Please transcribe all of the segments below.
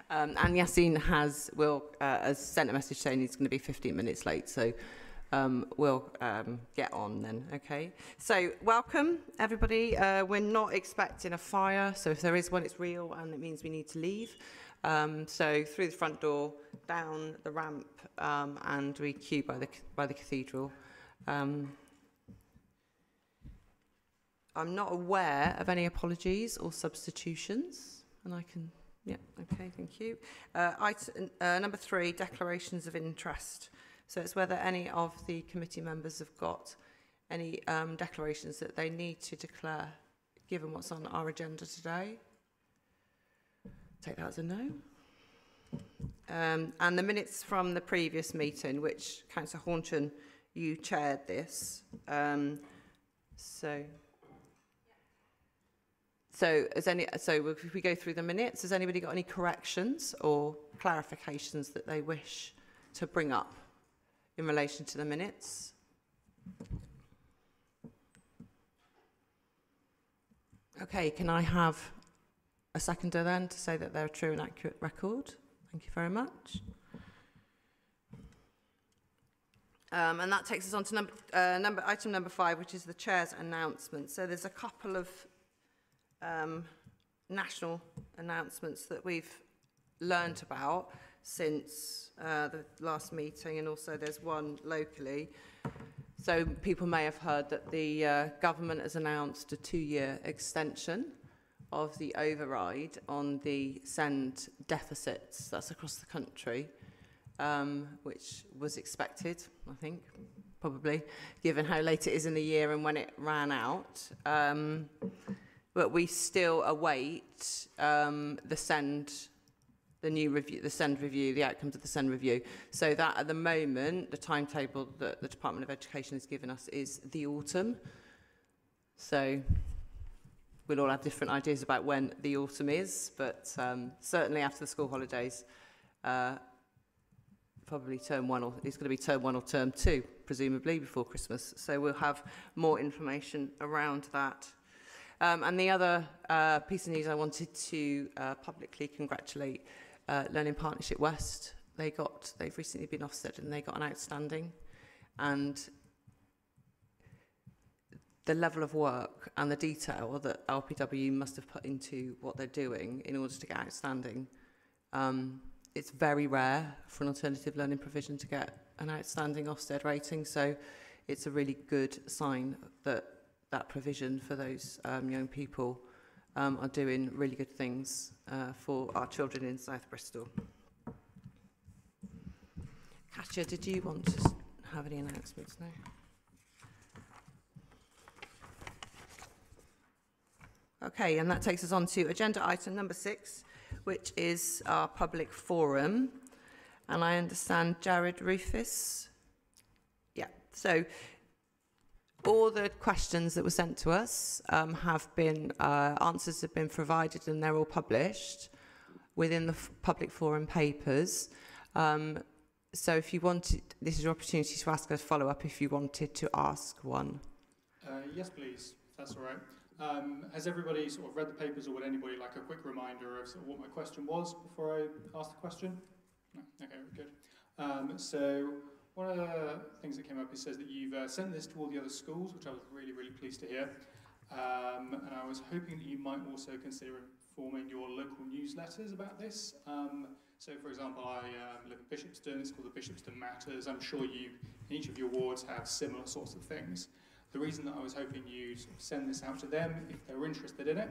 And Yassine has sent a message saying he's going to be 15 minutes late, so we'll get on then, okay? So welcome, everybody. We're not expecting a fire, so if there is one, it's real, and it means we need to leave. So through the front door, down the ramp, and we queue by the cathedral. I'm not aware of any apologies or substitutions, and I can, yeah, okay, thank you. Number 3, declarations of interest. So it's whether any of the committee members have got any declarations that they need to declare, given what's on our agenda today. Take that as a no. And the minutes from the previous meeting, which Councillor Hornton, you chaired this. So if we go through the minutes, has anybody got any corrections or clarifications that they wish to bring up in relation to the minutes? Okay, can I have a seconder then to say that they're a true and accurate record? Thank you very much. And that takes us on to item number 5, which is the Chair's announcement. So there's a couple of national announcements that we've learnt about since the last meeting, and also there's one locally. So people may have heard that the government has announced a 2-year extension of the override on the SEND deficits. That's across the country, which was expected, I think, probably, given how late it is in the year and when it ran out. But we still await the SEND review, the outcomes of the SEND review. So that at the moment, the timetable that the Department of Education has given us is the autumn. So we'll all have different ideas about when the autumn is, but certainly after the school holidays, probably term 1, or it's going to be term 1 or term 2, presumably, before Christmas. So we'll have more information around that. And the other piece of news I wanted to publicly congratulate Learning Partnership West. They've recently been Ofsted and they got an outstanding. And the level of work and the detail that LPW must have put into what they're doing in order to get outstanding. It's very rare for an alternative learning provision to get an outstanding Ofsted rating. So it's a really good sign that provision for those young people are doing really good things for our children in South Bristol. Kasia, did you want to have any announcements? No? Okay, and that takes us on to agenda item number 6, which is our public forum. And I understand Jared Rufus. Yeah, so all the questions that were sent to us have been, answers have been provided, and they're all published within the public forum papers. So if you wanted, this is your opportunity to ask a follow-up if you wanted to ask one. Yes, please, if that's all right. Has everybody sort of read the papers, or would anybody like a quick reminder of sort of what my question was before I ask the question? No? Okay, good. So one of the things that came up, it says that you've sent this to all the other schools, which I was really, really pleased to hear. And I was hoping that you might also consider informing your local newsletters about this. So, for example, I live in Bishopston. It's called the Bishopston Matters. I'm sure you, in each of your wards, have similar sorts of things. The reason that I was hoping you'd send this out to them, if they're interested in it,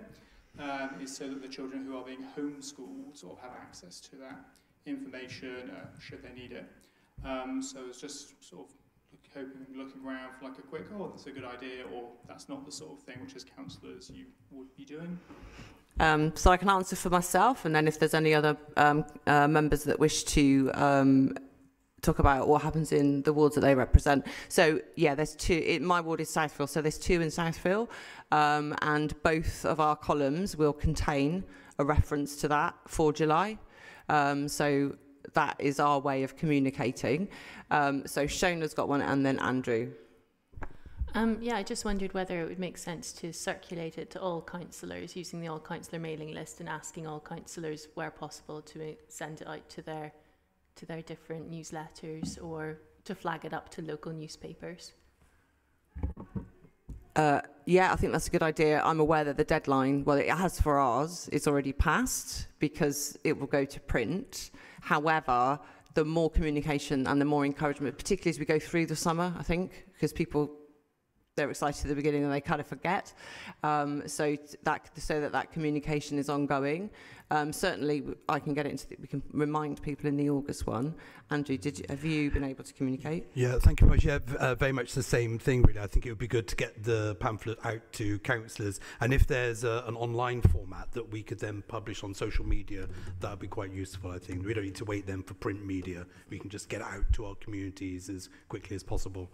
is so that the children who are being homeschooled sort of have access to that information should they need it. So I was just sort of looking around for like a quick, oh, that's a good idea, or that's not the sort of thing which as counsellors you would be doing. So I can answer for myself, and then if there's any other members that wish to talk about what happens in the wards that they represent. So yeah, there's 2. My ward is Southfield, so there's 2 in Southfield, and both of our columns will contain a reference to that for July. So that is our way of communicating. So Shona's got one, and then Andrew. Yeah, I just wondered whether it would make sense to circulate it to all councillors using the all councillor mailing list and asking all councillors where possible to send it out to their different newsletters or to flag it up to local newspapers. Yeah, I think that's a good idea. I'm aware that the deadline, well, it has for ours, it's already passed because it will go to print. However, the more communication and the more encouragement, particularly as we go through the summer, I think, because people, they're excited at the beginning and they kind of forget. So that communication is ongoing. Certainly, I can get it into we can remind people in the August one. Andrew, have you been able to communicate? Yeah, thank you much. Yeah, very much the same thing, really. I think it would be good to get the pamphlet out to councillors. And if there's an online format that we could then publish on social media, that would be quite useful, I think. We don't need to wait then for print media. We can just get it out to our communities as quickly as possible.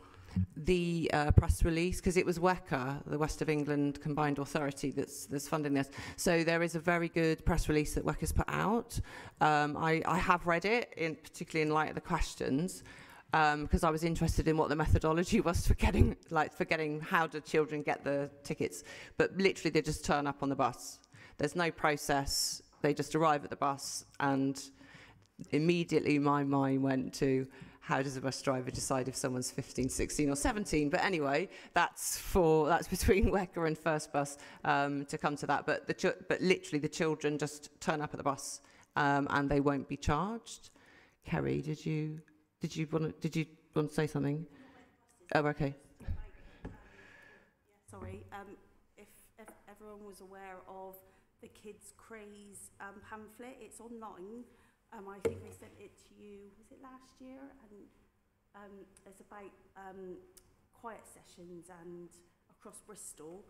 The press release, because it was WECA, the West of England Combined Authority, that's funding this. So there is a very good press release that WECA's put out. I have read it, particularly in light of the questions, because I was interested in what the methodology was for getting how do children get the tickets. But literally, they just turn up on the bus. There's no process. They just arrive at the bus, and immediately my mind went to, how does a bus driver decide if someone's 15, 16 or 17? But anyway, that's between WECA and First Bus to come to that. But literally the children just turn up at the bus and they won't be charged. Kerry, did you want to say something? Oh, okay. Sorry, if everyone was aware of the Kids Craze pamphlet, it's online. I think they sent it to you, was it last year? And it's about quiet sessions and across Bristol,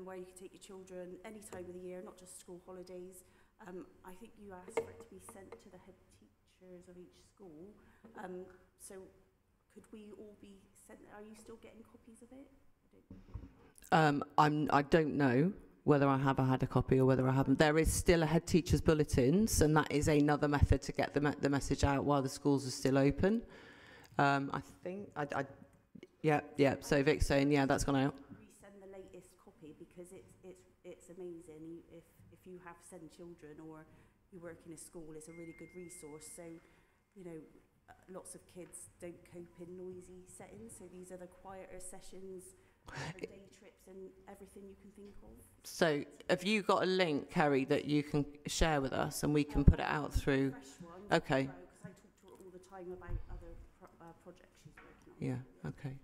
where you can take your children any time of the year, not just school holidays. I think you asked for it to be sent to the head teachers of each school. So could we all be sent? Are you still getting copies of it? I don't know whether I have had a copy or whether I haven't. There is still a head teacher's bulletins, and that is another method to get the message out while the schools are still open. I think, yeah. So Vic's saying, yeah, that's gone out. Resend the latest copy because it's amazing. If you have 7 children or you work in a school, it's a really good resource. So, you know, lots of kids don't cope in noisy settings. So these are the quieter sessions. Day trips and everything you can think of. So have you got a link, Kerry, that you can share with us and we can put it out through? Okay. Because I talk to her all the time about other projects she's working on. Yeah, okay.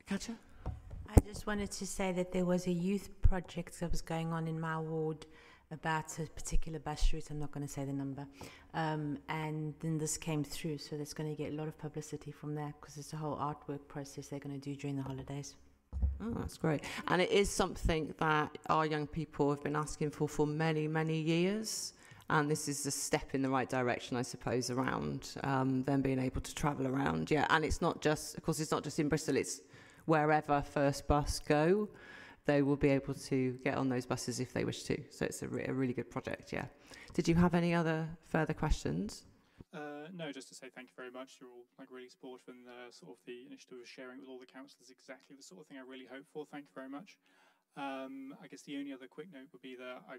Katja? I just wanted to say that there was a youth project that was going on in my ward about a particular bus route. I'm not going to say the number. And then this came through, so that's going to get a lot of publicity from there because it's a whole artwork process they're going to do during the holidays. Oh, that's great. And it is something that our young people have been asking for many, many years. And this is a step in the right direction, I suppose, around them being able to travel around. Yeah, and it's not just, of course, it's not just in Bristol, it's wherever First Bus go, they will be able to get on those buses if they wish to. So it's a really good project, yeah. Did you have any other further questions? No, just to say thank you very much. You're all really supportive and the initiative of sharing with all the councillors exactly the sort of thing I really hope for. Thank you very much. I guess the only other quick note would be that I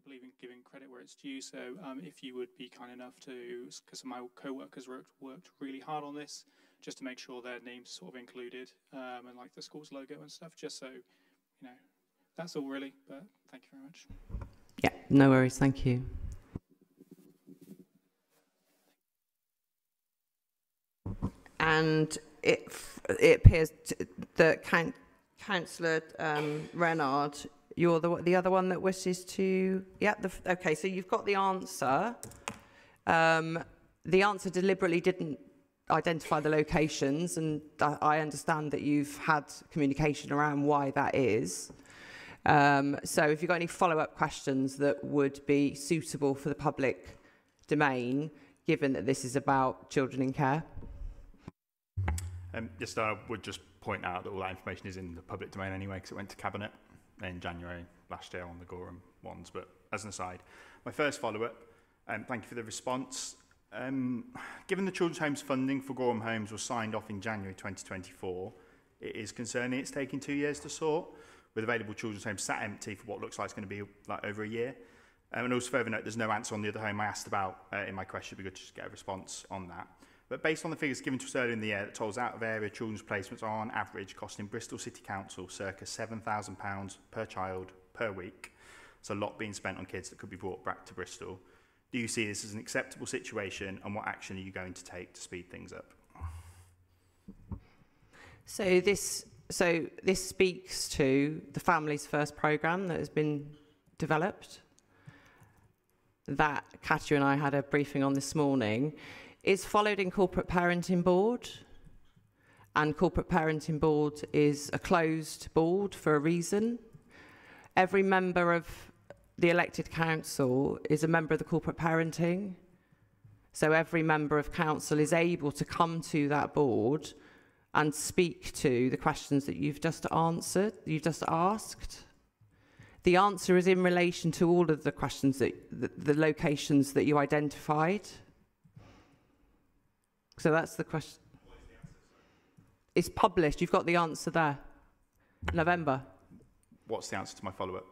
believe in giving credit where it's due. So if you would be kind enough to, because my co-workers worked really hard on this, just to make sure their names included and the school's logo and stuff, just so, you know, that's all really, but thank you very much. Yeah, no worries, thank you. And it appears that Councillor Renard, you're the other one that wishes to... Yeah, okay, so you've got the answer. The answer deliberately didn't identify the locations, and I understand that you've had communication around why that is. So if you've got any follow-up questions that would be suitable for the public domain, given that this is about children in care. Yes, I would just point out that all that information is in the public domain anyway, because it went to Cabinet in January last year on the Gorham ones. But as an aside, my first follow-up, thank you for the response. Given the Children's Homes funding for Gorham Homes was signed off in January 2024, it is concerning it's taking 2 years to sort, with available children's homes sat empty for what looks like it's going to be like over a year. And also further note, there's no answer on the other home I asked about in my question. It'd be good to just get a response on that. But based on the figures given to us earlier in the year, that tolls out of area children's placements are on average costing Bristol City Council circa £7,000 per child per week. It's a lot being spent on kids that could be brought back to Bristol. Do you see this as an acceptable situation, and what action are you going to take to speed things up? So this speaks to the Families First programme that has been developed, that Katya and I had a briefing on this morning. It's followed in Corporate Parenting Board, and Corporate Parenting Board is a closed board for a reason. Every member of the elected council is a member of the Corporate Parenting, so every member of council is able to come to that board and speak to the questions that you've just answered, you've just asked. The answer is in relation to all of the questions that the locations that you identified. So that's the question. What is the answer? It's published. You've got the answer there. November. What's the answer to my follow-up?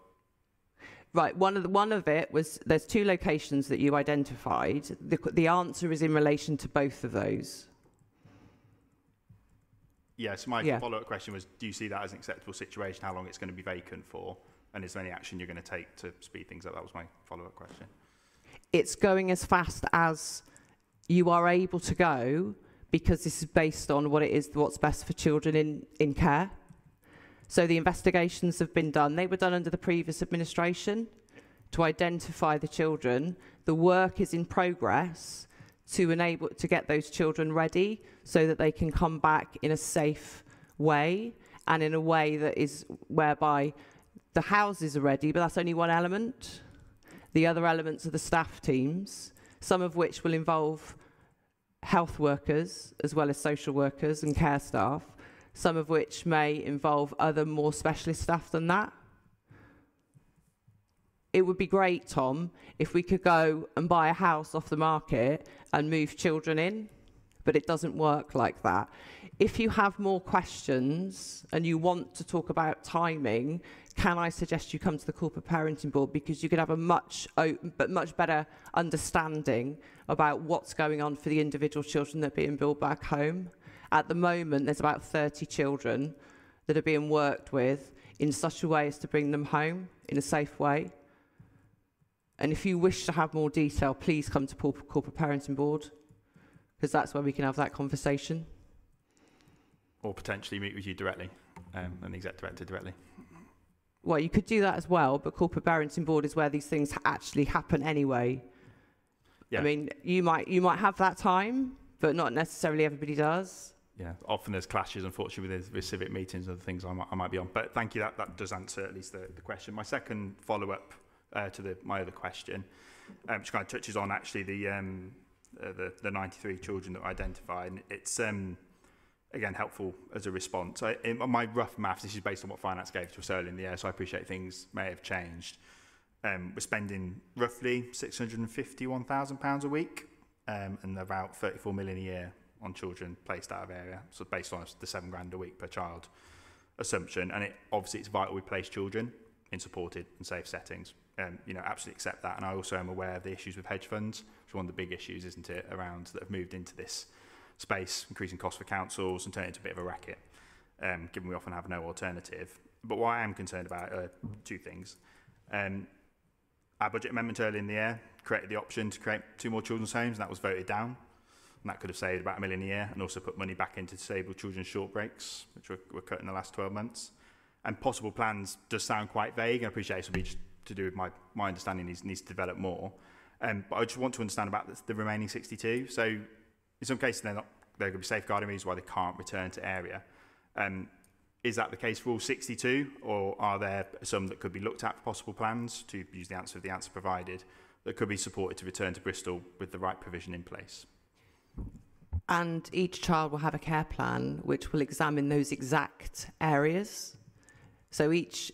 Right. One of it was there's 2 locations that you identified. The answer is in relation to both of those. Yes, my follow-up question was, do you see that as an acceptable situation, how long it's going to be vacant for, and is there any action you're going to take to speed things up? That was my follow-up question. It's going as fast as you are able to go, because this is based on what's best for children in care. So the investigations have been done. They were done under the previous administration to identify the children. The work is in progress to get those children ready so that they can come back in a safe way, and in a way that is whereby the houses are ready, but that's only one element. The other elements are the staff teams, some of which will involve health workers as well as social workers and care staff, some of which may involve other more specialist staff than that. It would be great, Tom, if we could go and buy a house off the market and move children in, but it doesn't work like that. If you have more questions and you want to talk about timing, can I suggest you come to the Corporate Parenting Board, because you could have a much better understanding about what's going on for the individual children that are being brought back home. At the moment, there's about 30 children that are being worked with in such a way as to bring them home in a safe way. And if you wish to have more detail, please come to Corporate Parenting Board, because that's where we can have that conversation. Or potentially meet with you directly, and the Exec Director directly. Well, you could do that as well, but Corporate Parenting Board is where these things actually happen anyway. Yeah. I mean, you might have that time, but not necessarily everybody does. Yeah, often there's clashes, unfortunately, with civic meetings and other things I might be on. But thank you, that does answer at least the question. My second follow-up to my other question, which kind of touches on actually the 93 children that were identified. And it's again helpful as a response. In my rough maths, this is based on what finance gave to us earlier in the year, so I appreciate things may have changed. We're spending roughly £651,000 a week, and about 34 million a year on children placed out of area. So based on the £7,000 a week per child assumption, and obviously it's vital we place children in supported and safe settings. Absolutely accept that. And I also am aware of the issues with hedge funds, which is one of the big issues, isn't it, around that have moved into this space, increasing costs for councils and turning it into a bit of a racket, given we often have no alternative. But what I am concerned about are 2 things. Our budget amendment earlier in the year created the option to create 2 more children's homes, and that was voted down. And that could have saved about £1 million a year, and also put money back into disabled children's short breaks, which were cut in the last 12 months. And possible plans does sound quite vague. I appreciate this will be just to do with my understanding needs to develop more. But I just want to understand about the remaining 62. So in some cases, there could be safeguarding reasons why they can't return to area. Is that the case for all 62, or are there some that could be looked at for possible plans, to use the answer provided, that could be supported to return to Bristol with the right provision in place? And each child will have a care plan which will examine those exact areas. So each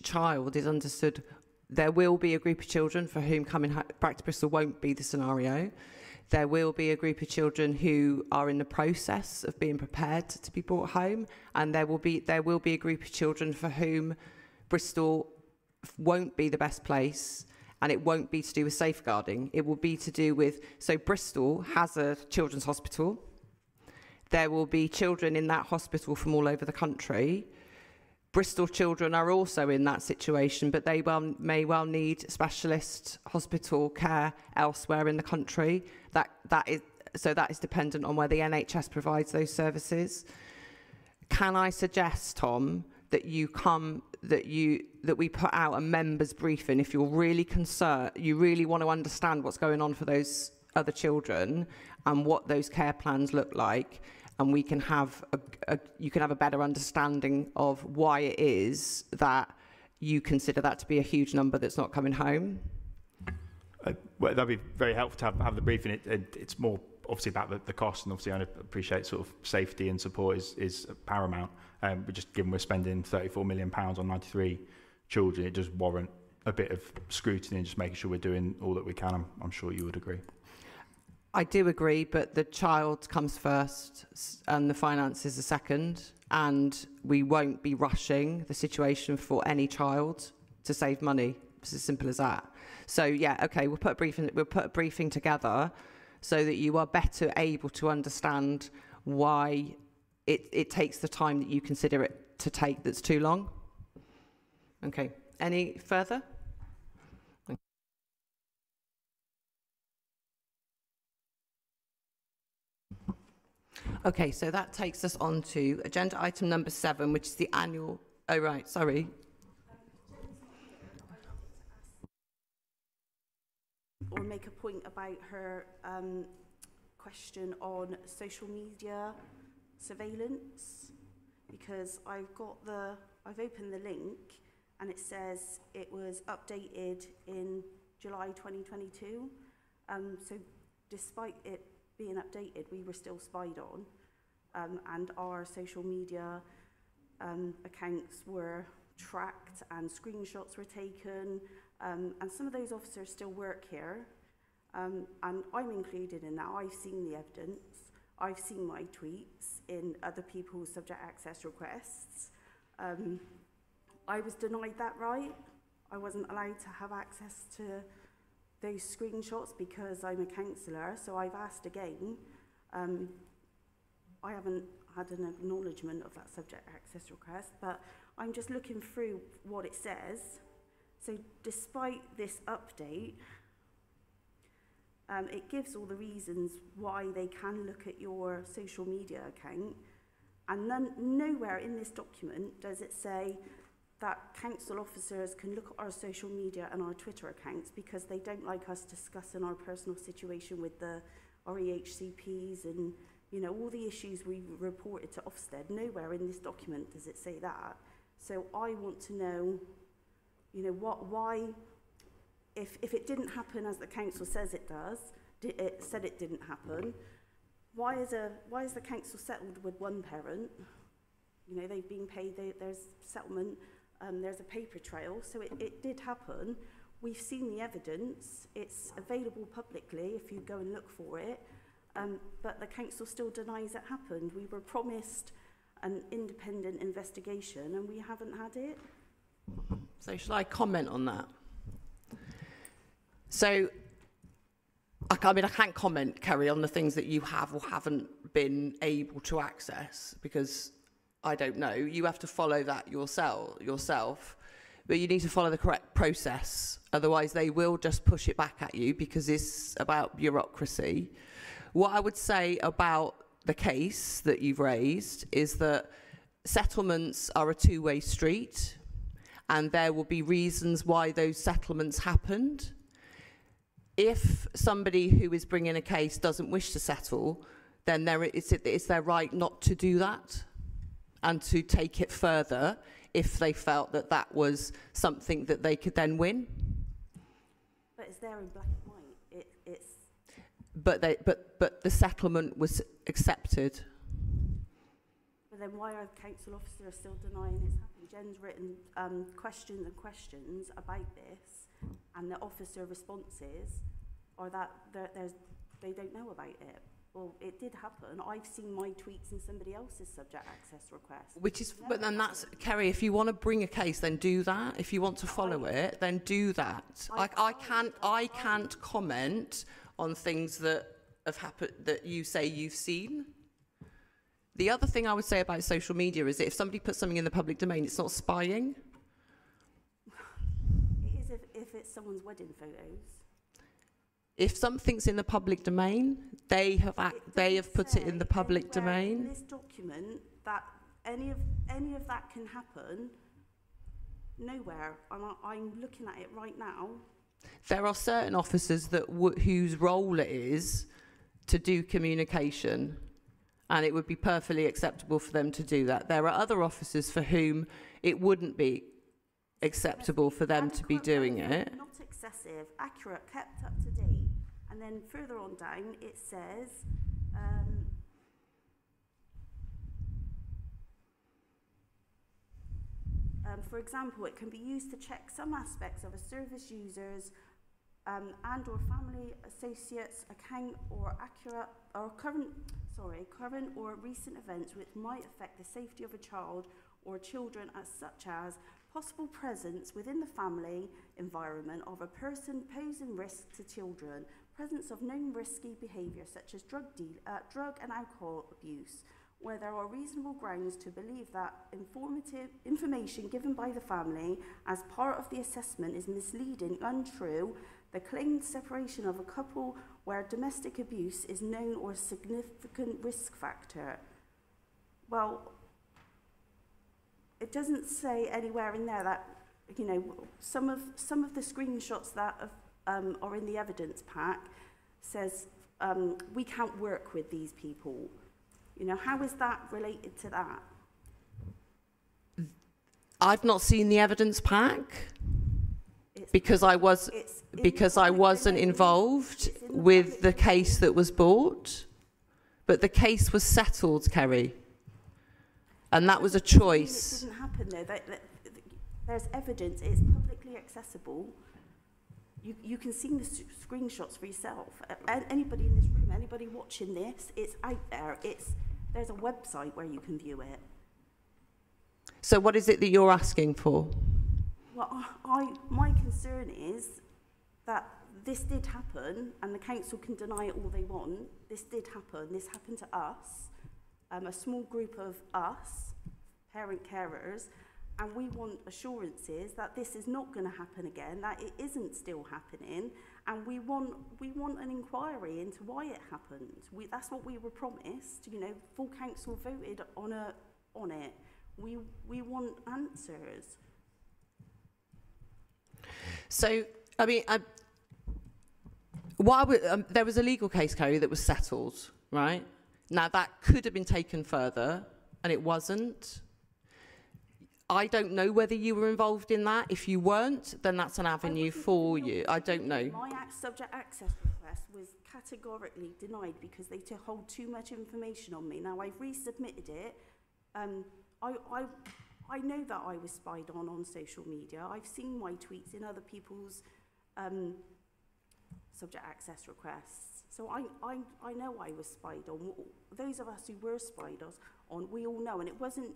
child is understood. There will be a group of children for whom coming back to Bristol won't be the scenario. There will be a group of children who are in the process of being prepared to be brought home, and there will be a group of children for whom Bristol won't be the best place, and it won't be to do with safeguarding. It will be to do with, so Bristol has a children's hospital. There will be children in that hospital from all over the country. Bristol children are also in that situation, but they may well need specialist hospital care elsewhere in the country. That is dependent on where the NHS provides those services. Can I suggest, Tom, that we put out a members briefing if you're really concerned, you really want to understand what's going on for those other children and what those care plans look like, and we can have you can have a better understanding of why it is that you consider that to be a huge number that's not coming home. Well, that'd be very helpful to have the briefing. It's more obviously about the cost, and obviously I appreciate sort of safety and support is paramount. But just given we're spending £34 million on 93 children, it does warrant a bit of scrutiny and just making sure we're doing all that we can. I'm sure you would agree. I do agree, but the child comes first and the finances are second, and we won't be rushing the situation for any child to save money. It's as simple as that. So yeah, okay, we'll put a briefing together so that you are better able to understand why it takes the time that you consider it to take that's too long. Okay, any further? Okay, so that takes us on to agenda item number 7, which is the annual... Oh, right, sorry. Or make a point about her question on social media surveillance, because I've opened the link and it says it was updated in July 2022. So despite it being updated, we were still spied on, and our social media accounts were tracked and screenshots were taken, and some of those officers still work here, and I'm included in that. I've seen the evidence. I've seen my tweets in other people's subject access requests. I was denied that right. I wasn't allowed to have access to those screenshots because I'm a counsellor, so I've asked again. I haven't had an acknowledgement of that subject access request, but I'm just looking through what it says. So despite this update, it gives all the reasons why they can look at your social media account, and nowhere in this document does it say that council officers can look at our social media and our Twitter accounts because they don't like us discussing our personal situation with our EHCPs and, you know, all the issues we reported to Ofsted. Nowhere in this document does it say that. So I want to know, you know, why, if it didn't happen as the council says it does, it said it didn't happen, why is the council settled with one parent? You know, they've been paid, there's settlement, there's a paper trail, so it did happen. We've seen the evidence, it's available publicly if you go and look for it, but the council still denies it happened. We were promised an independent investigation and we haven't had it. So shall I comment on that? So, I mean, I can't comment, Kerry, on the things that you have or haven't been able to access because I don't know. You have to follow that yourself, but you need to follow the correct process. Otherwise, they will just push it back at you because it's about bureaucracy. What I would say about the case that you've raised is that settlements are a two-way street, and there will be reasons why those settlements happened. If somebody who is bringing a case doesn't wish to settle, then it's their right not to do that and to take it further if they felt that that was something that they could then win. But it's there in black and white. But the settlement was accepted. But then why are council officers still denying it's happened? Jen's written questions and questions about this, and the officer responses are that they don't know about it. Well, it did happen. I've seen my tweets in somebody else's subject access request. Which is, but then that's, Kerry, if you want to bring a case, then do that. If you want to follow it, then do that. I can't comment on things that have happened that you say you've seen. The other thing I would say about social media is that if somebody puts something in the public domain, it's not spying. It is if it's someone's wedding photos. If something's in the public domain, they have put it in the public domain. In this document, that any of that can happen. Nowhere. I'm looking at it right now. There are certain officers that whose role it is to do communication, and it would be perfectly acceptable for them to do that. There are other officers for whom it wouldn't be acceptable for them to be doing it. Not excessive, accurate, kept up to date. And then further on down, it says, for example, it can be used to check some aspects of a service user's and or family associates account or current or recent events which might affect the safety of a child or children, as such as possible presence within the family environment of a person posing risk to children, presence of known risky behaviour such as drug and alcohol abuse, where there are reasonable grounds to believe that information given by the family as part of the assessment is misleading, untrue, the claimed separation of a couple where domestic abuse is known or a significant risk factor. Well, it doesn't say anywhere in there that, you know, some of the screenshots that are in the evidence pack says we can't work with these people. You know, how is that related to that? I've not seen the evidence pack because I wasn't involved with the case that was brought, but the case was settled, Kerry, and that was a choice. It didn't happen though. There's evidence. It's publicly accessible. You can see the screenshots for yourself. Anybody in this room, anybody watching this, it's out there. There's a website where you can view it. So what is it that you're asking for? Well, my concern is that this did happen, and the council can deny it all they want. This did happen. This happened to us, a small group of us, parent carers, and we want assurances that this is not going to happen again, that it isn't still happening, and we want an inquiry into why it happened. That's what we were promised. You know, full council voted on it. We want answers. So, I mean, there was a legal case, Kerry, that was settled, right? Now, that could have been taken further, and it wasn't. I don't know whether you were involved in that. If you weren't, then that's an avenue for you. I don't know. My subject access request was categorically denied because they hold too much information on me. Now, I've resubmitted it. I know that I was spied on social media. I've seen my tweets in other people's subject access requests. So I know I was spied on. Those of us who were spied on, we all know. And it wasn't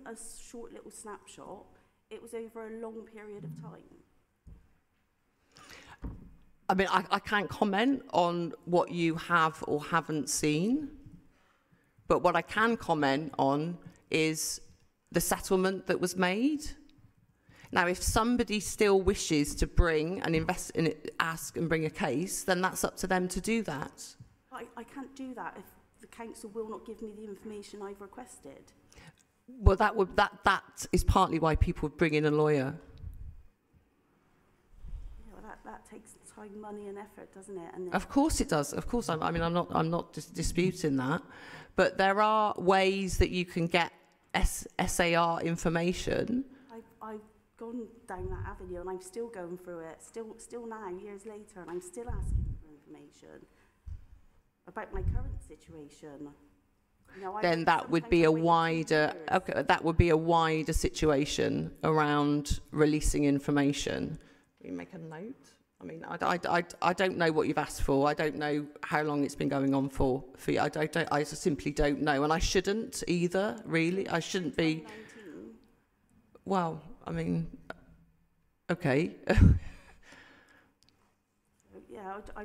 a short little snapshot. It was over a long period of time. I mean, I can't comment on what you have or haven't seen. But what I can comment on is the settlement that was made. Now, if somebody still wishes to bring and invest in it, ask and bring a case, then that's up to them to do that. I can't do that if the council will not give me the information I've requested. Well, that is partly why people would bring in a lawyer. Yeah, well, that takes time, money, and effort, doesn't it? And of course it does. Of course, I'm not disputing that, but there are ways that you can get SAR information. I've gone down that avenue, and I'm still going through it. Still now, years later, and I'm still asking for information about my current situation. You know, then that would be a wider. Okay, that would be a wider situation around releasing information. We make a note I mean, I don't know what you've asked for. I don't know how long it's been going on for you. I simply don't know, and I shouldn't either. Really, I shouldn't be. Well, I mean, okay. Yeah, I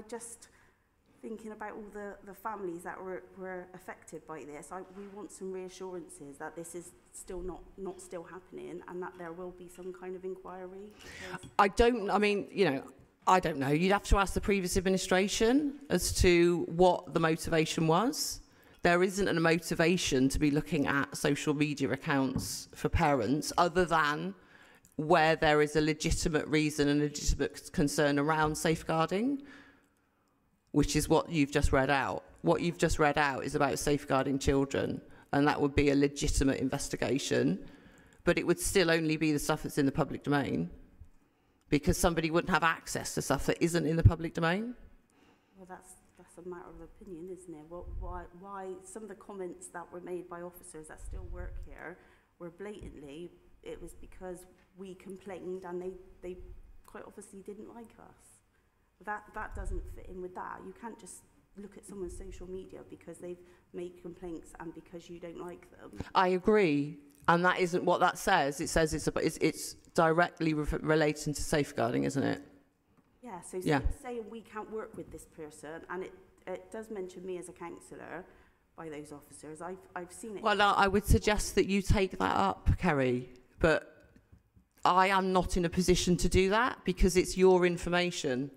just thinking about all the families that were affected by this. We want some reassurances that this is still not still happening, and that there will be some kind of inquiry. I mean, you know, I don't know. You'd have to ask the previous administration as to what the motivation was. There isn't a motivation to be looking at social media accounts for parents other than where there is a legitimate reason and a legitimate concern around safeguarding, which is what you've just read out. What you've just read out is about safeguarding children, and that would be a legitimate investigation, but it would still only be the stuff that's in the public domain, because somebody wouldn't have access to stuff that isn't in the public domain. Well, that's a matter of opinion, isn't it? Why some of the comments that were made by officers that still work here were blatantly, it was because we complained and they quite obviously didn't like us. That doesn't fit in with that. You can't just look at someone's social media because they've made complaints and because you don't like them. I agree, and that isn't what that says. It says it's directly relating to safeguarding, isn't it? Yeah, so saying we can't work with this person, and it does mention me as a counsellor by those officers. I've seen it. Well, I would suggest that you take that up, Kerry, but I am not in a position to do that because it's your information.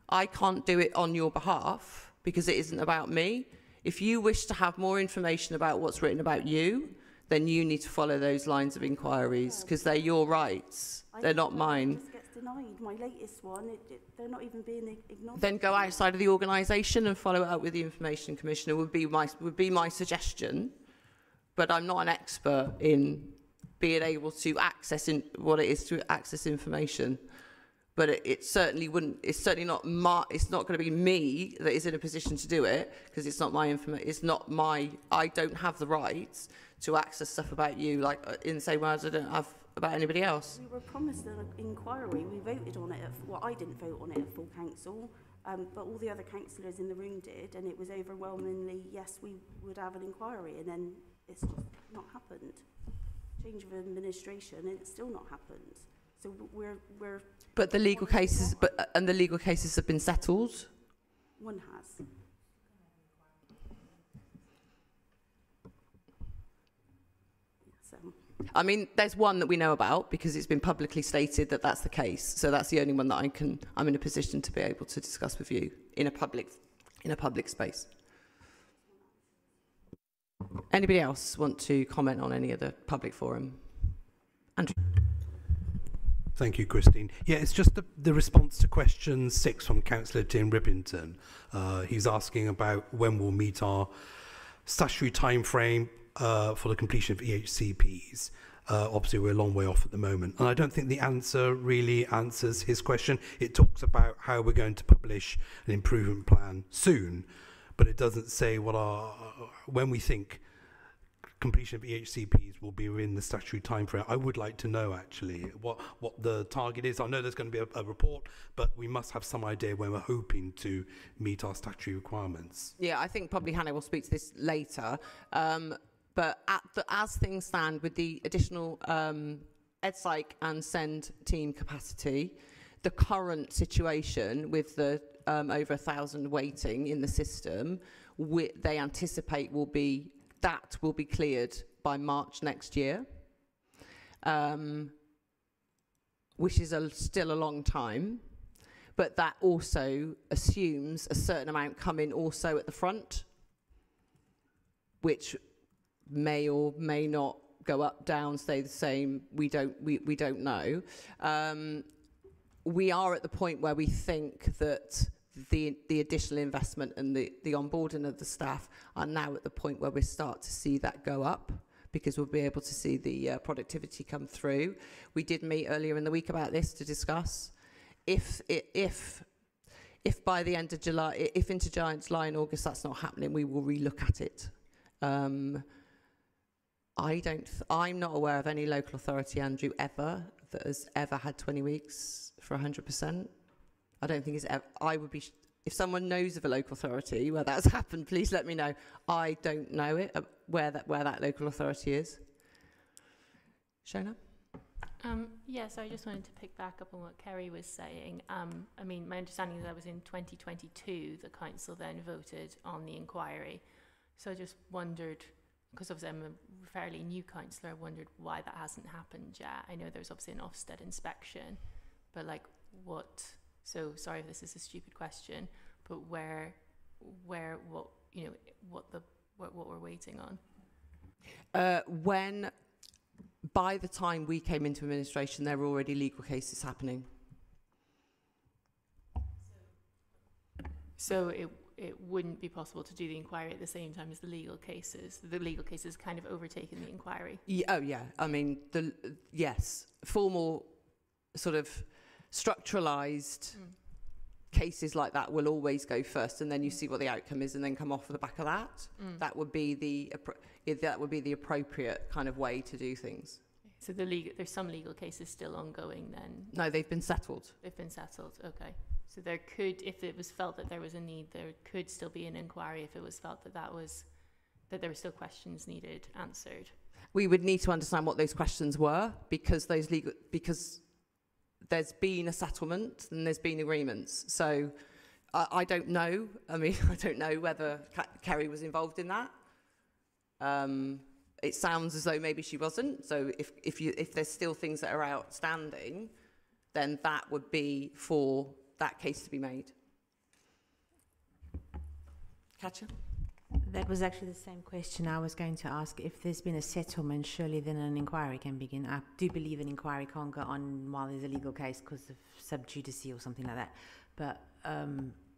I can't do it on your behalf because it isn't about me. If you wish to have more information about what's written about you, then you need to follow those lines of inquiries because they're your rights. They're not mine. It just gets denied. My latest one, they're not even being ignored. Then go outside of the organisation and follow it up with the Information Commissioner would be my suggestion. But I'm not an expert in being able to access what it is to access information. But it certainly wouldn't. It's certainly not it's not going to be me that is in a position to do it because it's not my information. It's not my. I don't have the rights to access stuff about you, like in the same way as I don't have about anybody else. We were promised an inquiry. We voted on it. I didn't vote on it at full council, but all the other councillors in the room did, and it was overwhelmingly yes, we would have an inquiry, and then it's just not happened. Change of administration, and it's still not happened. So we're. But the legal cases, and the legal cases have been settled. One has. So. I mean, there's one that we know about because it's been publicly stated that that's the case. So that's the only one that I'm in a position to be able to discuss with you in a public space. Anybody else want to comment on any other public forum? Andrew. Thank you, Christine. Yeah, it's just the response to question 6 from Councillor Tim Rippington. He's asking about when we'll meet our statutory time frame for the completion of EHCPs. Obviously, we're a long way off at the moment. And I don't think the answer really answers his question. It talks about how we're going to publish an improvement plan soon, but it doesn't say when we think completion of EHCPs will be within the statutory time frame. I would like to know actually what the target is. I know there's going to be a report, but we must have some idea when we're hoping to meet our statutory requirements. Yeah, I think probably Hannah will speak to this later. But as things stand with the additional EdPsych and SEND team capacity, the current situation with the over 1,000 waiting in the system, they anticipate will be cleared by March next year, which is still a long time, but that also assumes a certain amount come in also at the front, which may or may not go up, down, stay the same. We don't know. We are at the point where we think that the additional investment and the onboarding of the staff are now at the point where we start to see that go up because we'll be able to see the productivity come through. We did meet earlier in the week about this to discuss if by the end of July, if into July and August that's not happening, we will relook at it. I'm not aware of any local authority, Andrew, that has ever had 20 weeks for 100%. I don't think it's ever, I would be, if someone knows of a local authority where that's happened, please let me know. I don't know it, where that local authority is. Shona? Yes, I just wanted to pick back up on what Kerry was saying. I mean, my understanding is that was in 2022, the council then voted on the inquiry. So I just wondered, because obviously I'm a fairly new councillor, I wondered why that hasn't happened yet. I know there's obviously an Ofsted inspection, but like what, so sorry if this is a stupid question, but what, you know, what we're waiting on? By the time we came into administration, there were already legal cases happening. So it wouldn't be possible to do the inquiry at the same time as the legal cases. The legal cases kind of overtaken the inquiry. Yeah, oh yeah, I mean, yes, formal sort of structuralised cases like that will always go first, and then you see what the outcome is, and then come off the back of that. That would be the appropriate kind of way to do things. So there's some legal cases still ongoing then? No, they've been settled. They've been settled, okay. So there could, if it was felt that there was a need, there could still be an inquiry if it was felt that that there were still questions needed answered. We would need to understand what those questions were, because there's been a settlement and there's been agreements. So I don't know. I mean, I don't know whether Kerry was involved in that. It sounds as though maybe she wasn't. So if there's still things that are outstanding, then that would be for that case to be made. Katja? That was actually the same question I was going to ask. If there's been a settlement, surely then an inquiry can begin. I do believe an inquiry can't go on while there's a legal case because of sub judice or something like that. But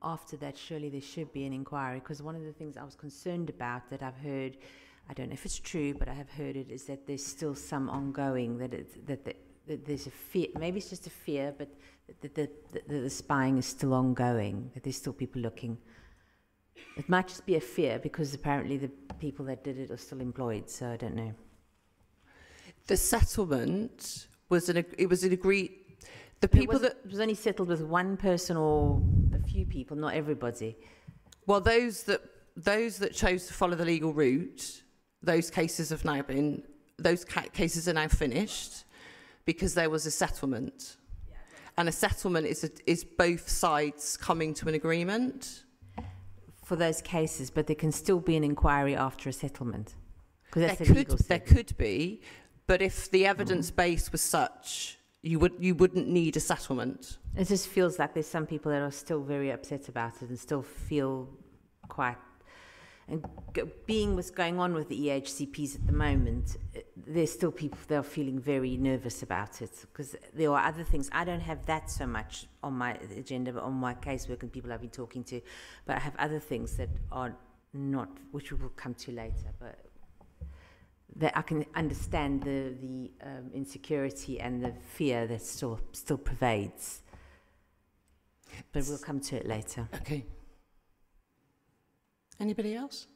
after that, surely there should be an inquiry, because one of the things I was concerned about that I've heard, I don't know if it's true, but I have heard it, is that there's still some ongoing, that there's a fear, maybe it's just a fear, but the spying is still ongoing, that there's still people looking. It might just be a fear because apparently the people that did it are still employed, so I don't know. The settlement was it was an agreed. The people that it was only settled with one person or a few people, not everybody. Well, those that chose to follow the legal route, those cases have now been cases are now finished because there was a settlement, and a settlement is both sides coming to an agreement. For those cases, but there can still be an inquiry after a settlement. Because there could be, but if the evidence base was such, you wouldn't need a settlement. It just feels like there's some people that are still very upset about it and still feel quite. And being what's going on with the EHCPs at the moment, there's still people that are feeling very nervous about it, because there are other things. I don't have that so much on my agenda, but on my casework and people I've been talking to, but I have other things that are not, which we will come to later, but that I can understand the insecurity and the fear that still pervades. But we'll come to it later. Okay. Anybody else?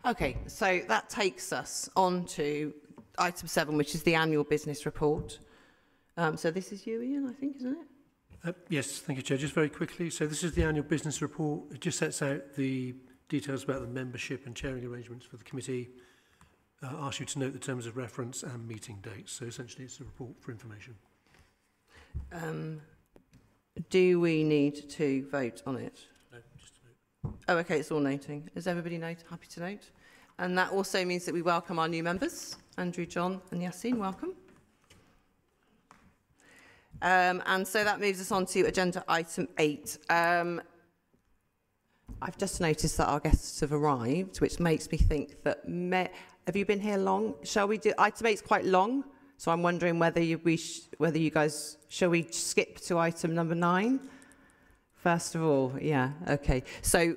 Okay, so that takes us on to item 7, which is the annual business report. So this is you, Ian, I think, isn't it? Yes, thank you, Chair. Just very quickly, so this is the annual business report. It just sets out the details about the membership and chairing arrangements for the committee. Asks you to note the terms of reference and meeting dates. So essentially it's a report for information. Do we need to vote on it? No, just to note. Oh, okay, it's all noting. Is everybody happy to note? And that also means that we welcome our new members, Andrew, John and Yassine. Welcome. And so that moves us on to agenda item 8. I've just noticed that our guests have arrived, which makes me think that... have you been here long? Shall we do... Item 8 is quite long. So I'm wondering whether you guys, shall we skip to item number 9? First of all, yeah, okay. So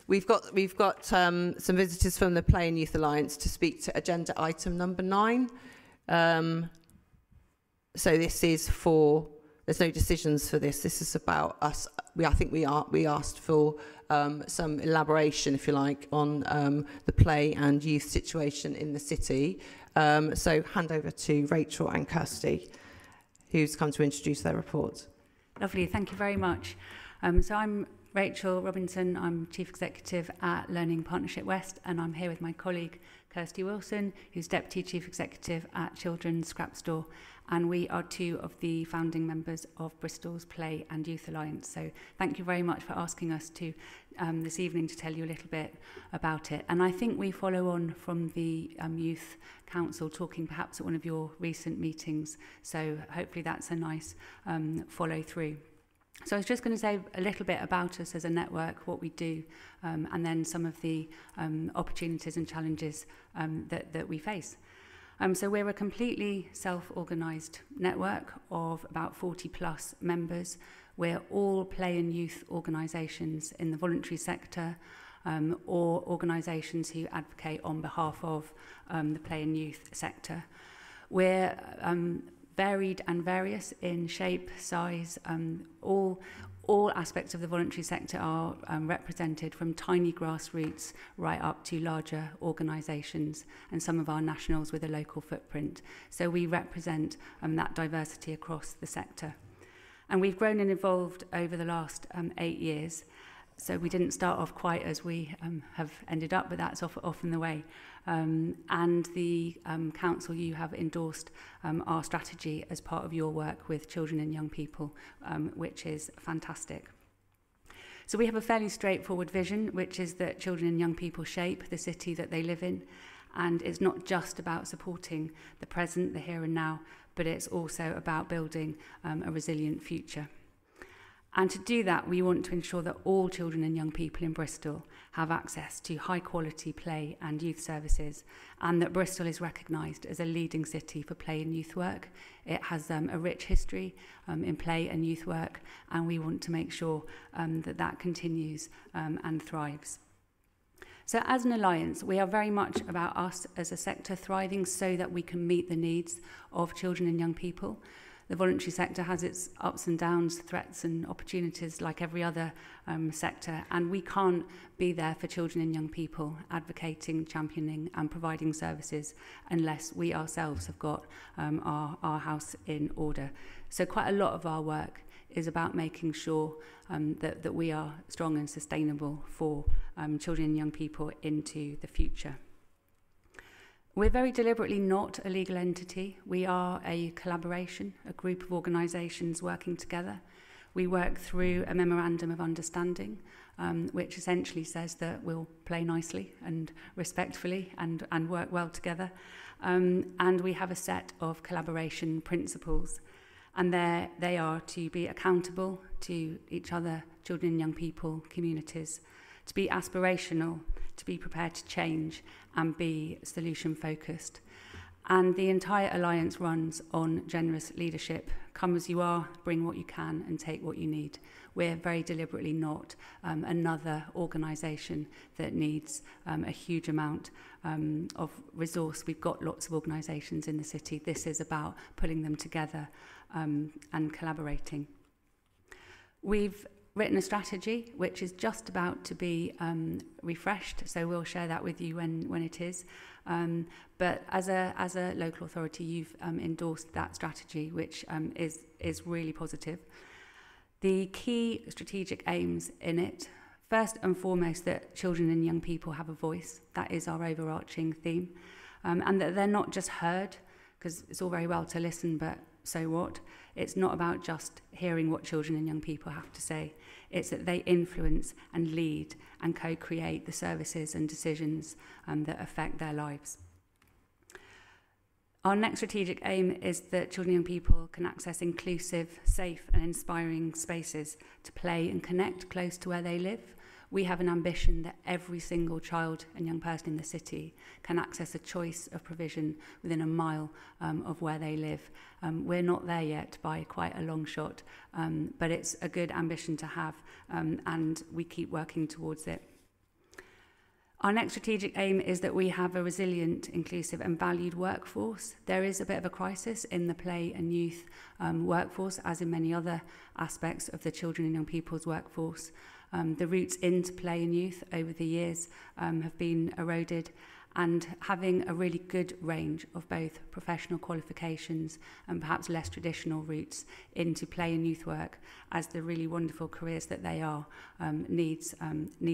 we've got some visitors from the Play and Youth Alliance to speak to agenda item number 9. So this is for, there's no decisions for this. This is about us. I think we asked for some elaboration, if you like, on the play and youth situation in the city. So hand over to Rachel and Kirsty, who's come to introduce their report. Lovely, thank you very much. So I'm Rachel Robinson, I'm Chief Executive at Learning Partnership West, and I'm here with my colleague Kirsty Wilson, who's Deputy Chief Executive at Children's Scrap Store, and we are two of the founding members of Bristol's Play and Youth Alliance. So thank you very much for asking us to this evening to tell you a little bit about it. And I think we follow on from the Youth Council talking perhaps at one of your recent meetings, so hopefully that's a nice follow through. So I was just going to say a little bit about us as a network, what we do, and then some of the opportunities and challenges that we face. So we're a completely self-organised network of about 40 plus members. We're all play and youth organisations in the voluntary sector, or organisations who advocate on behalf of the play and youth sector. We're varied and various in shape, size. All aspects of the voluntary sector are represented, from tiny grassroots right up to larger organisations, and some of our nationals with a local footprint. So we represent that diversity across the sector. And we've grown and evolved over the last 8 years. So we didn't start off quite as we have ended up, but that's often the way. And the council, you have endorsed our strategy as part of your work with children and young people, which is fantastic. So we have a fairly straightforward vision, which is that children and young people shape the city that they live in. And it's not just about supporting the present, the here and now, but it's also about building a resilient future. And to do that, we want to ensure that all children and young people in Bristol have access to high quality play and youth services, and that Bristol is recognised as a leading city for play and youth work. It has a rich history in play and youth work, and we want to make sure that continues and thrives. So as an alliance, we are very much about us as a sector thriving so that we can meet the needs of children and young people. The voluntary sector has its ups and downs, threats and opportunities like every other sector, and we can't be there for children and young people advocating, championing and providing services unless we ourselves have got our house in order. So quite a lot of our work is about making sure that we are strong and sustainable for children and young people into the future. We're very deliberately not a legal entity. We are a collaboration, a group of organisations working together. We work through a memorandum of understanding, which essentially says that we'll play nicely and respectfully and work well together. And we have a set of collaboration principles. And they are to be accountable to each other, children and young people, communities, to be aspirational, to be prepared to change and be solution focused. And the entire alliance runs on generous leadership. Come as you are, bring what you can and take what you need. We're very deliberately not another organisation that needs a huge amount of resource. We've got lots of organisations in the city. This is about pulling them together and collaborating. We've written a strategy which is just about to be refreshed, so we'll share that with you when it is. But as a local authority, you've endorsed that strategy, which is really positive. The key strategic aims in it, first and foremost, that children and young people have a voice. That is our overarching theme, and that they're not just heard, because it's all very well to listen, but so what? It's not about just hearing what children and young people have to say. It's that they influence and lead and co-create the services and decisions that affect their lives. Our next strategic aim is that children and young people can access inclusive, safe and inspiring spaces to play and connect close to where they live. We have an ambition that every single child and young person in the city can access a choice of provision within a mile of where they live. We're not there yet by quite a long shot, but it's a good ambition to have, and we keep working towards it. Our next strategic aim is that we have a resilient, inclusive and valued workforce. There is a bit of a crisis in the play and youth workforce, as in many other aspects of the children and young people's workforce. The routes into play and youth over the years have been eroded, and having a really good range of both professional qualifications and perhaps less traditional routes into play and youth work, as the really wonderful careers that they are, needs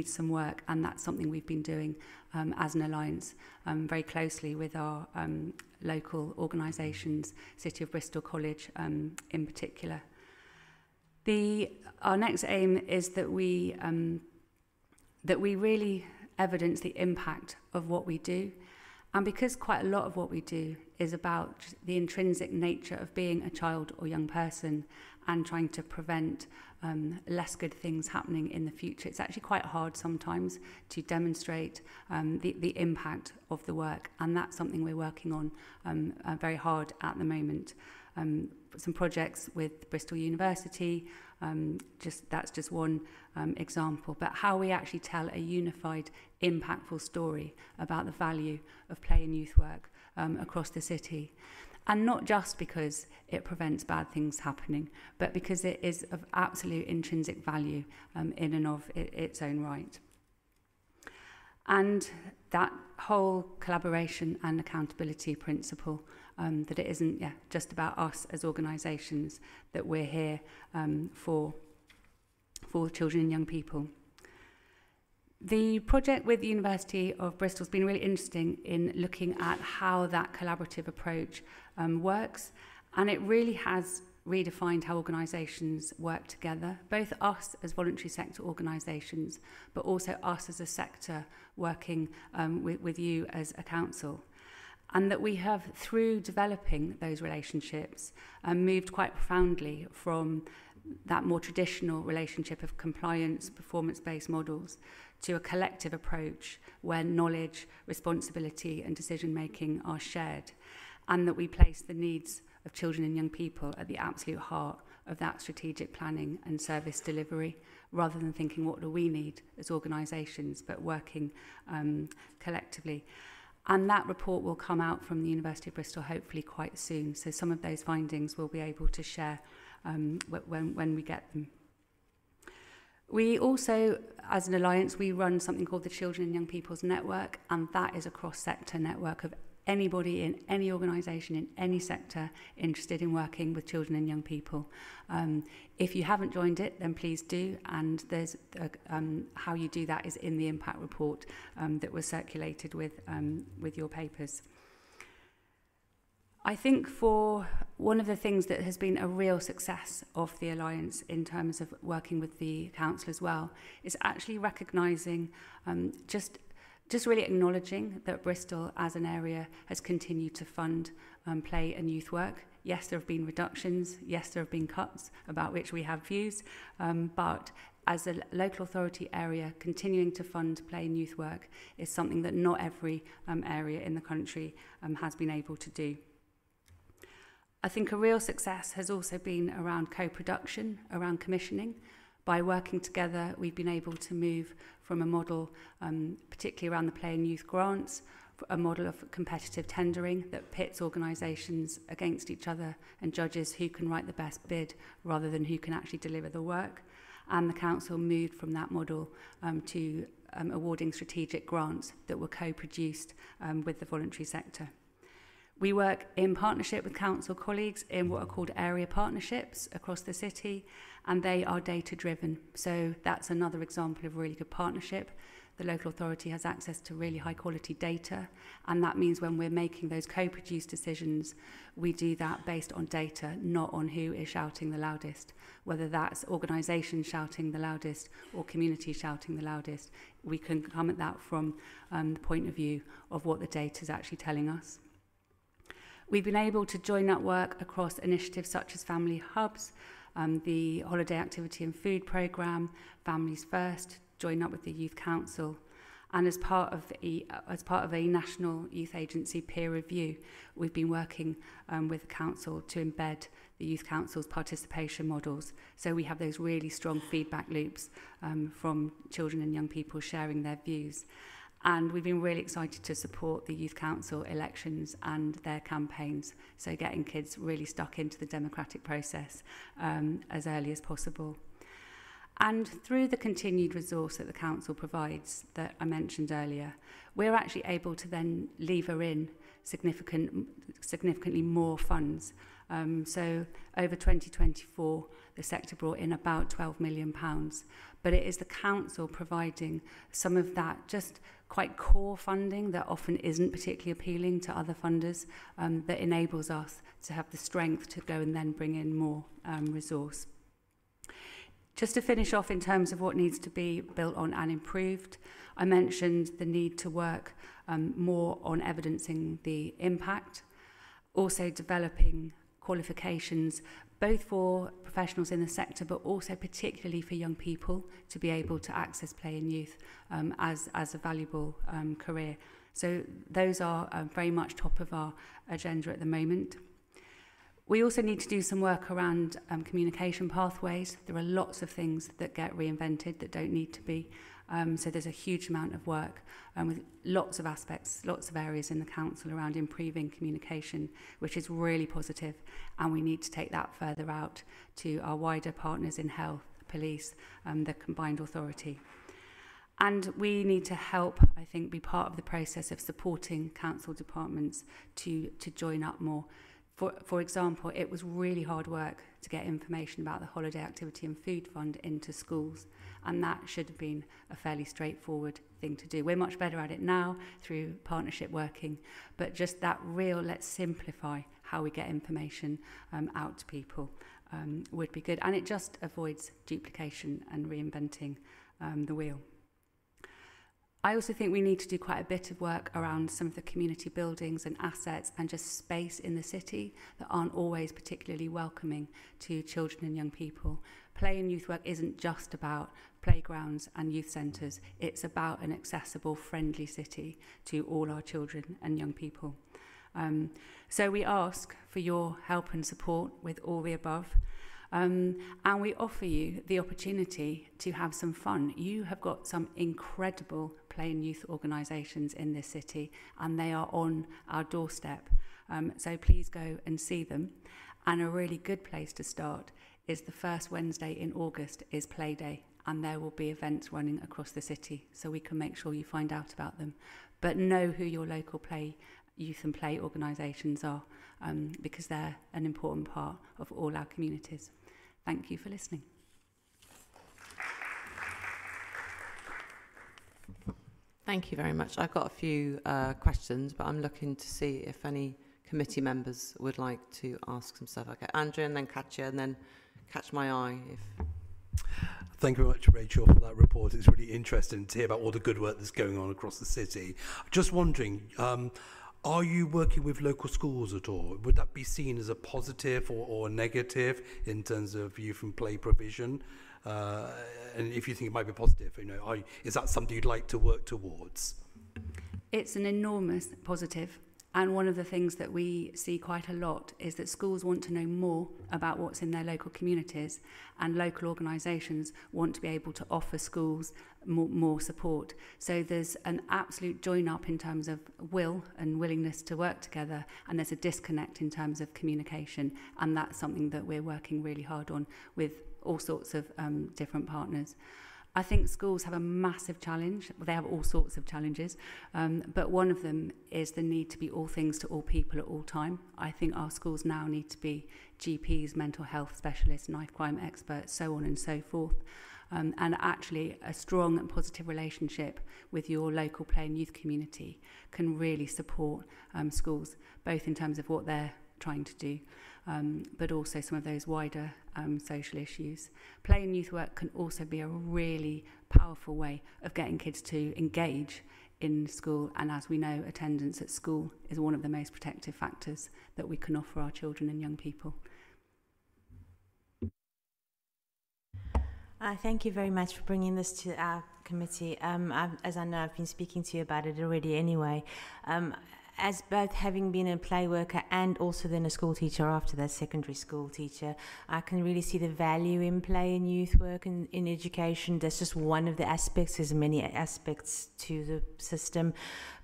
some work, and that's something we've been doing as an alliance very closely with our local organisations, City of Bristol College in particular. Our next aim is that we really evidence the impact of what we do, and because quite a lot of what we do is about the intrinsic nature of being a child or young person and trying to prevent less good things happening in the future, it's actually quite hard sometimes to demonstrate the impact of the work, and that's something we're working on very hard at the moment. Some projects with Bristol University, that's just one example, but how we actually tell a unified, impactful story about the value of play and youth work across the city. And not just because it prevents bad things happening, but because it is of absolute intrinsic value in and of its own right. And that whole collaboration and accountability principle, that it isn't just about us as organisations, that we're here for children and young people. The project with the University of Bristol has been really interesting in looking at how that collaborative approach works, and it really has redefined how organisations work together, both us as voluntary sector organisations, but also us as a sector working with you as a council. And that we have, through developing those relationships, moved quite profoundly from that more traditional relationship of compliance, performance-based models, to a collective approach where knowledge, responsibility and decision-making are shared, and that we place the needs of children and young people at the absolute heart of that strategic planning and service delivery, rather than thinking what do we need as organisations, but working collectively. And that report will come out from the University of Bristol hopefully quite soon, so some of those findings we'll be able to share when we get them. We also, as an alliance, we run something called the Children and Young People's Network, and that is a cross-sector network of anybody in any organisation in any sector interested in working with children and young people. If you haven't joined it, then please do, and there's how you do that is in the impact report that was circulated with your papers. I think for one of the things that has been a real success of the Alliance in terms of working with the Council as well is actually recognising, just really acknowledging that Bristol as an area has continued to fund play and youth work. Yes, there have been reductions. Yes, there have been cuts about which we have views. But as a local authority area, continuing to fund play and youth work is something that not every area in the country has been able to do. I think a real success has also been around co-production, around commissioning. By working together, we've been able to move from a model, particularly around the play and youth grants, a model of competitive tendering that pits organisations against each other and judges who can write the best bid rather than who can actually deliver the work. And the council moved from that model to awarding strategic grants that were co-produced with the voluntary sector. We work in partnership with council colleagues in what are called area partnerships across the city, and they are data-driven. So that's another example of a really good partnership. The local authority has access to really high-quality data, and that means when we're making those co-produced decisions, we do that based on data, not on who is shouting the loudest. Whether that's organisations shouting the loudest or community shouting the loudest, we can come at that from the point of view of what the data is actually telling us. We've been able to join that work across initiatives such as Family Hubs, the Holiday Activity and Food Programme, Families First, join up with the Youth Council. And as part of a National Youth Agency peer review, we've been working with the Council to embed the Youth Council's participation models. So we have those really strong feedback loops from children and young people sharing their views. And we've been really excited to support the Youth Council elections and their campaigns, so getting kids really stuck into the democratic process as early as possible. And through the continued resource that the council provides that I mentioned earlier, we're actually able to then lever in significantly more funds. So over 2024, the sector brought in about £12 million, but it is the council providing some of that just quite core funding that often isn't particularly appealing to other funders, that enables us to have the strength to go and then bring in more resource. Just to finish off in terms of what needs to be built on and improved, I mentioned the need to work more on evidencing the impact, also developing qualifications both for professionals in the sector but also particularly for young people to be able to access play and youth as a valuable career. So those are very much top of our agenda at the moment. We also need to do some work around communication pathways. There are lots of things that get reinvented that don't need to be. So there's a huge amount of work with lots of aspects, lots of areas in the council around improving communication, which is really positive, and we need to take that further out to our wider partners in health, police, the combined authority. And we need to help, I think, be part of the process of supporting council departments to join up more. For example, it was really hard work to get information about the Holiday Activity and Food Fund into schools, and that should have been a fairly straightforward thing to do. We're much better at it now through partnership working, but just that real, let's simplify how we get information out to people would be good. And it just avoids duplication and reinventing the wheel. I also think we need to do quite a bit of work around some of the community buildings and assets and just space in the city that aren't always particularly welcoming to children and young people. Play and youth work isn't just about playgrounds and youth centres. It's about an accessible, friendly city to all our children and young people. So we ask for your help and support with all the above. And we offer you the opportunity to have some fun. You have got some incredible play and youth organisations in this city, and they are on our doorstep. So please go and see them. And a really good place to start is the first Wednesday in August is Play Day, and there will be events running across the city, so we can make sure you find out about them. But know who your local youth and play organisations are, because they're an important part of all our communities. Thank you for listening. Thank you very much. I've got a few questions, but I'm looking to see if any committee members would like to ask some stuff. Okay, Andrea and then Katja and then Catch My Eye. Thank you very much, Rachel, for that report. It's really interesting to hear about all the good work that's going on across the city. Just wondering, are you working with local schools at all? Would that be seen as a positive or a negative in terms of youth and play provision? And if you think it might be positive, is that something you'd like to work towards? It's an enormous positive. And one of the things that we see quite a lot is that schools want to know more about what's in their local communities, and local organisations want to be able to offer schools more support. So there's an absolute join up in terms of will and willingness to work together, and there's a disconnect in terms of communication, and that's something that we're working really hard on with all sorts of different partners. I think schools have a massive challenge. They have all sorts of challenges, but one of them is the need to be all things to all people at all time. I think our schools now need to be GPs, mental health specialists, knife crime experts, so on and so forth. And actually a strong and positive relationship with your local play and youth community can really support schools, both in terms of what they're trying to do, but also some of those wider social issues. Play and youth work can also be a really powerful way of getting kids to engage in school, and as we know, attendance at school is one of the most protective factors that we can offer our children and young people. Thank you very much for bringing this to our committee. As I know, I've been speaking to you about it already anyway. as both having been a play worker and also then a school teacher after that, secondary school teacher, I can really see the value in play in youth work and in education. That's just one of the aspects. There's many aspects to the system,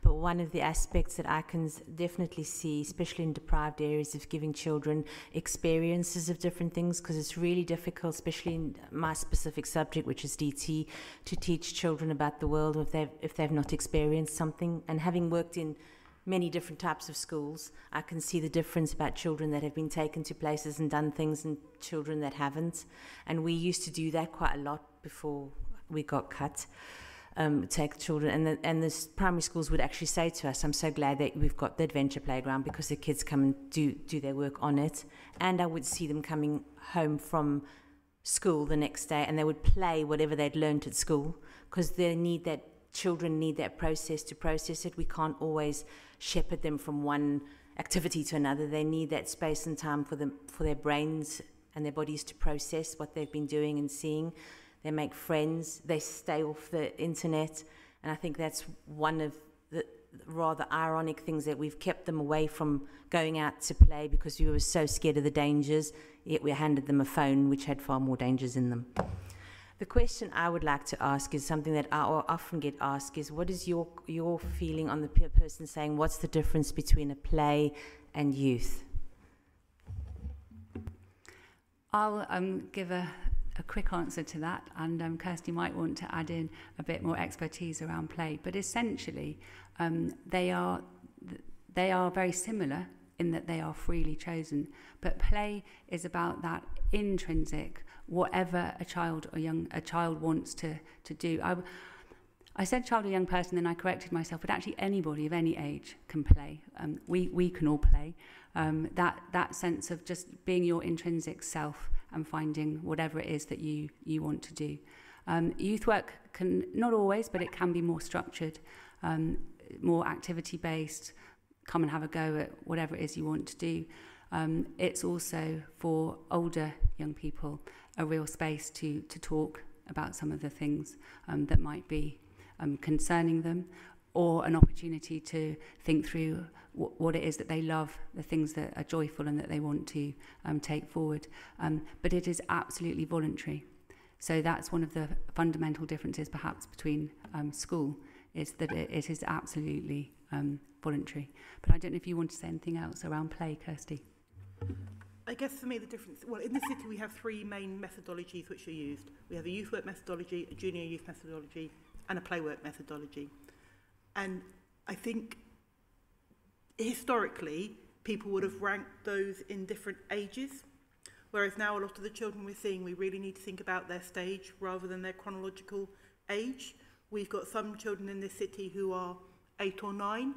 but one of the aspects that I can definitely see, especially in deprived areas, is giving children experiences of different things, because it's really difficult, especially in my specific subject, which is DT, to teach children about the world if they've not experienced something. And having worked in many different types of schools, I can see the difference about children that have been taken to places and done things and children that haven't. And we used to do that quite a lot before we got cut. Take children, and the primary schools would actually say to us, I'm so glad that we've got the adventure playground, because the kids come and do their work on it. And I would see them coming home from school the next day, and they would play whatever they'd learned at school, because they need that. Children need that process to process it. We can't always shepherd them from one activity to another. They need that space and time for their brains and their bodies to process what they've been doing and seeing. They make friends. They stay off the internet. And I think that's one of the rather ironic things, that we've kept them away from going out to play because we were so scared of the dangers, yet we handed them a phone which had far more dangers in them. The question I would like to ask is something that I often get asked, is what is your feeling on the person saying, what's the difference between a play and youth? I'll give a quick answer to that, and Kirsty might want to add in a bit more expertise around play. But essentially, they are very similar in that they are freely chosen. But play is about that intrinsic, whatever a child wants to do. I said child or young person, then I corrected myself, but actually anybody of any age can play. We can all play. That sense of just being your intrinsic self and finding whatever it is that you want to do. Youth work can, not always, but it can be more structured, more activity-based, come and have a go at whatever it is you want to do. It's also for older young people a real space to talk about some of the things that might be concerning them, or an opportunity to think through what it is that they love, the things that are joyful and that they want to take forward. But it is absolutely voluntary. So that's one of the fundamental differences perhaps between school, is that it is absolutely voluntary. But I don't know if you want to say anything else around play, Kirsty. I guess for me the difference, well, in the city we have three main methodologies which are used. We have a youth work methodology, a junior youth methodology, and a play work methodology. And I think historically people would have ranked those in different ages, whereas now a lot of the children we're seeing, we really need to think about their stage rather than their chronological age. We've got some children in this city who are 8 or 9,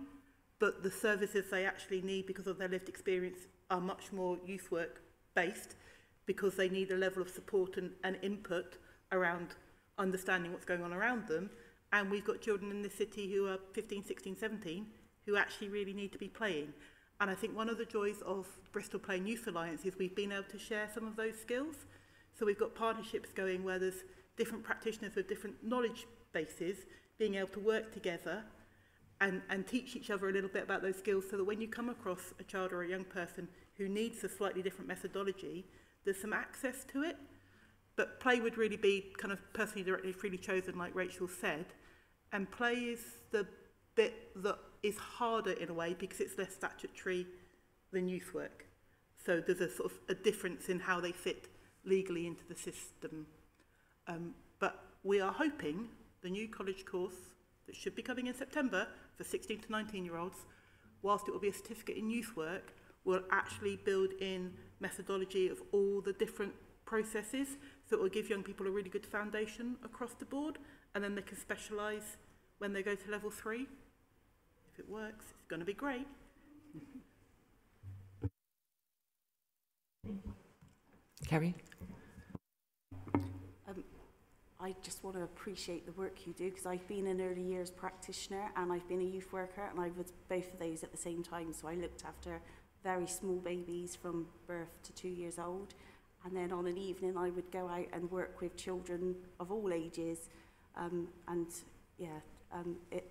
but the services they actually need because of their lived experience are much more youth work based, because they need a level of support and input around understanding what's going on around them. And we've got children in this city who are 15, 16, 17 who actually really need to be playing. And I think one of the joys of Bristol Play Youth Alliance is we've been able to share some of those skills. So we've got partnerships going where there's different practitioners with different knowledge bases being able to work together and teach each other a little bit about those skills, so that when you come across a child or a young person who needs a slightly different methodology, there's some access to it. But play would really be kind of personally, directly, freely chosen, like Rachel said. And play is the bit that is harder in a way because it's less statutory than youth work. So there's a sort of a difference in how they fit legally into the system. But we are hoping the new college course that should be coming in September for 16 to 19-year-olds, whilst it will be a certificate in youth work, will actually build in methodology of all the different processes, so it will give young people a really good foundation across the board, and then they can specialise when they go to level 3. If it works, it's going to be great. Kerry? I just want to appreciate the work you do, because I've been an early years practitioner and I've been a youth worker, and I was both of those at the same time. So I looked after very small babies from birth to 2 years old, and then on an evening I would go out and work with children of all ages,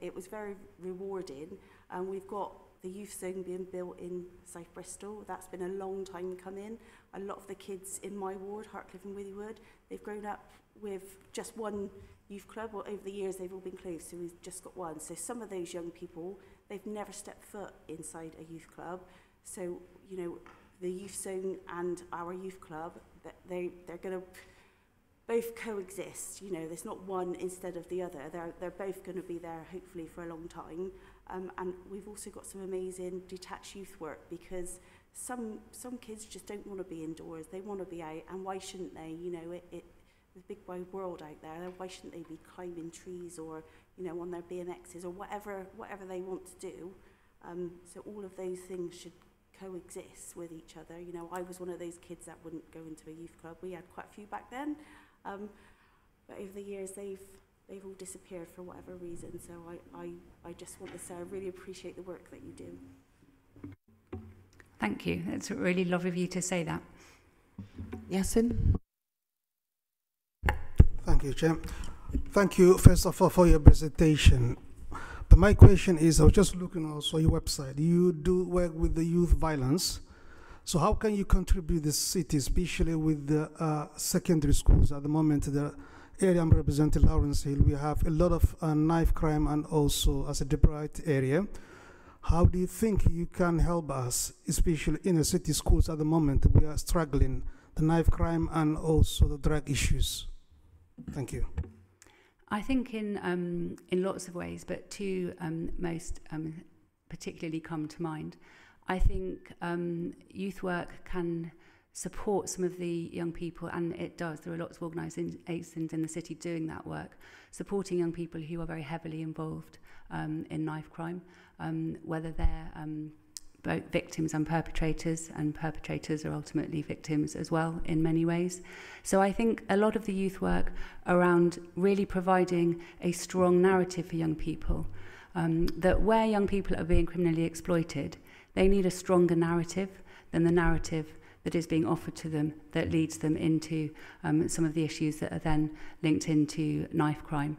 it was very rewarding. We've got the youth zone being built in South Bristol. That's been a long time coming. A lot of the kids in my ward, Hartcliffe and Withywood, they've grown up with just one youth club. Well, over the years, they've all been closed, so we've just got one. So some of those young people, they've never stepped foot inside a youth club. So, you know, the youth zone and our youth club, they're going to both coexist. You know, there's not one instead of the other. They're both going to be there, hopefully, for a long time. And we've also got some amazing detached youth work, because some kids just don't want to be indoors. They want to be out, and why shouldn't they? You know, there's a big wide world out there. Why shouldn't they be climbing trees, or, you know, on their BMXs, or whatever they want to do? So all of those things should coexist with each other. You know, I was one of those kids that wouldn't go into a youth club. We had quite a few back then, but over the years they've all disappeared for whatever reason. So I just want to say I really appreciate the work that you do. Thank you. It's really lovely of you to say that. Yasin? Thank you, Chair. Thank you, first of all, for your presentation. But my question is, I was just looking also your website. You do work with the youth violence. So how can you contribute the city, especially with the secondary schools? At the moment, the area I'm representing, Lawrence Hill, we have a lot of knife crime, and also as a deprived area. How do you think you can help us, especially in the city schools at the moment? We are struggling, the knife crime and also the drug issues. Thank you. I think in lots of ways, but two most particularly come to mind. I think youth work can support some of the young people, and it does. There are lots of organisations in the city doing that work, supporting young people who are very heavily involved in knife crime, whether they're both victims and perpetrators are ultimately victims as well in many ways. So I think a lot of the youth work around really providing a strong narrative for young people, that where young people are being criminally exploited, they need a stronger narrative than the narrative that is being offered to them that leads them into some of the issues that are then linked into knife crime.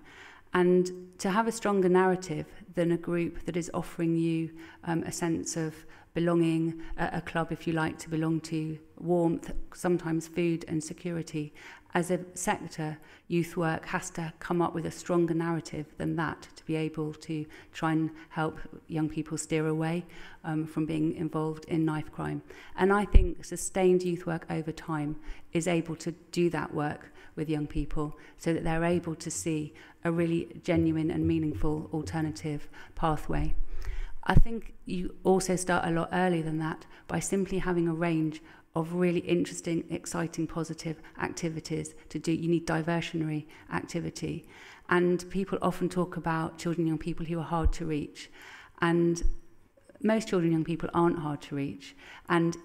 And to have a stronger narrative than a group that is offering you a sense of belonging, a club, if you like, to belong to, warmth, sometimes food and security. As a sector, youth work has to come up with a stronger narrative than that to be able to try and help young people steer away from being involved in knife crime. And I think sustained youth work over time is able to do that work with young people so that they're able to see a really genuine and meaningful alternative pathway. I think you also start a lot earlier than that by simply having a range of really interesting, exciting, positive activities to do. You need diversionary activity. And people often talk about children and young people who are hard to reach. And most children and young people aren't hard to reach. And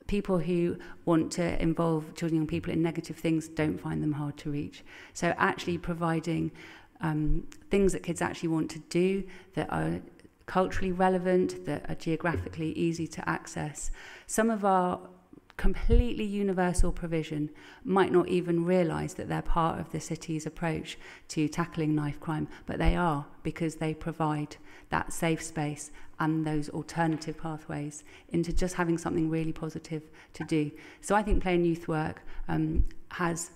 people who want to involve children and young people in negative things don't find them hard to reach. So actually providing things that kids actually want to do that are culturally relevant, that are geographically easy to access. Some of our completely universal provision might not even realise that they're part of the city's approach to tackling knife crime, but they are, because they provide that safe space and those alternative pathways into just having something really positive to do. So I think Play and Youth Work has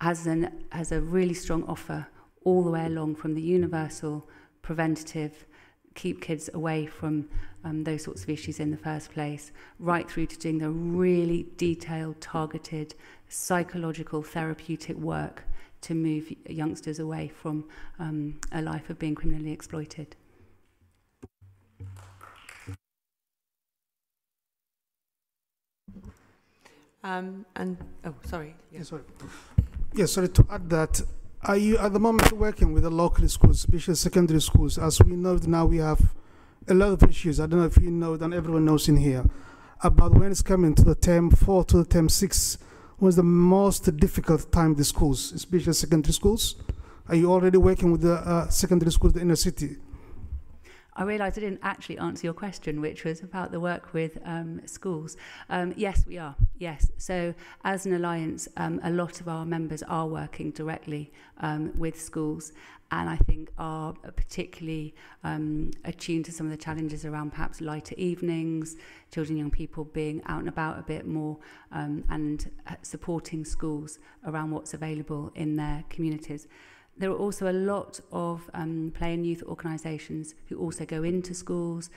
a really strong offer all the way along, from the universal preventative, keep kids away from those sorts of issues in the first place, right through to doing the really detailed, targeted, psychological, therapeutic work to move youngsters away from a life of being criminally exploited. Sorry. Yeah. Yes, sorry. Yes, sorry, to add that, are you at the moment working with the local schools, especially secondary schools? As we know now, we have a lot of issues. I don't know if you know, and everyone knows in here, about when it's coming to the term 4 to the term 6, was the most difficult time the schools, especially secondary schools. Are you already working with the secondary schools in the inner city? I realised I didn't actually answer your question, which was about the work with schools. Yes, we are. Yes. So as an alliance, a lot of our members are working directly with schools, and I think are particularly attuned to some of the challenges around perhaps lighter evenings, children, young people being out and about a bit more, and supporting schools around what's available in their communities. There are also a lot of play and youth organisations who also go into schools,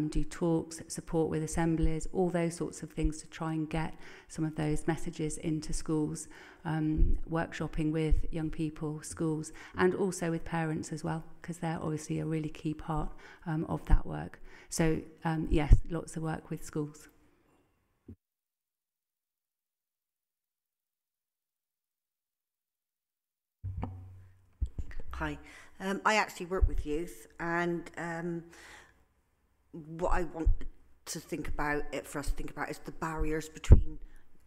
do talks, support with assemblies, all those sorts of things to try and get some of those messages into schools, workshopping with young people, schools, and also with parents as well, because they're obviously a really key part of that work. So yes, lots of work with schools. Hi, I actually work with youth, and what I want to think about, for us to think about, is the barriers between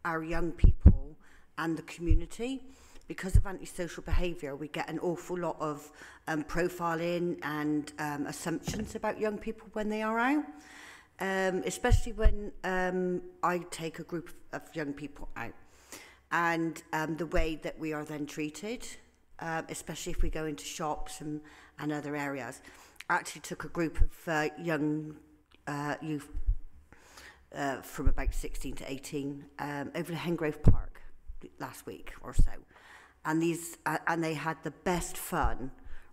our young people and the community. Because of antisocial behaviour, we get an awful lot of profiling and assumptions about young people when they are out, especially when I take a group of young people out, and the way that we are then treated. Especially if we go into shops and other areas. I actually took a group of young youth from about 16 to 18 over to Hengrove Park last week or so. And they had the best fun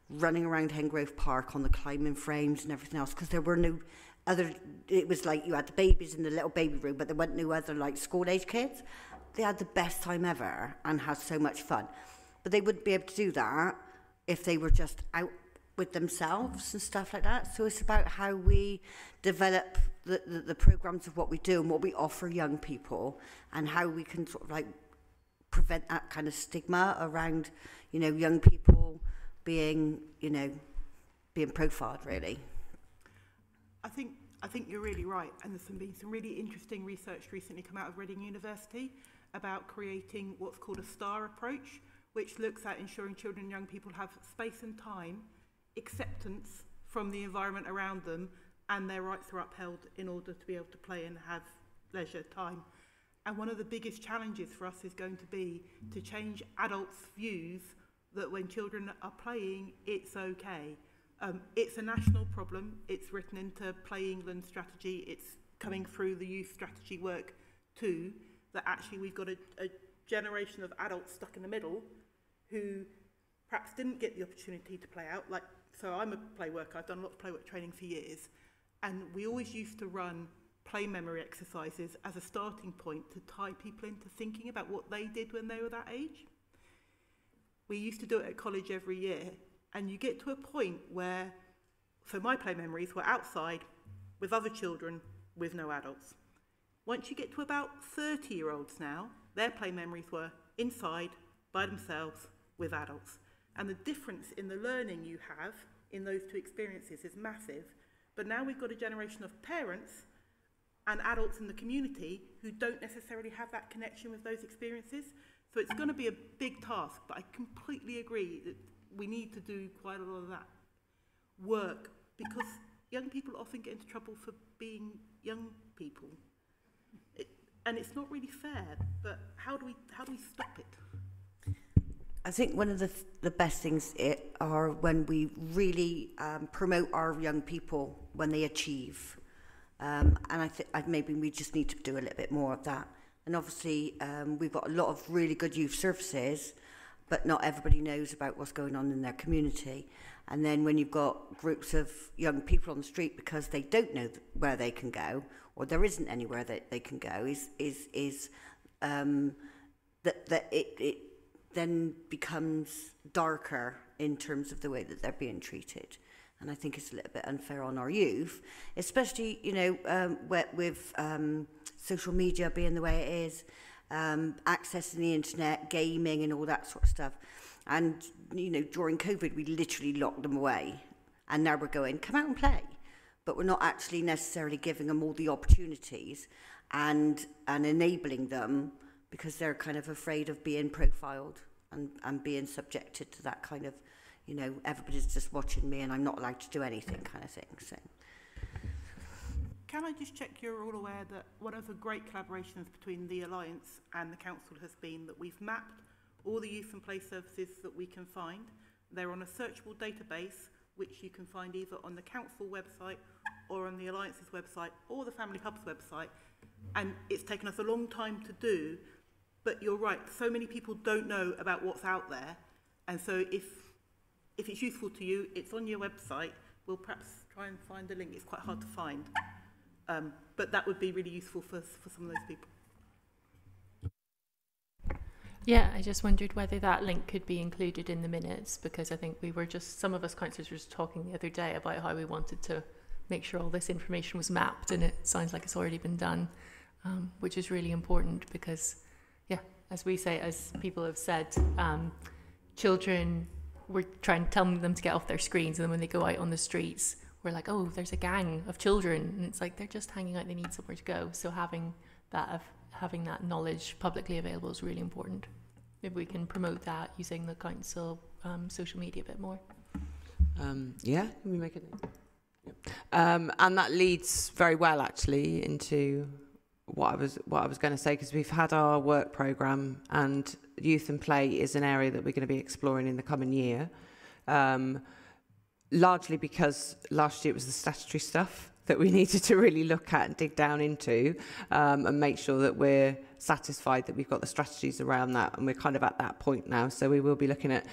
running around Hengrove Park on the climbing frames and everything else, because there were no other, it was like you had the babies in the little baby room, but there weren't no other like school-age kids. They had the best time ever and had so much fun. But they wouldn't be able to do that if they were just out with themselves and stuff like that. So it's about how we develop the programs of what we do and what we offer young people, and how we can sort of like prevent that kind of stigma around, you know, young people being, you know, being profiled, really. I think you're really right, and there's been some really interesting research recently come out of Reading University about creating what's called a STAR approach, which looks at ensuring children and young people have space and time, acceptance from the environment around them, and their rights are upheld in order to be able to play and have leisure time. And one of the biggest challenges for us is going to be to change adults' views that when children are playing, it's okay. It's a national problem. It's written into Play England strategy. It's coming through the youth strategy work too, that actually we've got a generation of adults stuck in the middle who perhaps didn't get the opportunity to play out. Like, so I'm a play worker, I've done a lot of play work training for years, and we always used to run play memory exercises as a starting point to tie people into thinking about what they did when they were that age. We used to do it at college every year, and you get to a point where, so my play memories were outside with other children with no adults. Once you get to about 30-year-olds now, their play memories were inside by themselves with adults. And the difference in the learning you have in those two experiences is massive. But now we've got a generation of parents and adults in the community who don't necessarily have that connection with those experiences. So it's going to be a big task, but I completely agree that we need to do quite a lot of that work, because young people often get into trouble for being young people. And it's not really fair, but how do we stop it? I think one of the best things are when we really promote our young people when they achieve. And I think maybe we just need to do a little bit more of that. And obviously, we've got a lot of really good youth services, but not everybody knows about what's going on in their community. And then when you've got groups of young people on the street because they don't know where they can go, or there isn't anywhere that they can go, that it then becomes darker in terms of the way that they're being treated. And I think it's a little bit unfair on our youth, especially, you know, with social media being the way it is, accessing the internet, gaming and all that sort of stuff. And, you know, during COVID, we literally locked them away. And now we're going, come out and play. But we're not actually necessarily giving them all the opportunities and enabling them, because they're kind of afraid of being profiled and being subjected to that kind of, you know, everybody's just watching me and I'm not allowed to do anything kind of thing. So. Can I just check you're all aware that one of the great collaborations between the Alliance and the Council has been that we've mapped all the youth and play services that we can find. They're on a searchable database, which you can find either on the Council website or on the Alliance's website or the Family Hub's website. And it's taken us a long time to do, but you're right, so many people don't know about what's out there. And so if it's useful to you, it's on your website. We'll perhaps try and find the link. It's quite hard to find. But that would be really useful for some of those people. Yeah, I just wondered whether that link could be included in the minutes, because I think some of us councillors were just talking the other day about how we wanted to make sure all this information was mapped, and it sounds like it's already been done, which is really important because, yeah, as we say, as people have said, children, we're trying to tell them to get off their screens, and then when they go out on the streets, we're like, oh, there's a gang of children, and it's like they're just hanging out, they need somewhere to go. So having that knowledge publicly available is really important. Maybe we can promote that using the council social media a bit more. Yeah, can we make it? Yeah. And that leads very well actually into what I was going to say, because we've had our work programme, and youth and play is an area that we're going to be exploring in the coming year. Largely because last year it was the statutory stuff that we needed to really look at and dig down into, and make sure that we're satisfied that we've got the strategies around that, and we're kind of at that point now. So we will be looking at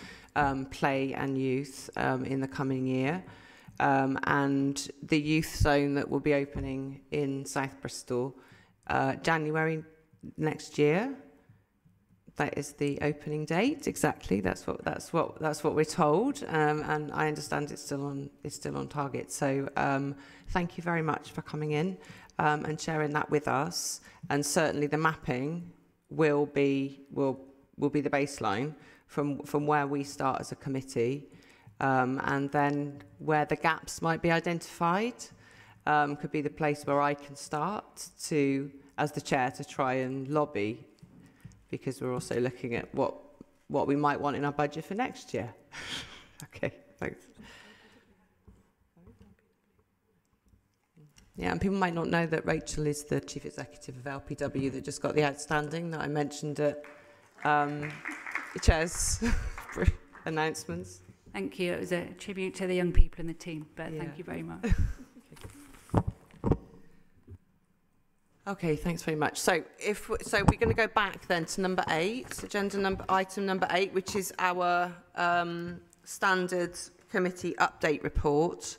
play and youth in the coming year, and the youth zone that will be opening in South Bristol January next year. That is the opening date. Exactly. That's what we're told, and I understand it's still on target. So thank you very much for coming in and sharing that with us. And certainly the mapping will be the baseline from where we start as a committee, and then where the gaps might be identified could be the place where I can start to, as the chair, to try and lobby. Because we're also looking at what we might want in our budget for next year. Okay, thanks. Yeah, and people might not know that Rachel is the Chief Executive of LPW that just got the outstanding that I mentioned at the Chair's announcements. Thank you. It was a tribute to the young people in the team, but thank you very much. Okay, thanks very much. So we're going to go back then to number 8, item number 8, which is our standard committee update report.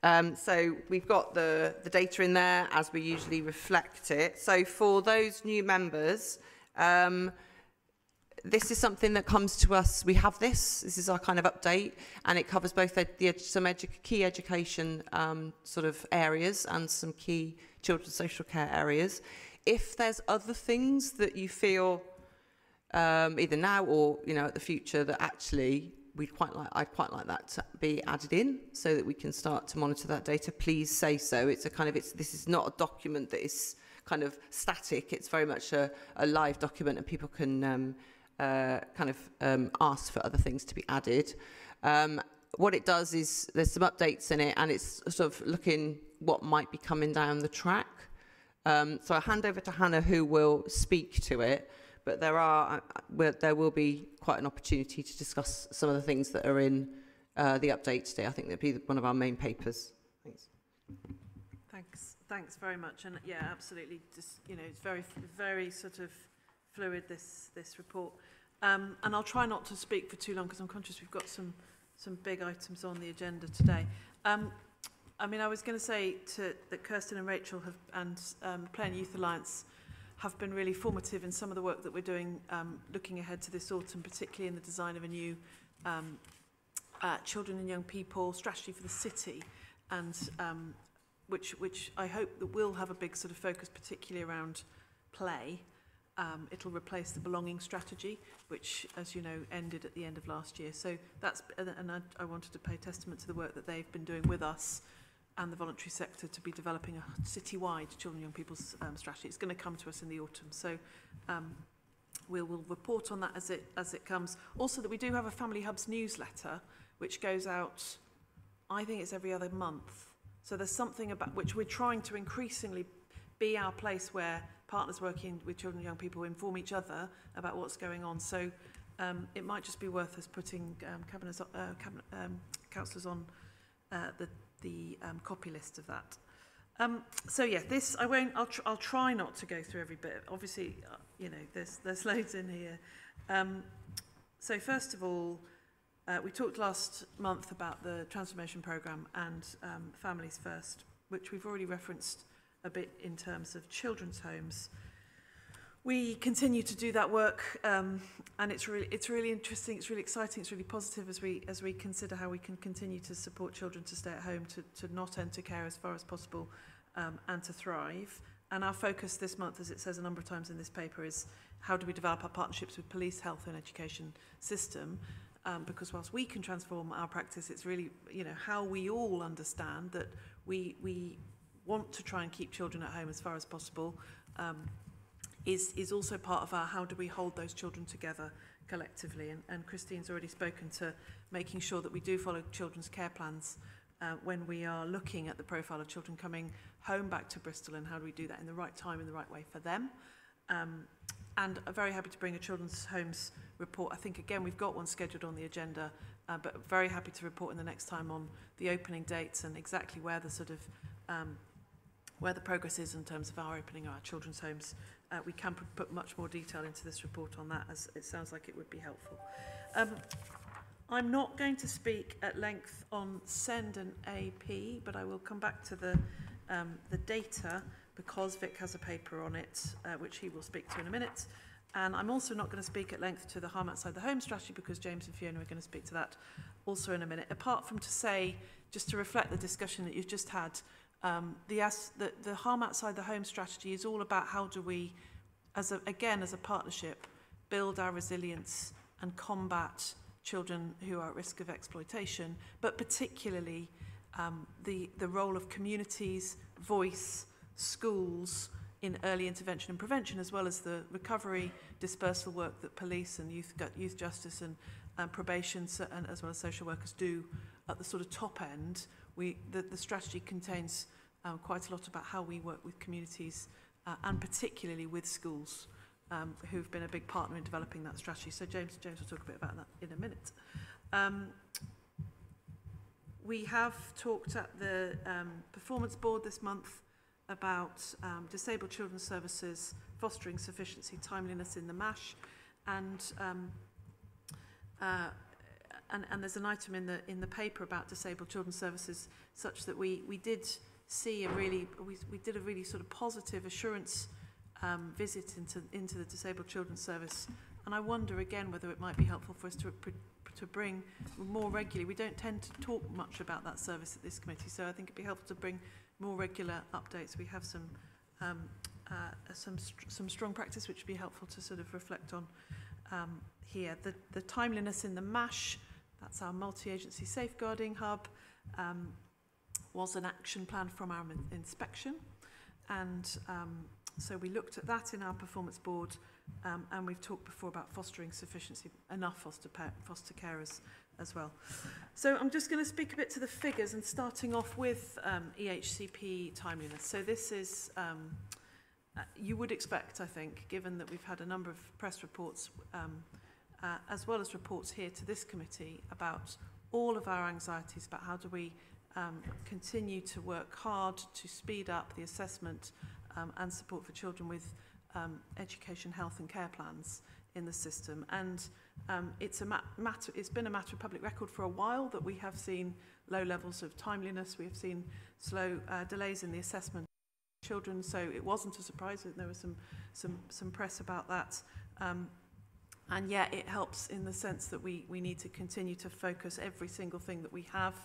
So we've got the data in there as we usually reflect it. So for those new members, this is something that comes to us. We have this is our kind of update, and it covers both some key education sort of areas and some key children's social care areas. If there's other things that you feel either now or at the future that actually I'd quite like that to be added in so that we can start to monitor that data, please say so. This is not a document that is kind of static. It's very much a live document, and people can ask for other things to be added. What it does is there's some updates in it, and it's sort of looking what might be coming down the track. So I'll hand over to Hannah, who will speak to it, but there will be quite an opportunity to discuss some of the things that are in the update today. I think that'll be one of our main papers. Thanks. Thanks very much. And yeah, absolutely. Just, it's very, very sort of fluid, this report. And I'll try not to speak for too long because I'm conscious we've got some big items on the agenda today. I was going to say that Kirsten and Rachel and Play and Youth Alliance have been really formative in some of the work that we're doing looking ahead to this autumn, particularly in the design of a new children and young people strategy for the city, and which I hope that will have a big sort of focus particularly around play. It'll replace the belonging strategy, which, as you know, ended at the end of last year. So I wanted to pay testament to the work that they've been doing with us and the voluntary sector to be developing a citywide children and young people's strategy. It's going to come to us in the autumn. So we'll report on that as it comes. Also, that we do have a Family Hubs newsletter, which goes out, I think it's every other month. So there's something about which we're trying to increasingly be our place where partners working with children and young people inform each other about what's going on. So it might just be worth us putting councillors on the copy list of that. So yeah, this I won't. I'll try not to go through every bit. Obviously, you know, there's loads in here. So first of all, we talked last month about the transformation programme and Families First, which we've already referenced a bit in terms of children's homes. We continue to do that work, and it's really interesting. It's really exciting. It's really positive as we consider how we can continue to support children to stay at home, to not enter care as far as possible, and to thrive. And our focus this month, as it says a number of times in this paper, is how do we develop our partnerships with police, health, and education system? Because whilst we can transform our practice, it's really, you know, how we all understand that we want to try and keep children at home as far as possible. Is also part of our how do we hold those children together collectively. And Christine's already spoken to making sure that we do follow children's care plans when we are looking at the profile of children coming home back to Bristol, and how do we do that in the right time, in the right way for them. And I'm very happy to bring a children's homes report. I think, again, we've got one scheduled on the agenda, but very happy to report in the next time on the opening dates and exactly where the sort of where the progress is in terms of our opening our children's homes. We can put much more detail into this report on that, as it sounds like it would be helpful. I'm not going to speak at length on SEND and AP, but I will come back to the data because Vic has a paper on it, which he will speak to in a minute. And I'm also not going to speak at length to the harm outside the home strategy because James and Fiona are going to speak to that also in a minute. Apart from to say, just to reflect the discussion that you've just had, the harm outside the home strategy is all about how do we, as a partnership, build our resilience and combat children who are at risk of exploitation, but particularly the role of communities, voice, schools in early intervention and prevention, as well as the recovery dispersal work that police and youth justice and probation and as well as social workers do at the sort of top end. The strategy contains quite a lot about how we work with communities and particularly with schools who've been a big partner in developing that strategy. So James will talk a bit about that in a minute. We have talked at the performance board this month about disabled children's services, fostering sufficiency, timeliness in the MASH, and there's an item in the paper about disabled children's services, such that we did see we did a really sort of positive assurance visit into the disabled children's service, and I wonder again whether it might be helpful for us to bring more regularly. We don't tend to talk much about that service at this committee, so I think it'd be helpful to bring more regular updates. We have some strong practice which would be helpful to sort of reflect on here. The timeliness in the MASH, that's our multi-agency safeguarding hub, was an action plan from our inspection, and so we looked at that in our performance board, and we've talked before about fostering sufficiency, enough foster carers as well. So I'm just going to speak a bit to the figures, and starting off with EHCP timeliness. So this is, you would expect, I think, given that we've had a number of press reports, as well as reports here to this committee about all of our anxieties about how do we continue to work hard to speed up the assessment and support for children with education, health and care plans in the system. And it's been a matter of public record for a while that we have seen low levels of timeliness. We have seen slow delays in the assessment of children, so it wasn't a surprise that there was some press about that. And yet it helps in the sense that we need to continue to focus every single thing that we have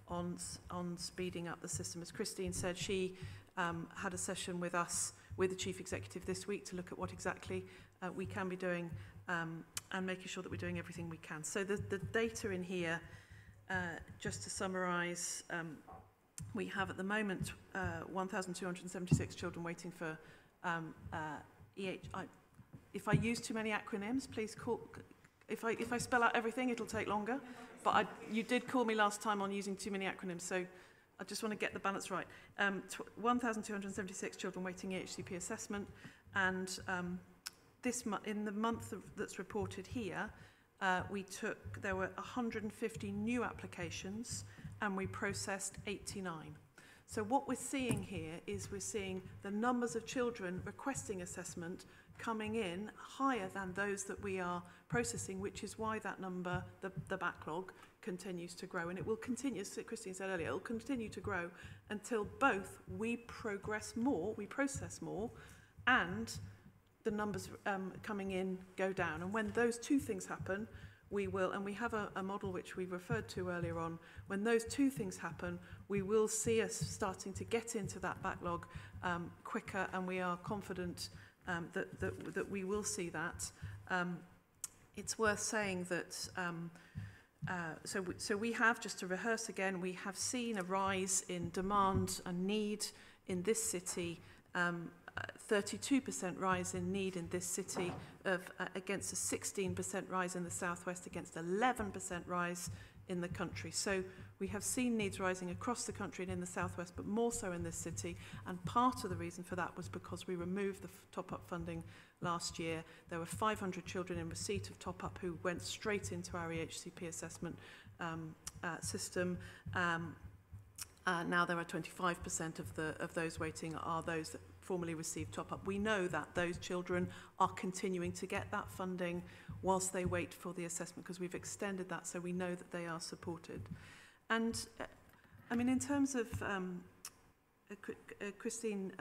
on speeding up the system. As Christine said, she had a session with us, with the Chief Executive this week, to look at what exactly we can be doing and making sure that we're doing everything we can. So the data in here, just to summarise, we have at the moment 1,276 children waiting for if I use too many acronyms, please if I spell out everything, it'll take longer. But you did call me last time on using too many acronyms, so I just want to get the balance right. 1,276 children waiting EHCP assessment, and in the month that's reported here, there were 150 new applications, and we processed 89. So what we're seeing here is we're seeing the numbers of children requesting assessment coming in higher than those that we are processing, which is why that number, the backlog, continues to grow. And it will continue, as Christine said earlier, it will continue to grow until both we process more, and the numbers coming in go down. And when those two things happen, we will, and we have a model which we referred to earlier on, when those two things happen, we will see us starting to get into that backlog quicker, and we are confident that we will see that. It's worth saying that, so we have, just to rehearse again, we have seen a rise in demand and need in this city, 32% rise in need in this city against a 16% rise in the southwest, against 11% rise in the country. So we have seen needs rising across the country and in the southwest, but more so in this city. And part of the reason for that was because we removed the top-up funding last year. There were 500 children in receipt of top-up who went straight into our EHCP assessment system. Now there are 25% of those waiting are those that formally received top-up. We know that those children are continuing to get that funding whilst they wait for the assessment, because we've extended that, so we know that they are supported. And I mean, in terms of Christine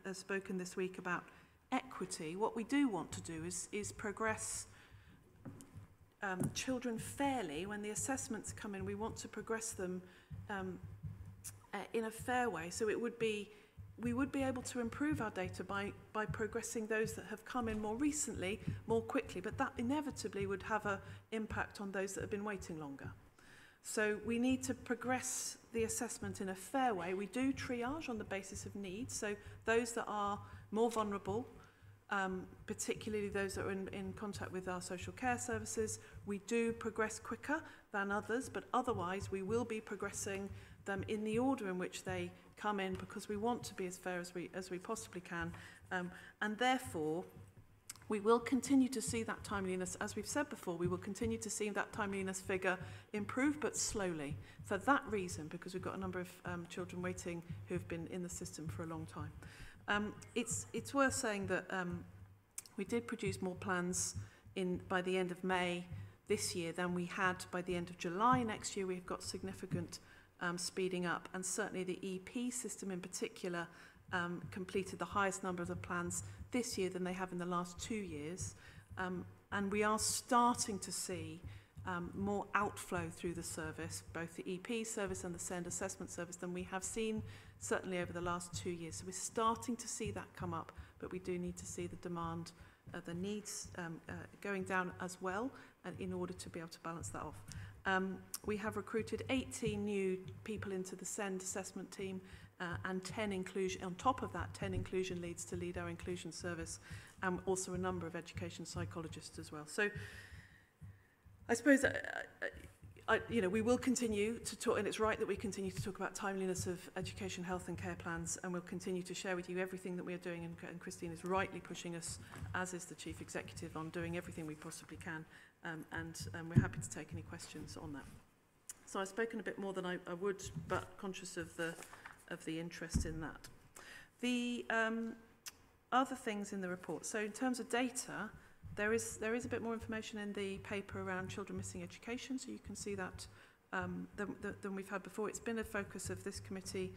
has spoken this week about equity. What we do want to do is progress children fairly. When the assessments come in, we want to progress them in a fair way. So we would be able to improve our data by progressing those that have come in more recently, more quickly, but that inevitably would have an impact on those that have been waiting longer. So we need to progress the assessment in a fair way. We do triage on the basis of needs, so those that are more vulnerable, particularly those that are in contact with our social care services, we do progress quicker than others, but otherwise we will be progressing them in the order in which they come in, because we want to be as fair as we possibly can, and therefore we will continue to see that timeliness. As we've said before, we will continue to see that timeliness figure improve, but slowly, for that reason, because we've got a number of children waiting who have been in the system for a long time. It's worth saying that we did produce more plans by the end of May this year than we had by the end of July next year. We've got significant speeding up, and certainly the EP system in particular completed the highest number of the plans this year than they have in the last 2 years, and we are starting to see more outflow through the service, both the EP service and the SEND assessment service, than we have seen certainly over the last 2 years. So we're starting to see that come up, but we do need to see the demand, the needs going down as well, in order to be able to balance that off. We have recruited 18 new people into the SEND assessment team, and 10 inclusion, on top of that, 10 inclusion leads to lead our inclusion service, and also a number of education psychologists as well. So I suppose, we will continue to talk, and it's right that we continue to talk about timeliness of education, health and care plans, and we'll continue to share with you everything that we are doing, and Christine is rightly pushing us, as is the Chief Executive, on doing everything we possibly can, and we're happy to take any questions on that. So I've spoken a bit more than I would, but conscious of the interest in that. The other things in the report, so in terms of data, there is a bit more information in the paper around children missing education, so you can see that than we've had before. It's been a focus of this committee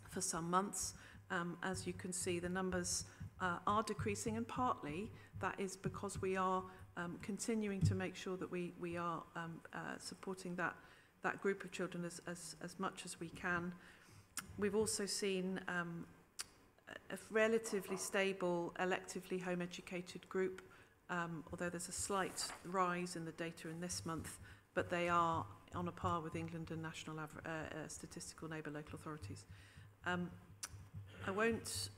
for some months. As you can see, the numbers are decreasing, and partly that is because we are continuing to make sure that we are supporting that group of children as much as we can. We've also seen a relatively stable, electively home-educated group, although there's a slight rise in the data in this month, but they are on a par with England and national statistical neighbour local authorities. I won't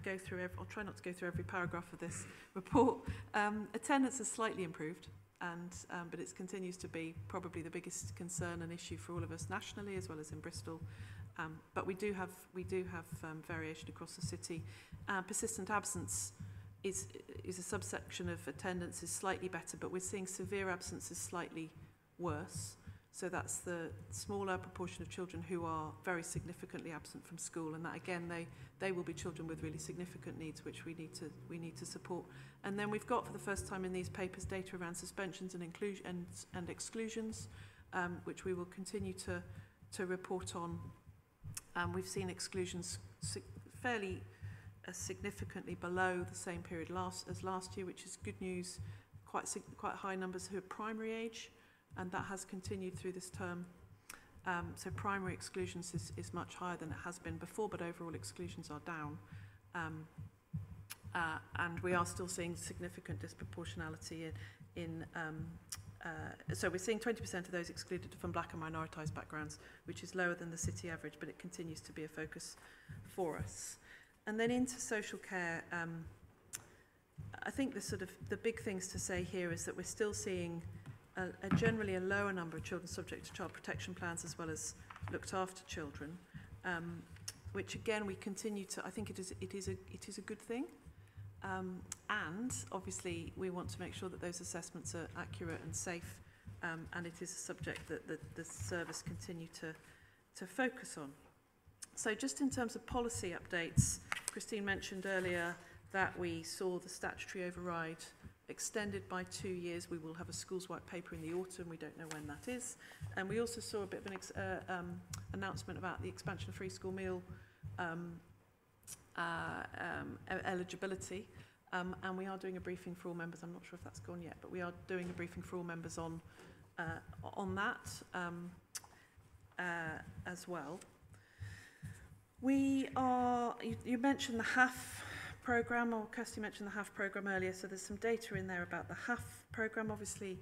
go through I'll try not to go through every paragraph of this report. Attendance has slightly improved, and but it continues to be probably the biggest concern and issue for all of us nationally as well as in Bristol. But we do have variation across the city. Persistent absence is a subsection of attendance is slightly better, but we're seeing severe absence is slightly worse. So that's the smaller proportion of children who are very significantly absent from school, and that again they will be children with really significant needs, which we need to support. And then we've got for the first time in these papers data around suspensions and inclusion and exclusions, which we will continue to report on. We've seen exclusions fairly significantly below the same period as last year, which is good news. Quite high numbers who are primary age, and that has continued through this term. So primary exclusions is much higher than it has been before, but overall exclusions are down. And we are still seeing significant disproportionality so we're seeing 20% of those excluded from black and minoritized backgrounds, which is lower than the city average, but it continues to be a focus for us. And then into social care, I think the big things to say here is that we're still seeing generally a lower number of children subject to child protection plans as well as looked after children, which again we continue to. I think it is a good thing, and obviously we want to make sure that those assessments are accurate and safe, and it is a subject that the service continue to focus on. So just in terms of policy updates, Christine mentioned earlier that we saw the statutory override extended by 2 years. We will have a schools white paper in the autumn. We don't know when that is. And we also saw a bit of an announcement about the expansion of free school meal eligibility. And we are doing a briefing for all members. I'm not sure if that's gone yet, but we are doing a briefing for all members on that as well. You mentioned the HAF programme, or Kirsty mentioned the HAF programme earlier, so there's some data in there about the HAF programme. Obviously,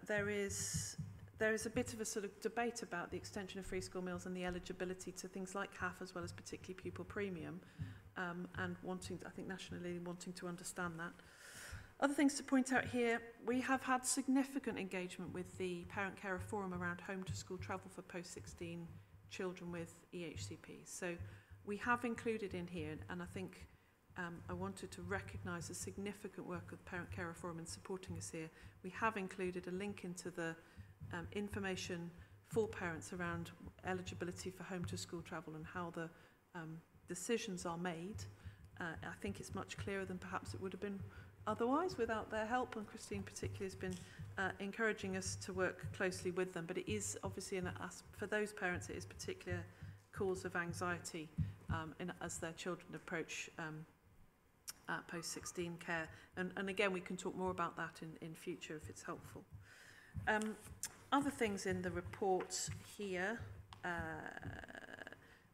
there is a bit of a sort of debate about the extension of free school meals and the eligibility to things like HAF as well as particularly pupil premium, and I think nationally wanting to understand that. Other things to point out here, we have had significant engagement with the Parent Carer Forum around home to school travel for post-16 children with EHCPs. So we have included in here, and I think I wanted to recognise the significant work of the Parent Carer Forum in supporting us here. We have included a link into the information for parents around eligibility for home to school travel and how the decisions are made. I think it's much clearer than perhaps it would have been otherwise without their help, and Christine particularly has been encouraging us to work closely with them. But it is obviously, for those parents, it is particular cause of anxiety as their children approach post-16 care. And again, we can talk more about that in future if it's helpful. Other things in the report here,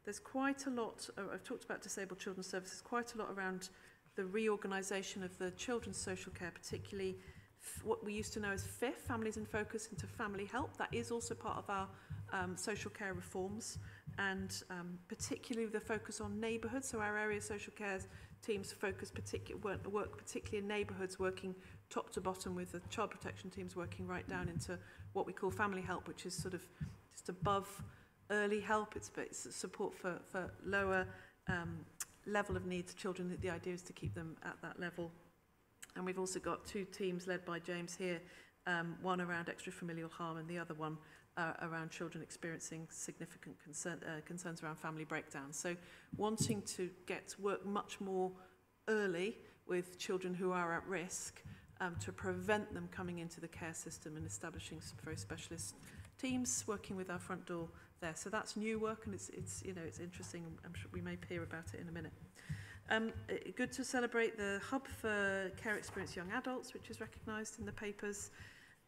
there's quite a lot, I've talked about disabled children's services, quite a lot around the reorganisation of the children's social care, particularly what we used to know as FIF, Families in Focus, into Family Help. That is also part of our social care reforms, and particularly the focus on neighbourhoods. So our area social care teams work particularly in neighbourhoods, working top to bottom, with the child protection teams working right down into what we call Family Help, which is sort of just above early help. It's support for lower level of needs children. The idea is to keep them at that level. And we've also got 2 teams led by James here, one around extrafamilial harm and the other one around children experiencing significant concerns around family breakdown. So wanting to work much more early with children who are at risk to prevent them coming into the care system, and establishing some very specialist teams working with our front door there. So that's new work, and it's interesting. I'm sure we may hear about it in a minute. Good to celebrate the Hub for Care Experienced Young Adults, which is recognised in the papers.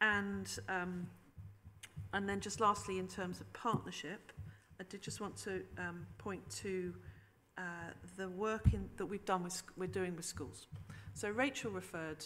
And then just lastly, in terms of partnership, I did just want to point to the work that we're doing with schools. So Rachel referred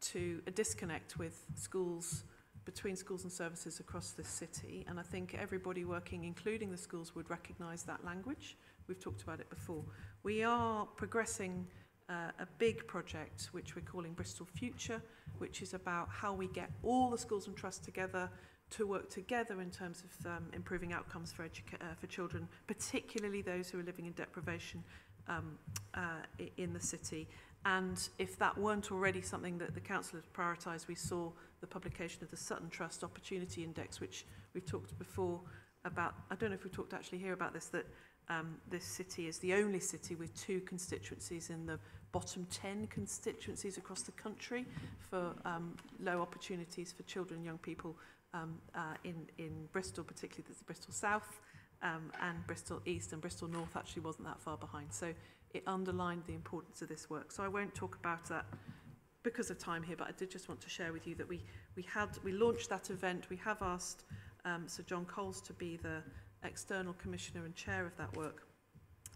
to a disconnect with schools, between schools and services across this city, and I think everybody working, including the schools, would recognise that language, we've talked about it before. We are progressing a big project which we're calling Bristol Future, which is about how we get all the schools and trusts together to work together in terms of improving outcomes for children, particularly those who are living in deprivation in the city. And if that weren't already something that the council has prioritised, we saw the publication of the Sutton Trust Opportunity Index, which we've talked before about. I don't know if we've talked actually here about this, that this city is the only city with 2 constituencies in the bottom 10 constituencies across the country for low opportunities for children and young people in Bristol, particularly there's the Bristol South and Bristol East, and Bristol North actually wasn't that far behind. So it underlined the importance of this work. So I won't talk about that because of time here, but I did just want to share with you that we launched that event. We have asked Sir John Coles to be the external commissioner and chair of that work.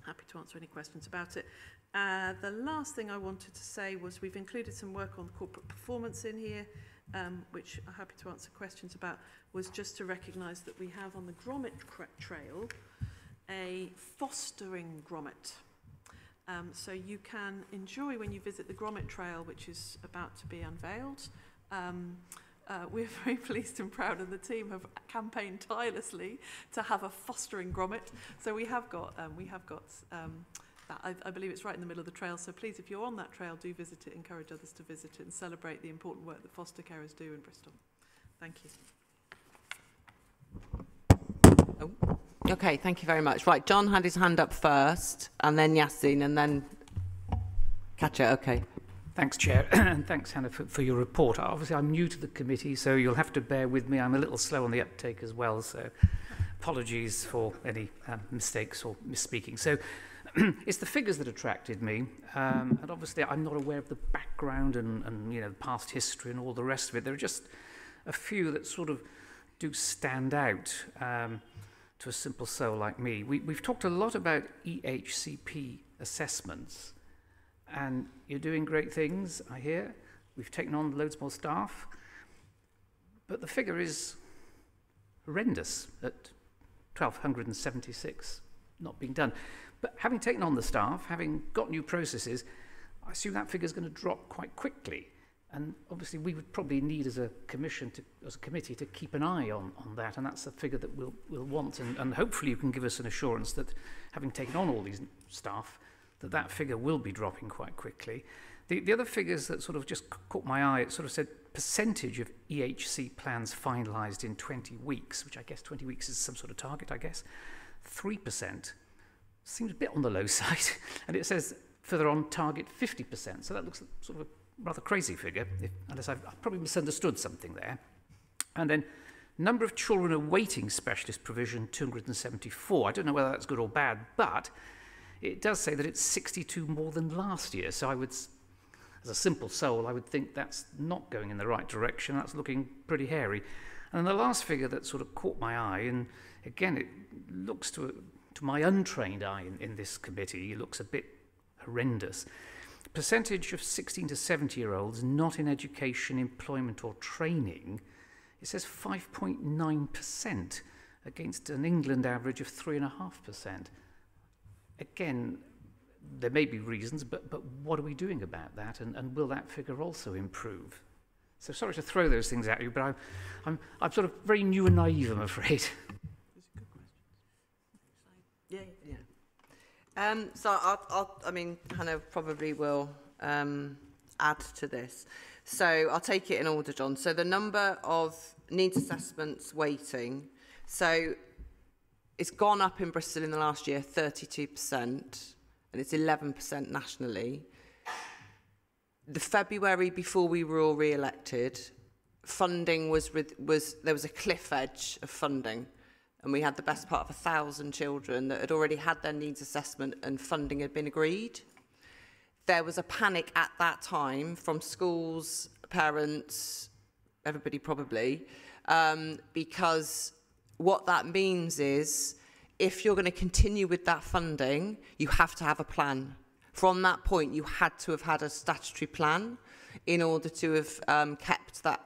Happy to answer any questions about it. The last thing I wanted to say was we've included some work on corporate performance in here, which I'm happy to answer questions about, was just to recognise that we have on the Grommet Trail a fostering grommet. So you can enjoy when you visit the Grommet Trail, which is about to be unveiled. We're very pleased and proud, and the team have campaigned tirelessly to have a fostering grommet. So we have got that. I believe it's right in the middle of the trail. So please, if you're on that trail, do visit it. Encourage others to visit it and celebrate the important work that foster carers do in Bristol. Thank you. Oh. Okay, thank you very much. Right, John had his hand up first, and then Yasin, and then catch it. Okay. Thanks, Chair, and thanks, Hannah, for your report. Obviously, I'm new to the committee, so you'll have to bear with me. I'm a little slow on the uptake as well, so apologies for any mistakes or misspeaking. So it's the figures that attracted me, and obviously I'm not aware of the background and you know, past history and all the rest of it. There are just a few that sort of do stand out to a simple soul like me. We've talked a lot about EHCP assessments, and you're doing great things, I hear. We've taken on loads more staff, but the figure is horrendous at 1,276 not being done. But having taken on the staff, having got new processes, I assume that figure is going to drop quite quickly. And obviously we would probably need as a commission, as a committee, to keep an eye on that, and that's the figure that we'll want. And hopefully you can give us an assurance that having taken on all these staff, that figure will be dropping quite quickly. The other figures that sort of just caught my eye, it sort of said percentage of EHC plans finalised in 20 weeks, which I guess 20 weeks is some sort of target, I guess. 3%. Seems a bit on the low side. And it says further on, target 50%. So that looks sort of a rather crazy figure, unless I've probably misunderstood something there. And then number of children awaiting specialist provision, 274. I don't know whether that's good or bad, but it does say that it's 62 more than last year. So I would, as a simple soul, I would think that's not going in the right direction. That's looking pretty hairy. And the last figure that sort of caught my eye, and again, it looks to my untrained eye in this committee, it looks a bit horrendous. Percentage of 16 to 70-year-olds not in education, employment or training, it says 5.9% against an England average of 3.5%. Again, there may be reasons, but what are we doing about that, and will that figure also improve? So sorry to throw those things at you, but I'm sort of very new and naive, I'm afraid. Yeah. So I mean, Hannah probably will add to this. So I'll take it in order, John. So the number of needs assessments waiting, so it's gone up in Bristol in the last year, 32%, and it's 11% nationally. The February before we were all re-elected, funding there was a cliff edge of funding. And we had the best part of 1,000 children that had already had their needs assessment and funding had been agreed. There was a panic at that time from schools, parents, everybody probably, because what that means is if you're going to continue with that funding, you have to have a plan. From that point, you had to have had a statutory plan in order to have kept that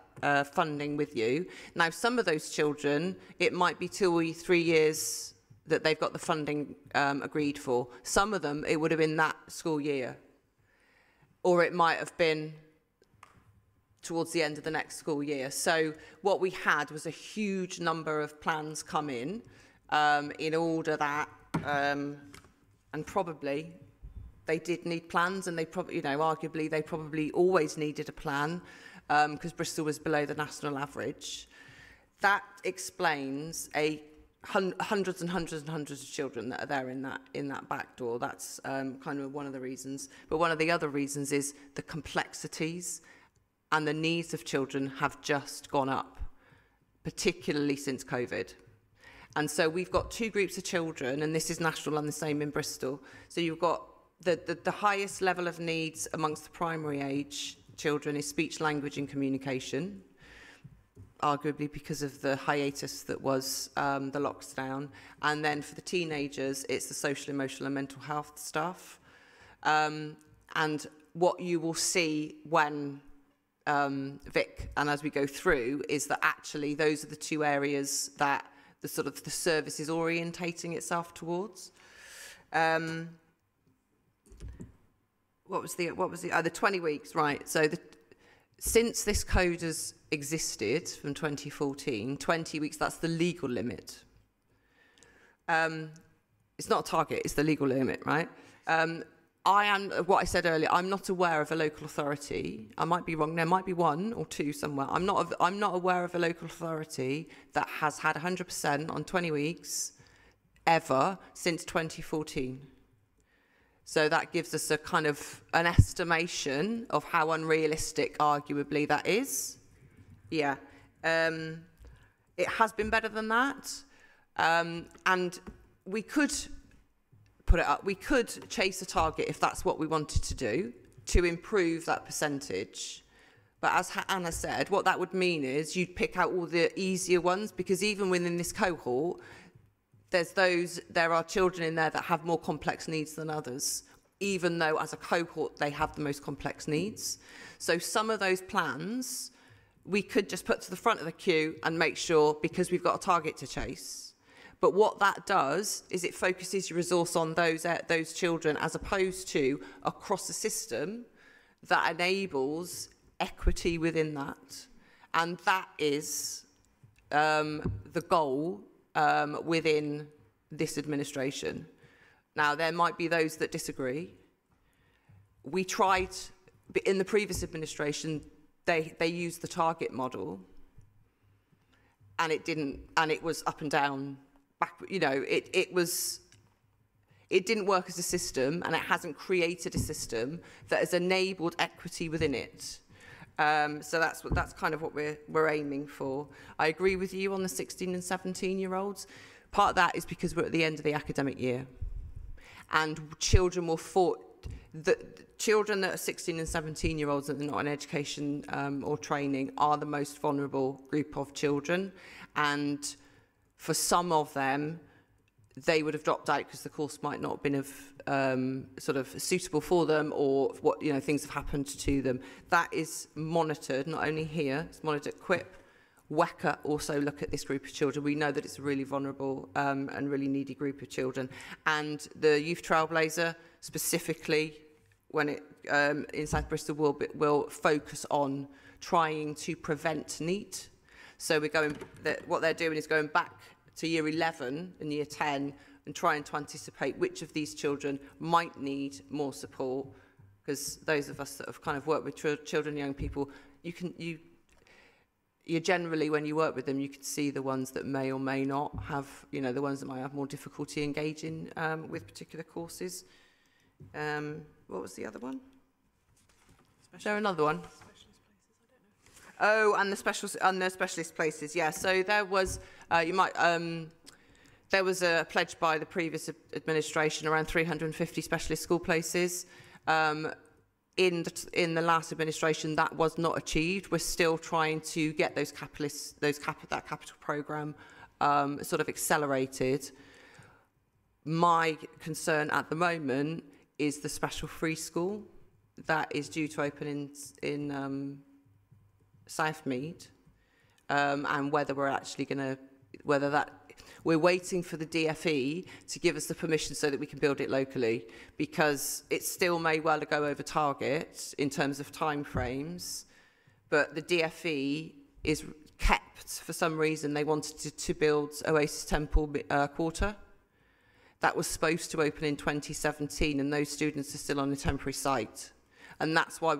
funding with you. Now, some of those children, it might be 2 or 3 years that they've got the funding agreed for. Some of them, it would have been that school year, or it might have been towards the end of the next school year. So what we had was a huge number of plans come in order that, and probably they did need plans, and they probably, arguably they probably always needed a plan because Bristol was below the national average. That explains hundreds and hundreds and hundreds of children that are there in that back door. That's kind of one of the reasons. But one of the other reasons is the complexities and the needs of children have just gone up, particularly since COVID. And so we've got two groups of children, and this is national and the same in Bristol. So you've got the highest level of needs amongst the primary age children is speech, language and communication, arguably because of the hiatus that was the lockdown. And then for the teenagers, it's the social, emotional and mental health stuff. And what you will see when Vic and as we go through is that actually those are the two areas that the service is orientating itself towards. What was the 20 weeks, right? So since this code has existed from 2014, 20 weeks, that's the legal limit. It's not a target, it's the legal limit, right? What I said earlier, I'm not aware of a local authority. I might be wrong. There might be one or two somewhere. I'm not aware of a local authority that has had 100% on 20 weeks ever since 2014. So that gives us a kind of an estimation of how unrealistic, arguably, that is. Yeah. It has been better than that. And we could put it up. We could chase a target if that's what we wanted to do to improve that percentage. But as Anna said, what that would mean is you'd pick out all the easier ones, because even within this cohort, there are children in there that have more complex needs than others, even though as a cohort they have the most complex needs. So some of those plans we could just put to the front of the queue and make sure, because we've got a target to chase. But what that does is it focuses your resource on those children, as opposed to across the system that enables equity within that. And that is the goal within this administration. Now, there might be those that disagree. We tried, in the previous administration, they used the target model, and it didn't, and it was up and down, back, it didn't work as a system, and it hasn't created a system that has enabled equity within it. So that's kind of what we're aiming for. I agree with you on the 16 and 17-year-olds. Part of that is because we're at the end of the academic year, and children the children that are 16 and 17-year-olds that are not in education or training are the most vulnerable group of children, and for some of them, they would have dropped out because the course might not have been sort of suitable for them, or what things have happened to them. That is monitored not only here, it's monitored at QUIP. WECA also look at this group of children. We know that it's a really vulnerable and really needy group of children. And the Youth Trailblazer, specifically, when it in South Bristol, will focus on trying to prevent NEET. So what they're doing is going back to year 11 and year 10 and trying to anticipate which of these children might need more support. Because those of us that have kind of worked with children and young people, you generally, when you work with them, you can see the ones that may or may not have, the ones that might have more difficulty engaging with particular courses. What was the other one? Is there another one? Oh, and the specialist places. Yeah. So there was there was a pledge by the previous administration around 350 specialist school places. In the last administration, that was not achieved. We're still trying to get that capital programme sort of accelerated. My concern at the moment is the special free school that is due to open in Southmead, and whether we're actually whether that we're waiting for the DFE to give us the permission so that we can build it locally, because it still may well go over target in terms of timeframes, but the DFE is kept for some reason. They wanted to build Oasis Temple Quarter. That was supposed to open in 2017, and those students are still on a temporary site. And that's why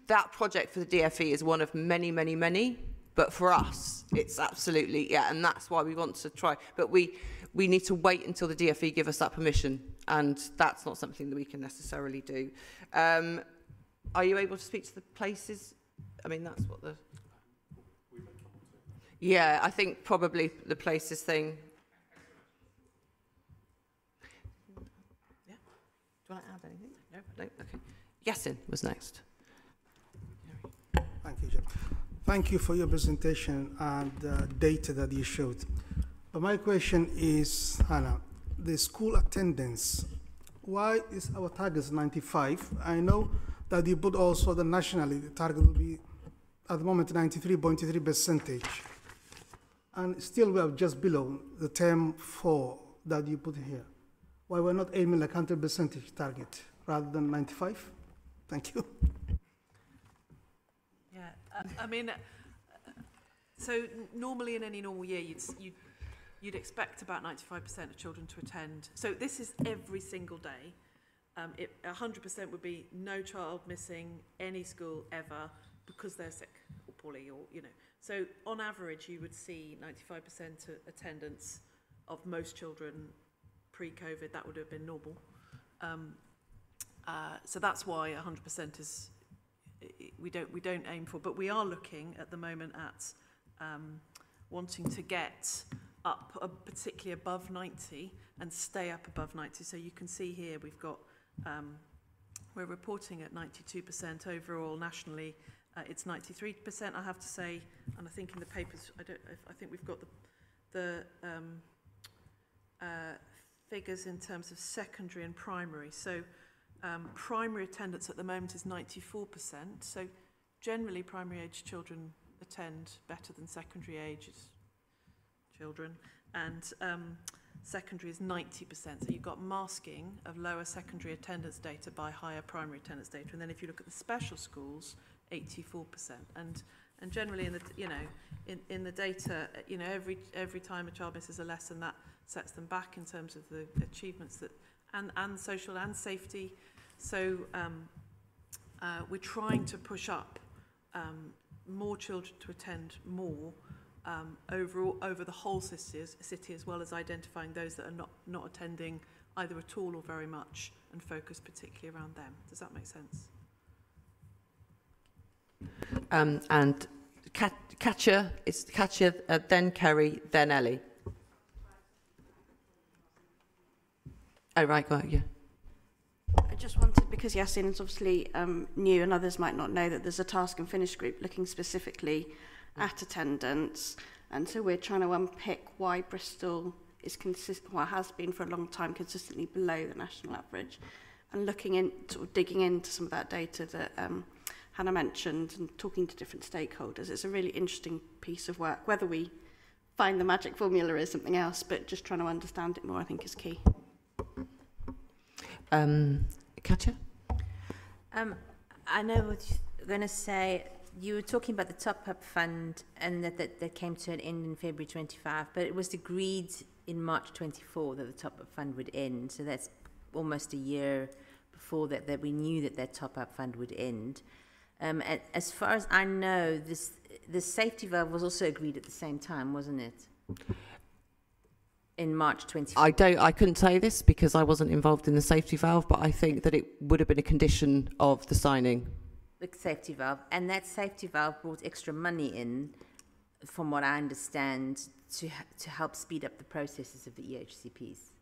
that project for the DFE is one of many, many, many. But for us, it's absolutely, yeah, and that's why we want to try. But we need to wait until the DFE give us that permission, and that's not something that we can necessarily do. Are you able to speak to the places? I mean, that's what the... Yeah, I think probably the places thing. Yeah. Do you want to add anything? No? Okay. Yasin was next. Thank you, Jim. Thank you for your presentation and the data that you showed. But my question is, Hannah, the school attendance, why is our target 95? I know that you put also the nationally, the target will be at the moment 93.3%. And still we are just below the term 4 that you put here. Why we're not aiming like 100% target rather than 95? Thank you. Yeah, I mean, so normally in any normal year, you'd expect about 95% of children to attend. So this is every single day. 100% would be no child missing any school ever because they're sick or poorly, or you know. So on average, you would see 95% attendance of most children pre-COVID. That would have been normal. So that's why 100% is we don't aim for, but we are looking at the moment at wanting to get up, particularly above 90, and stay up above 90. So you can see here we've got we're reporting at 92% overall nationally. It's 93%, I have to say, and I think in the papers I think we've got the figures in terms of secondary and primary. So primary attendance at the moment is 94%. So generally primary age children attend better than secondary age children, and secondary is 90%. So you've got masking of lower secondary attendance data by higher primary attendance data. And then if you look at the special schools, 84%. And generally in the in the data, every time a child misses a lesson, that sets them back in terms of the achievements that and social and safety. So we're trying to push up more children to attend more overall over the whole city, as well as identifying those that are not attending either at all or very much, and focus particularly around them. Does that make sense? And Katja, it's Katja, then Kerry, then Ellie. Oh, right, go ahead, yeah. I just wanted, because Yasin is obviously new and others might not know, that there's a task and finish group looking specifically at attendance, and so we're trying to unpick why Bristol is has been for a long time consistently below the national average, and looking in, sort of digging into some of that data that Hannah mentioned and talking to different stakeholders. It's a really interesting piece of work. Whether we find the magic formula is something else, but just trying to understand it more, I think, is key. Katja? I know what you're going to say. You were talking about the top-up fund and that came to an end in February 25, but it was agreed in March 24 that the top-up fund would end. So that's almost a year before that we knew that top-up fund would end. And as far as I know, the safety valve was also agreed at the same time, wasn't it? In March 24. I couldn't say this because I wasn't involved in the safety valve, but I think that it would have been a condition of the signing. The safety valve, and that safety valve brought extra money in, from what I understand, to help speed up the processes of the EHCPs.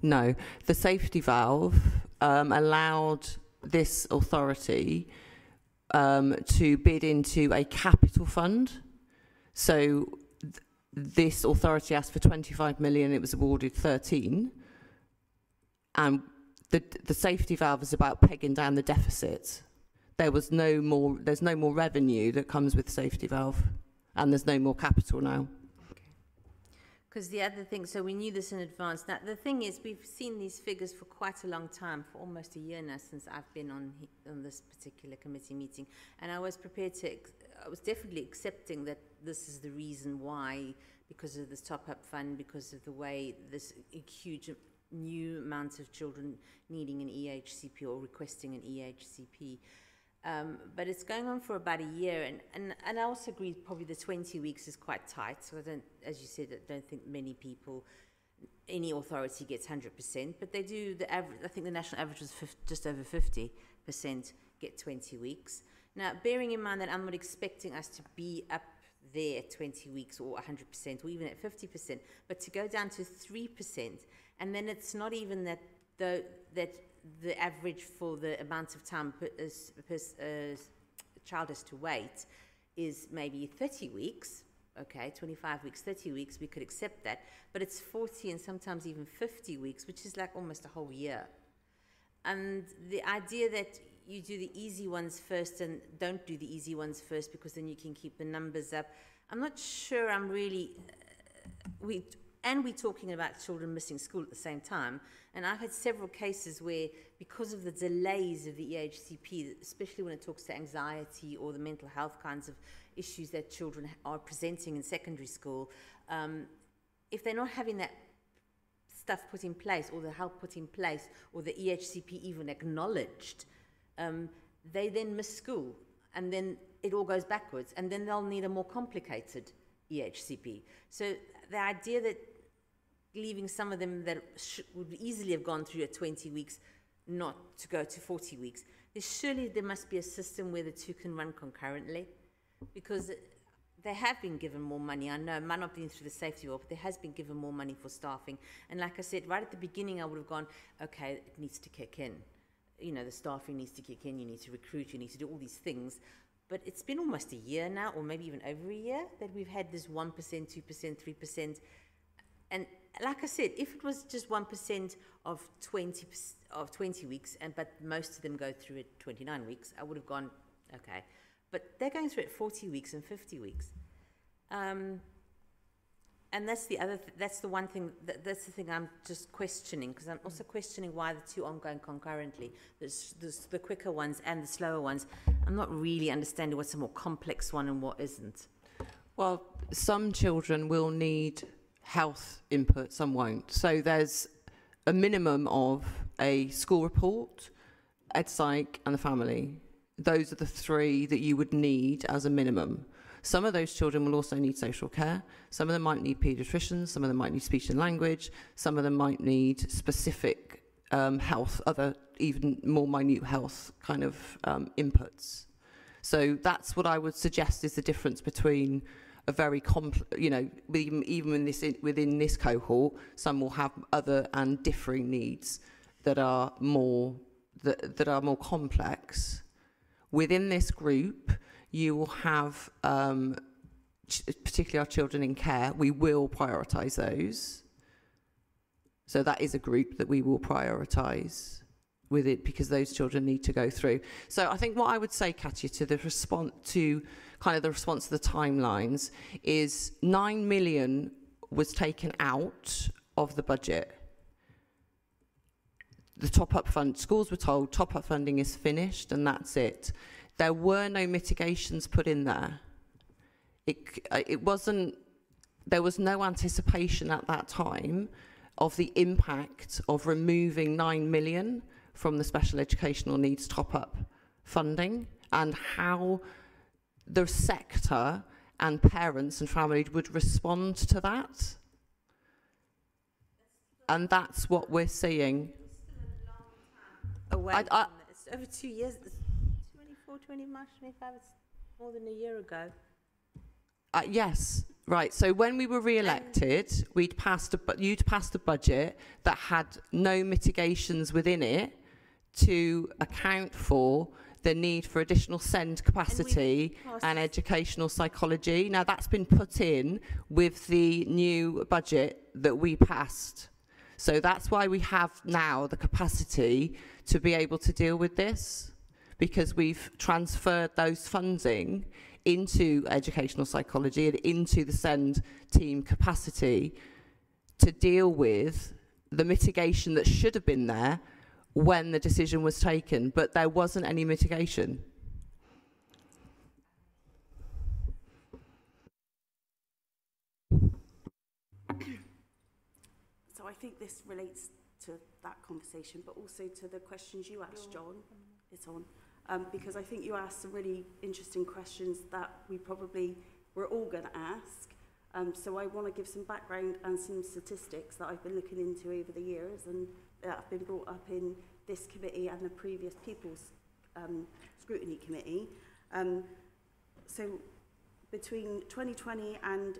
No, the safety valve allowed this authority to bid into a capital fund. So this authority asked for 25 million, it was awarded 13. And the safety valve is about pegging down the deficit. There's no more revenue that comes with safety valve, and there's no more capital now. Because the other thing, so we knew this in advance. Now, the thing is, we've seen these figures for quite a long time, for almost a year now since I've been on this particular committee meeting. And I was prepared to, I was definitely accepting that this is the reason why, because of this top-up fund, because of the way this huge new amount of children needing an EHCP or requesting an EHCP. But it's going on for about a year, and I also agree probably the 20 weeks is quite tight. So I don't, as you said, I don't think many people, any authority gets 100%, but they do the average. I think the national average was just over 50% get 20 weeks. Now, bearing in mind that I'm not expecting us to be up there at 20 weeks or 100% or even at 50%, but to go down to 3%, and then it's not even that the average for the amount of time a child has to wait is maybe 30 weeks, okay, 25 weeks, 30 weeks, we could accept that, but it's 40 and sometimes even 50 weeks, which is like almost a whole year. And the idea that you do the easy ones first and don't do the easy ones first because then you can keep the numbers up, I'm not sure I'm really... we're talking about children missing school at the same time. And I've had several cases where, because of the delays of the EHCP, especially when it talks to anxiety or the mental health kinds of issues that children are presenting in secondary school, if they're not having that stuff put in place or the help put in place or the EHCP even acknowledged, they then miss school and then it all goes backwards and then they'll need a more complicated EHCP. So the idea that leaving some of them that would easily have gone through at 20 weeks not to go to 40 weeks, surely there must be a system where the two can run concurrently, because they have been given more money. I know it might not have been through the safety law, but there has been given more money for staffing. And like I said, right at the beginning, I would have gone, okay, it needs to kick in. You know, the staffing needs to kick in, you need to recruit, you need to do all these things. But it's been almost a year now, or maybe even over a year, that we've had this 1%, 2%, 3%. And like I said, if it was just 1% of 20 weeks, but most of them go through at 29 weeks, I would have gone, okay. But they're going through it 40 weeks and 50 weeks. And that's the other, that's the one thing, that's the thing I'm just questioning, because I'm also questioning why the two aren't going concurrently. There's the quicker ones and the slower ones. I'm not really understanding what's a more complex one and what isn't. Well, some children will need health input, some won't. So there's a minimum of a school report, ed psych and the family. Those are the three that you would need as a minimum. Some of those children will also need social care. Some of them might need paediatricians. Some of them might need speech and language. Some of them might need specific health, other even more minute health kind of inputs. So that's what I would suggest is the difference between a very even within this cohort, some will have other and differing needs that are more complex. Within this group, you will have, particularly our children in care, we will prioritise those. So that is a group that we will prioritise with it, because those children need to go through. So I think what I would say, Katya, to the response to the timelines is 9 million was taken out of the budget. The top-up fund, schools were told top-up funding is finished and that's it. There were no mitigations put in there. It wasn't, there was no anticipation at that time of the impact of removing 9 million from the special educational needs top-up funding and how the sector and parents and families would respond to that. And that's what we're seeing. It's over 2 years. 24, 20, March 25, it's more than a year ago. Yes, right. So when we were re-elected, you'd passed a budget that had no mitigations within it to account for the need for additional SEND capacity and educational psychology. Now that's been put in with the new budget that we passed. So that's why we have now the capacity to be able to deal with this, because we've transferred those funding into educational psychology and into the SEND team capacity to deal with the mitigation that should have been there when the decision was taken, but there wasn't any mitigation. So I think this relates to that conversation, but also to the questions you asked, John. It's on. Because I think you asked some really interesting questions that we're all going to ask. So I want to give some background and some statistics that I've been looking into over the years and that have been brought up in this committee and the previous People's Scrutiny Committee. So between 2020 and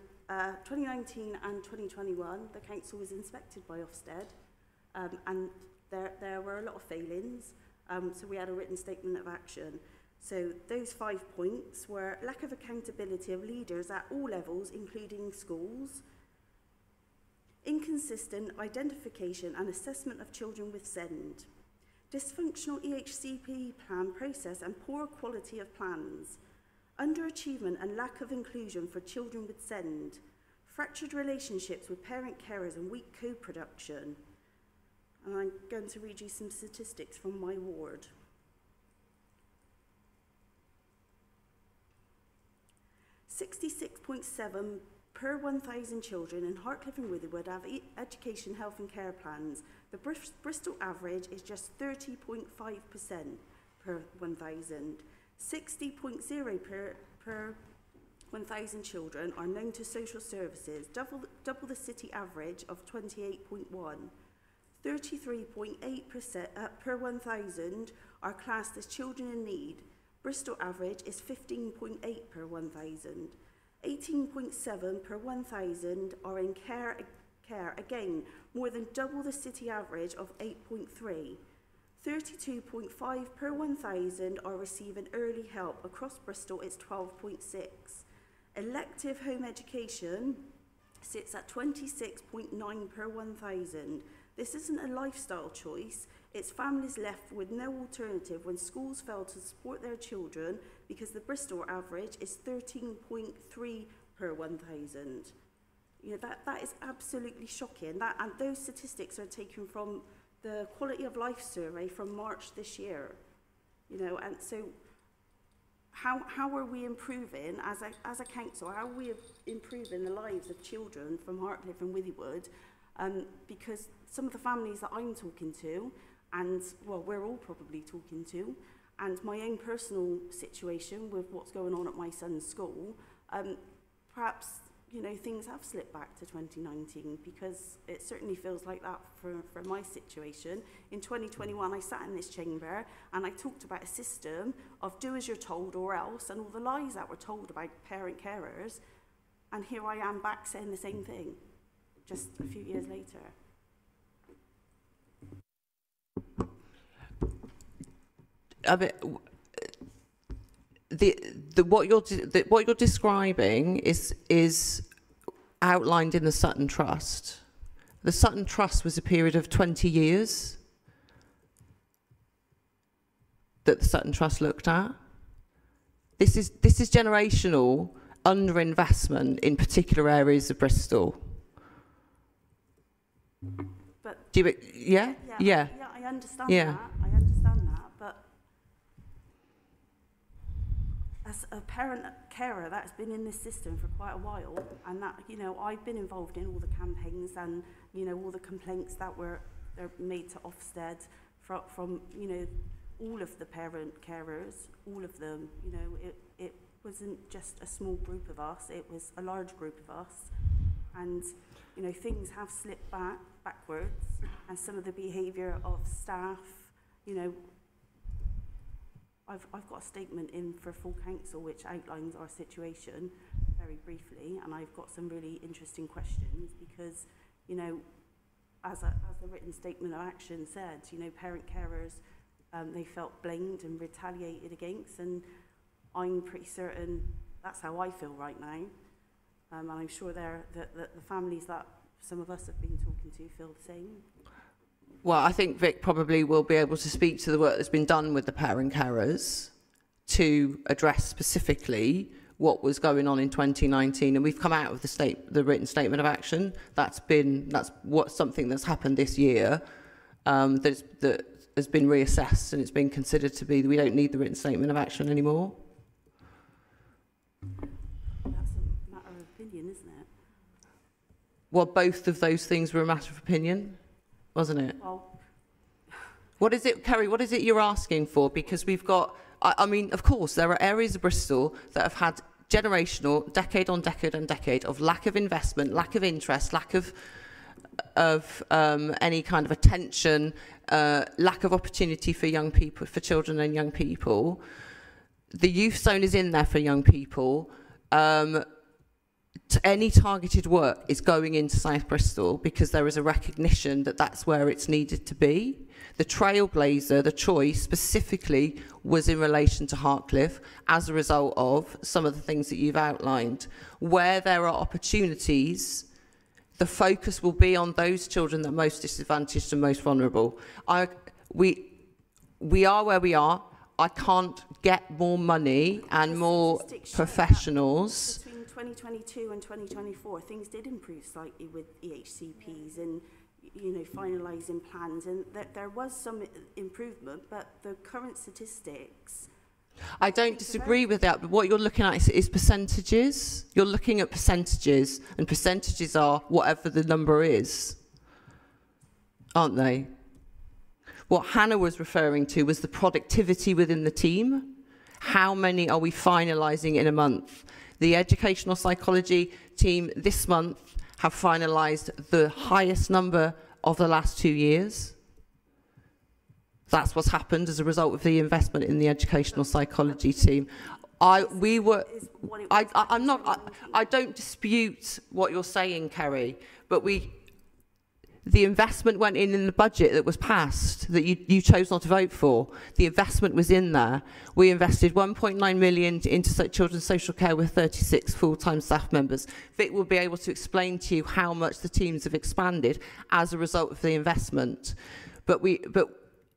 2019 and 2021, the council was inspected by Ofsted, and there were a lot of failings. So we had a written statement of action. So those 5 points were lack of accountability of leaders at all levels, including schools, inconsistent identification and assessment of children with SEND, dysfunctional EHCP plan process and poor quality of plans, underachievement and lack of inclusion for children with SEND, fractured relationships with parent carers and weak co-production. And I'm going to read you some statistics from my ward. 66.7 per 1,000 children in Hartcliffe and Witherwood have education, health and care plans. The Bristol average is just 30.5% per 1,000. 60.0 per 1,000 children are known to social services, double the city average of 28.1. 33.8% per 1,000 are classed as children in need. Bristol average is 15.8 per 1,000. 18.7 per 1,000 are in care, again, more than double the city average of 8.3. 32.5 per 1,000 are receiving early help. Across Bristol, it's 12.6. Elective home education sits at 26.9 per 1,000. This isn't a lifestyle choice. It's families left with no alternative when schools fail to support their children because the Bristol average is 13.3 per 1,000. You know, that is absolutely shocking. And those statistics are taken from the Quality of Life survey from March this year. You know, and so how are we improving as a council? How are we improving the lives of children from Hartcliffe and Withywood? Because some of the families that I'm talking to, and well, we're all probably talking to, and my own personal situation with what's going on at my son's school, perhaps, you know, things have slipped back to 2019 because it certainly feels like that for my situation. In 2021, I sat in this chamber and I talked about a system of do as you're told or else, and all the lies that were told about parent carers, and here I am back saying the same thing just a few years later. I mean, what you're describing is outlined in the Sutton Trust. The Sutton Trust was a period of 20 years that the Sutton Trust looked at. This is generational underinvestment in particular areas of Bristol. But do you, yeah? Yeah, I understand that. I understand that, but as a parent carer that's been in this system for quite a while, and that, you know, I've been involved in all the campaigns and, you know, all the complaints that were made to Ofsted from you know, all of the parent carers, all of them. You know, it wasn't just a small group of us, it was a large group of us. And, you know, things have slipped backwards, and some of the behaviour of staff, you know, I've got a statement in for full council which outlines our situation very briefly, and I've got some really interesting questions because, you know, as the written statement of action said, you know, parent carers, they felt blamed and retaliated against, and I'm pretty certain that's how I feel right now. And I'm sure that the families that some of us have been talking to feel the same. Well, I think Vic probably will be able to speak to the work that's been done with the parent carers to address specifically what was going on in 2019, and we've come out of the written statement of action. That's something that's happened this year that has been reassessed, and it's been considered to be that we don't need the written statement of action anymore. That's a matter of opinion, isn't it? Well, both of those things were a matter of opinion, wasn't it? Well, what is it, Kerry? What is it you're asking for? Because we've got, I mean, of course, there are areas of Bristol that have had generational, decade on decade on decade of lack of investment, lack of interest, lack of any kind of attention, lack of opportunity for young people, for children and young people. The youth zone is in there for young people. Any targeted work is going into South Bristol because there is a recognition that that's where it's needed to be. The trailblazer, the choice specifically was in relation to Hartcliffe as a result of some of the things that you've outlined. Where there are opportunities, the focus will be on those children that are most disadvantaged and most vulnerable. We are where we are. I can't get more money and more professionals. Between 2022 and 2024, things did improve slightly with EHCPs and, you know, finalising plans, and there was some improvement, but the current statistics... I don't disagree with that, but what you're looking at is percentages. You're looking at percentages, and percentages are whatever the number is, aren't they? What Hannah was referring to was the productivity within the team. How many are we finalising in a month? The educational psychology team this month have finalised the highest number of the last 2 years. That's what's happened as a result of the investment in the educational psychology team. I don't dispute what you're saying, Kerry, but the investment went in the budget that was passed that you chose not to vote for. The investment was in there. We invested 1.9 million into children's social care with 36 full-time staff members. Vic will be able to explain to you how much the teams have expanded as a result of the investment. But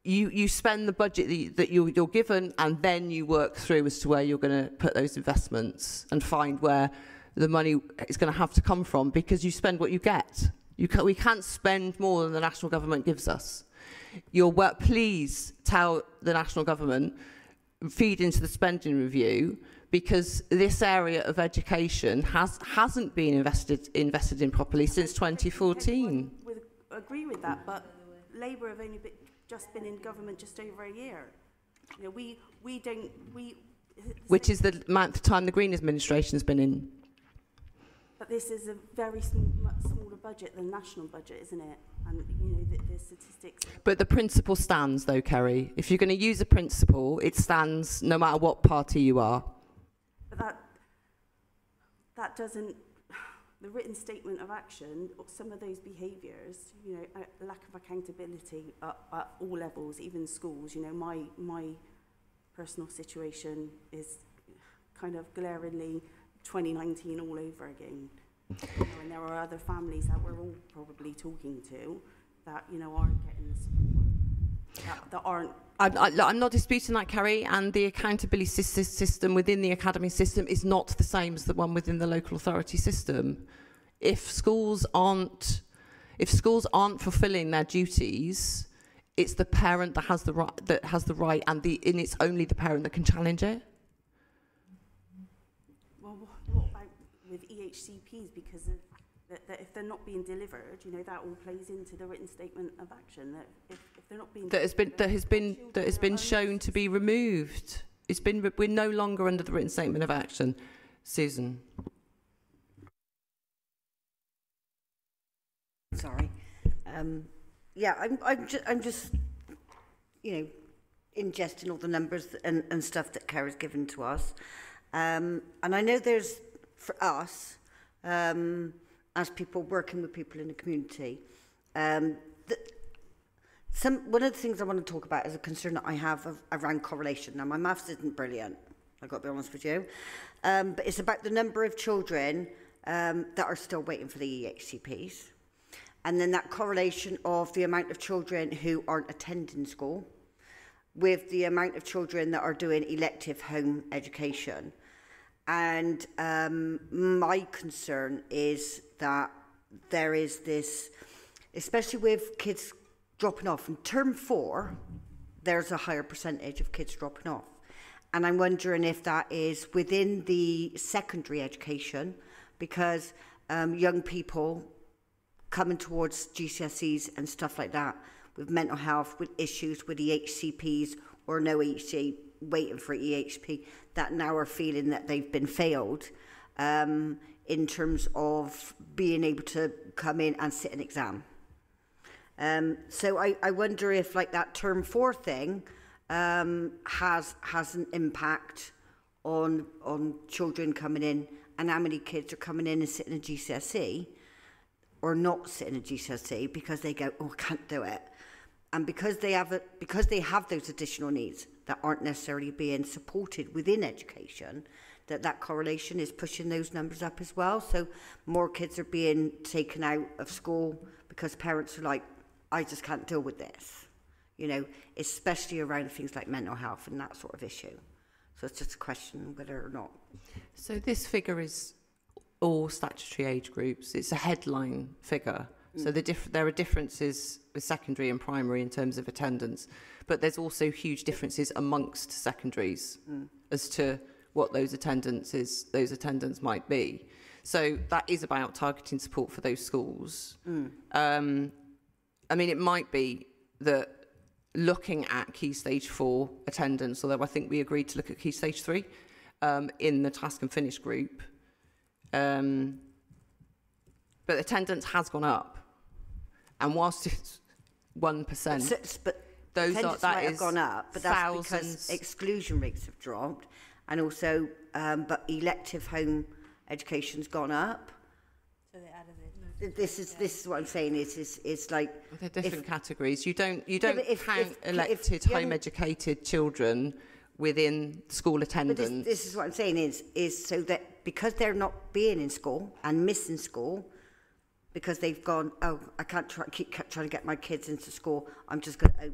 you spend the budget that you're given, and then you work through as to where you're going to put those investments and find where the money is going to have to come from, because you spend what you get. We can't spend more than the national government gives us. Please tell the national government, feed into the spending review, because this area of education hasn't been invested in properly since 2014. I would agree with that, but Labour have only just been in government just over a year. You know, which is the amount of time the Green administration has been in. But this is a very much smaller budget than the national budget, isn't it? And, you know, the statistics... But the principle stands, though, Kerry. If you're going to use a principle, it stands no matter what party you are. But that doesn't... The written statement of action, some of those behaviours, you know, lack of accountability at all levels, even schools, you know, my personal situation is kind of glaringly 2019 all over again. You know, and there are other families that we're all probably talking to that, you know, aren't getting the support. That aren't... I'm not disputing that, Kerry, and the accountability system within the academy system is not the same as the one within the local authority system. If schools aren't fulfilling their duties, it's the parent that has the right, and it's only the parent that can challenge it. Well, what about with EHCPs? Because that if they're not being delivered, you know, that all plays into the written statement of action. That if they're not being that has been shown to be removed. We're no longer under the written statement of action. Susan. Sorry. Yeah, I'm just, you know, ingesting all the numbers and stuff that Kara's given to us. And I know there's, for us, as people working with people in the community, one of the things I want to talk about is a concern that I have around correlation. Now, my maths isn't brilliant, I've got to be honest with you, but it's about the number of children that are still waiting for the EHCPs, and then that correlation of the amount of children who aren't attending school with the amount of children that are doing elective home education. And my concern is that there is this, especially with kids dropping off in term 4, there's a higher percentage of kids dropping off. And I'm wondering if that is within the secondary education, because young people coming towards GCSEs and stuff like that, with mental health, with issues with EHCPs or no EHC, waiting for EHP, that now are feeling that they've been failed in terms of being able to come in and sit an exam. So I wonder if like that term 4 thing has an impact on children coming in, and how many kids are coming in and sitting a GCSE or not sitting a GCSE because they go, oh, I can't do it. And because they have those additional needs that aren't necessarily being supported within education, that correlation is pushing those numbers up as well. So more kids are being taken out of school because parents are like, I just can't deal with this, you know, especially around things like mental health and that sort of issue. So it's just a question whether or not. So this figure is all statutory age groups. It's a headline figure. So there are differences with secondary and primary in terms of attendance, but there's also huge differences amongst secondaries as to what those attendance might be. So that is about targeting support for those schools. I mean, it might be that looking at Key Stage 4 attendance, although I think we agreed to look at Key Stage 3 in the task and finish group, but attendance has gone up. And whilst it's 1%, but those might have gone up, but that's because exclusion rates have dropped, and also, but elective home education's gone up. So they added it. This is what I'm saying. Is like they're different categories. You don't count elected home educated children within school attendance. But this is what I'm saying is so that because they're not being in school and missing school, because they've gone, oh, I can't keep trying to get my kids into school, I'm just going to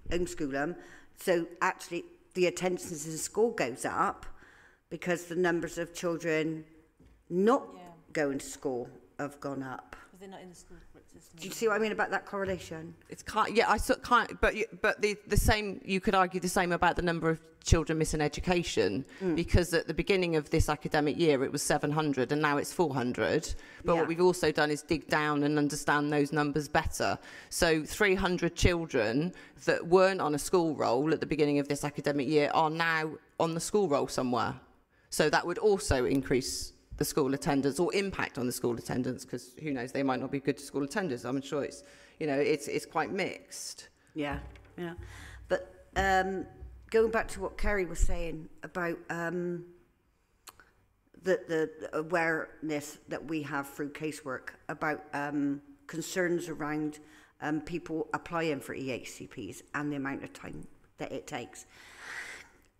homeschool them. So actually, the attendance in school goes up because the numbers of children not going to school have gone up. Because they're not in the school system. Do you see what I mean about that correlation? It's can't. Yeah, I can't. But the same. You could argue the same about the number of children missing education, because at the beginning of this academic year it was 700 and now it's 400. But what we've also done is dig down and understand those numbers better. So 300 children that weren't on a school roll at the beginning of this academic year are now on the school roll somewhere. So that would also increase the school attendance or impact on the school attendance, because who knows, they might not be good school attenders. I'm sure it's, you know, it's quite mixed. Yeah. But going back to what Kerry was saying about the awareness that we have through casework about concerns around people applying for EHCPs and the amount of time that it takes,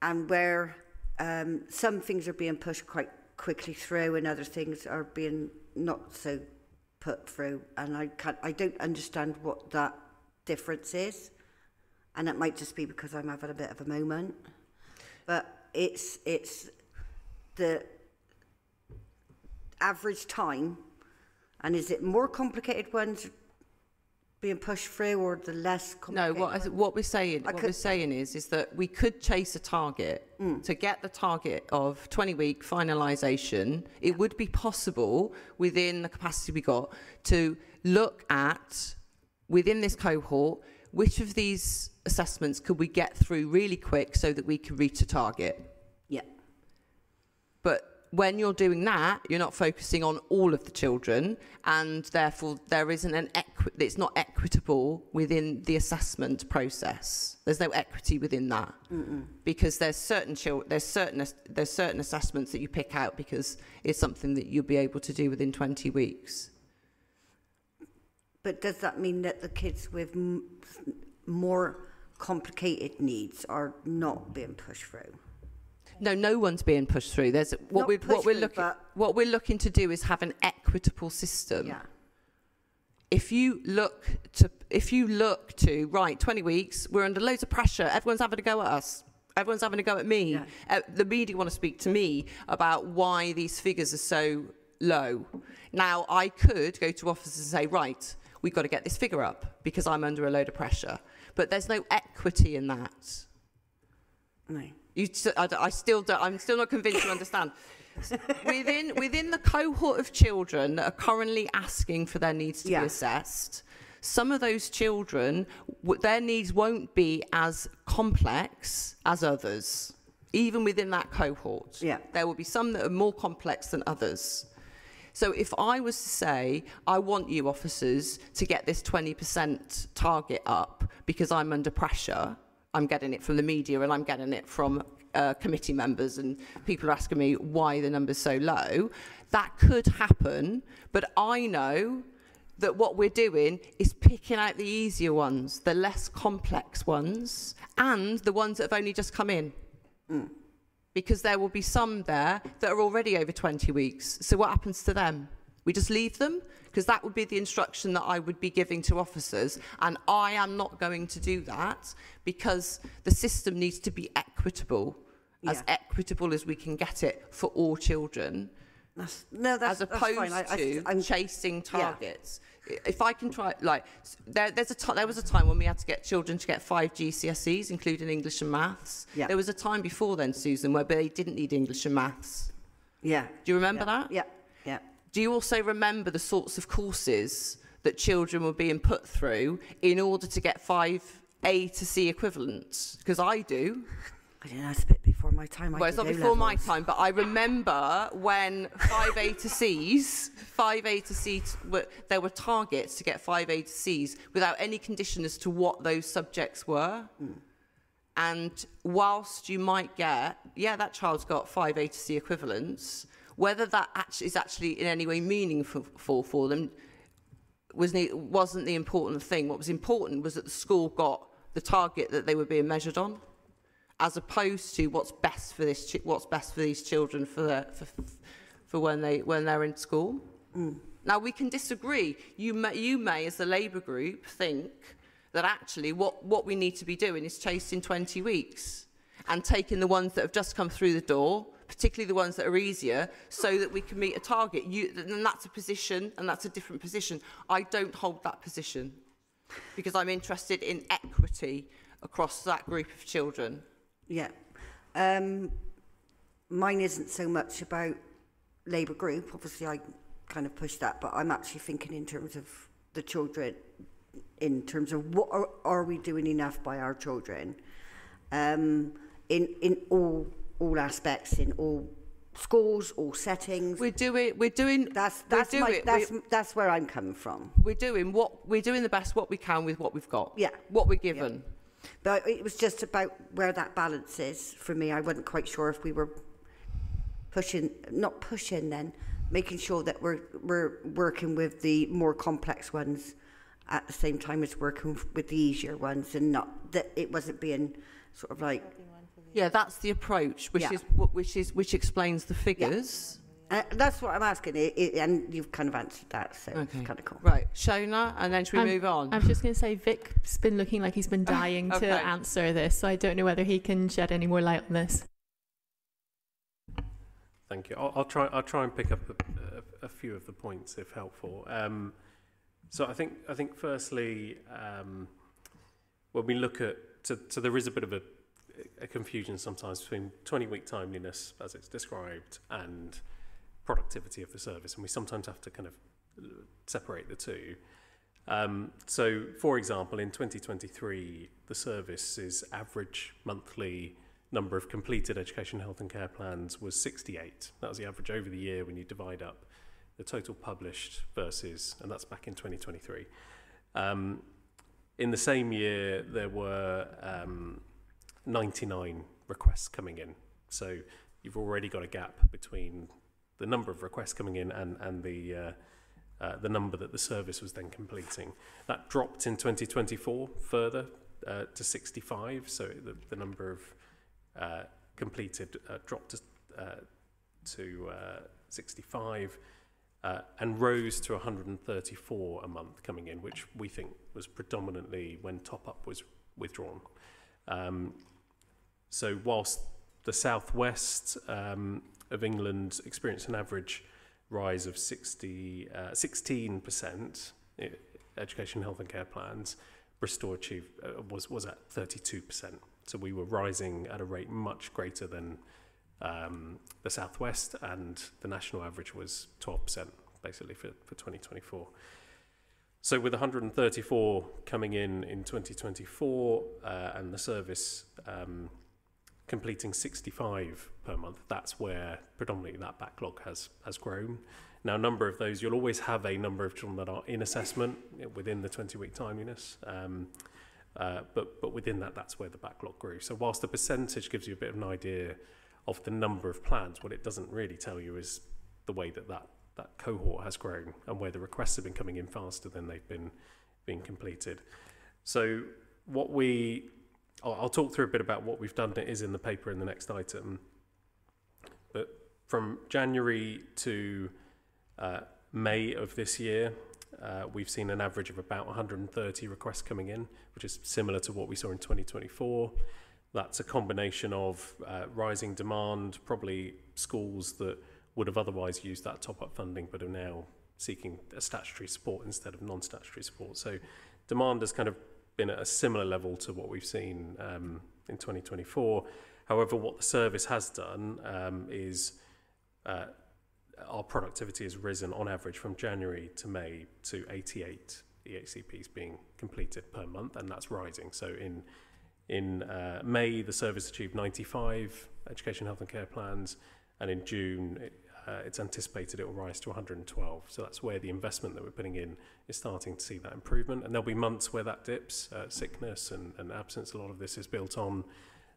and where some things are being pushed quite quickly through and other things are being not so put through, and I don't understand what that difference is, and it might just be because I'm having a bit of a moment, but it's the average time, and is it more complicated ones being pushed through or the less complicated ones? No, what we're saying is that we could chase a target to get the target of 20-week finalisation. It would be possible within the capacity we got to look at, within this cohort, which of these assessments could we get through really quick so that we could reach a target. Yeah. But when you're doing that, you're not focusing on all of the children, and therefore there isn't it's not equitable within the assessment process. There's no equity within that, because there's certain assessments that you pick out because it's something that you'll be able to do within 20 weeks. But does that mean that the kids with more complicated needs are not being pushed through? No, no one's being pushed through. There's what we're looking to do is have an equitable system. Yeah. If you look to right, 20 weeks, we're under loads of pressure. Everyone's having a go at us. Everyone's having a go at me. Yeah. The media want to speak to me about why these figures are so low. Now, I could go to officers and say, right, we've got to get this figure up because I'm under a load of pressure. But there's no equity in that. No. I'm still not convinced you understand. Within the cohort of children that are currently asking for their needs to be assessed, some of those children, their needs won't be as complex as others, even within that cohort. Yeah. There will be some that are more complex than others. So if I was to say, I want you officers to get this 20% target up because I'm under pressure, I'm getting it from the media and I'm getting it from committee members, and people are asking me why the number's so low, that could happen, but I know that what we're doing is picking out the easier ones, the less complex ones, and the ones that have only just come in. Because there will be some there that are already over 20 weeks. So what happens to them? We just leave them? Because that would be the instruction that I would be giving to officers. And I am not going to do that because the system needs to be equitable, as equitable as we can get it for all children. As opposed to chasing targets. If I can try, like, there was a time when we had to get children to get 5 GCSEs, including English and maths. Yeah. There was a time before then, Susan, where they didn't need English and maths. Yeah. Do you remember that? Yeah. Yeah. Do you also remember the sorts of courses that children were being put through in order to get 5 A to C equivalents? Because I do. I don't know, that's a bit before my time. Well, it's not before my time, but I remember when 5 A to C's, there were targets to get 5 A to C's without any condition as to what those subjects were. And whilst you might get, that child's got 5 A to C equivalents, whether that is actually in any way meaningful for them wasn't the important thing. What was important was that the school got the target that they were being measured on, as opposed to what's best for these children for when they're in school. Now we can disagree. You may, as the Labour group, think that actually what we need to be doing is chasing 20 weeks and taking the ones that have just come through the door, particularly the ones that are easier, so that we can meet a target. And that's a position, and that's a different position. I don't hold that position because I'm interested in equity across that group of children. Yeah. Mine isn't so much about Labour group. Obviously, I kind of push that, but I'm actually thinking in terms of the children, in terms of what are we doing enough by our children, in all aspects, in all schools, all settings. We're doing. That's where I'm coming from. We're doing the best what we can with what we've got. Yeah. What we're given. Yeah. But it was just about where that balance is for me. I wasn't quite sure if we were making sure that we're working with the more complex ones at the same time as working with the easier ones, and not that it wasn't being sort of like. Yeah, that's the approach, which explains the figures. That's what I'm asking, and you've kind of answered that, so it's kind of cool. Right, Shona, and then should we move on? I was just going to say, Vic's been looking like he's been dying to answer this, so I don't know whether he can shed any more light on this. Thank you. I'll try and pick up a few of the points if helpful. So I think firstly, when we look at so there is a bit of a confusion sometimes between 20-week timeliness, as it's described, and productivity of the service, and we sometimes have to kind of separate the two. So, for example, in 2023, the service's average monthly number of completed education, health and care plans was 68. That was the average over the year when you divide up the total published versus, and that's back in 2023. In the same year, there were 99 requests coming in. So you've already got a gap between the number of requests coming in and the number that the service was then completing. That dropped in 2024 further to 65. So the number of completed dropped to 65 and rose to 134 a month coming in, which we think was predominantly when top-up was withdrawn. So whilst the southwest of England experienced an average rise of 16% education, health and care plans, Bristol achieved was at 32%. So we were rising at a rate much greater than the southwest, and the national average was 12% basically for 2024. So with 134 coming in 2024 and the service completing 65 per month, that's where predominantly that backlog has grown. Now, a number of those, you'll always have a number of children that are in assessment within the 20-week timeliness, but within that, that's where the backlog grew. So whilst the percentage gives you a bit of an idea of the number of plans, what it doesn't really tell you is the way that cohort has grown and where the requests have been coming in faster than they've been being completed. So what I'll talk through a bit about what we've done that is in the paper in the next item. But from January to May of this year, we've seen an average of about 130 requests coming in, which is similar to what we saw in 2024. That's a combination of rising demand, probably schools that would have otherwise used that top-up funding but are now seeking a statutory support instead of non-statutory support. So demand has kind of been at a similar level to what we've seen in 2024. However, what the service has done is our productivity has risen on average from January to May to 88 EHCPs being completed per month, and that's rising. So in May, the service achieved 95 education, health and care plans, and in June, it's anticipated it will rise to 112. So that's where the investment that we're putting in is starting to see that improvement. And there'll be months where that dips, sickness and absence. A lot of this is built on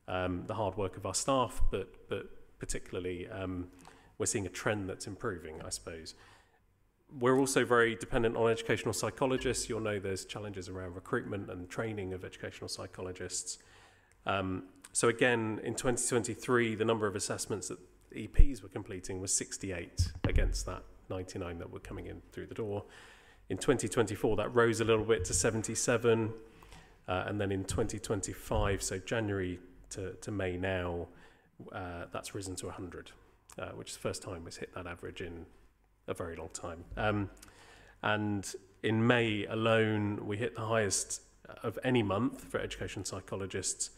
the hard work of our staff, but particularly we're seeing a trend that's improving, I suppose. We're also very dependent on educational psychologists. You'll know there's challenges around recruitment and training of educational psychologists. So again, in 2023, the number of assessments that EPs were completing was 68 against that 99 that were coming in through the door. In 2024, that rose a little bit to 77. And then in 2025, so January to May now, that's risen to 100, which is the first time it's hit that average in a very long time. And in May alone, we hit the highest of any month for education psychologists,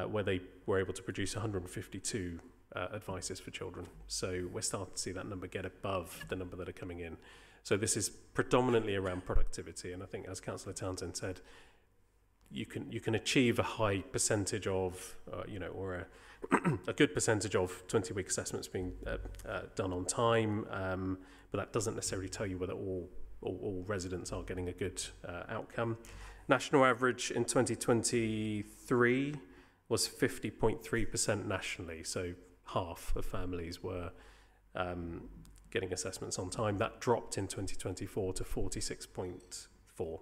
where they were able to produce 152 advices for children. So we're starting to see that number get above the number that are coming in. So this is predominantly around productivity, and I think, as Councillor Townsend said, you can achieve a high percentage of, or a good percentage of 20-week assessments being done on time, but that doesn't necessarily tell you whether all residents are getting a good outcome. National average in 2023 was 50.3% nationally, so half of families were getting assessments on time. That dropped in 2024 to 46.4%.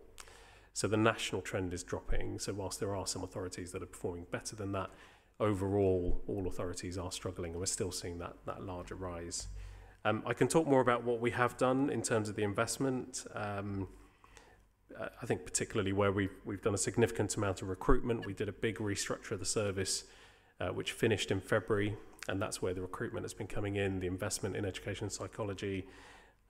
So the national trend is dropping. So whilst there are some authorities that are performing better than that, overall, all authorities are struggling, and we're still seeing that larger rise. I can talk more about what we have done in terms of the investment. I think particularly where we've done a significant amount of recruitment. We did a big restructure of the service, which finished in February, and that's where the recruitment has been coming in, the investment in education psychology.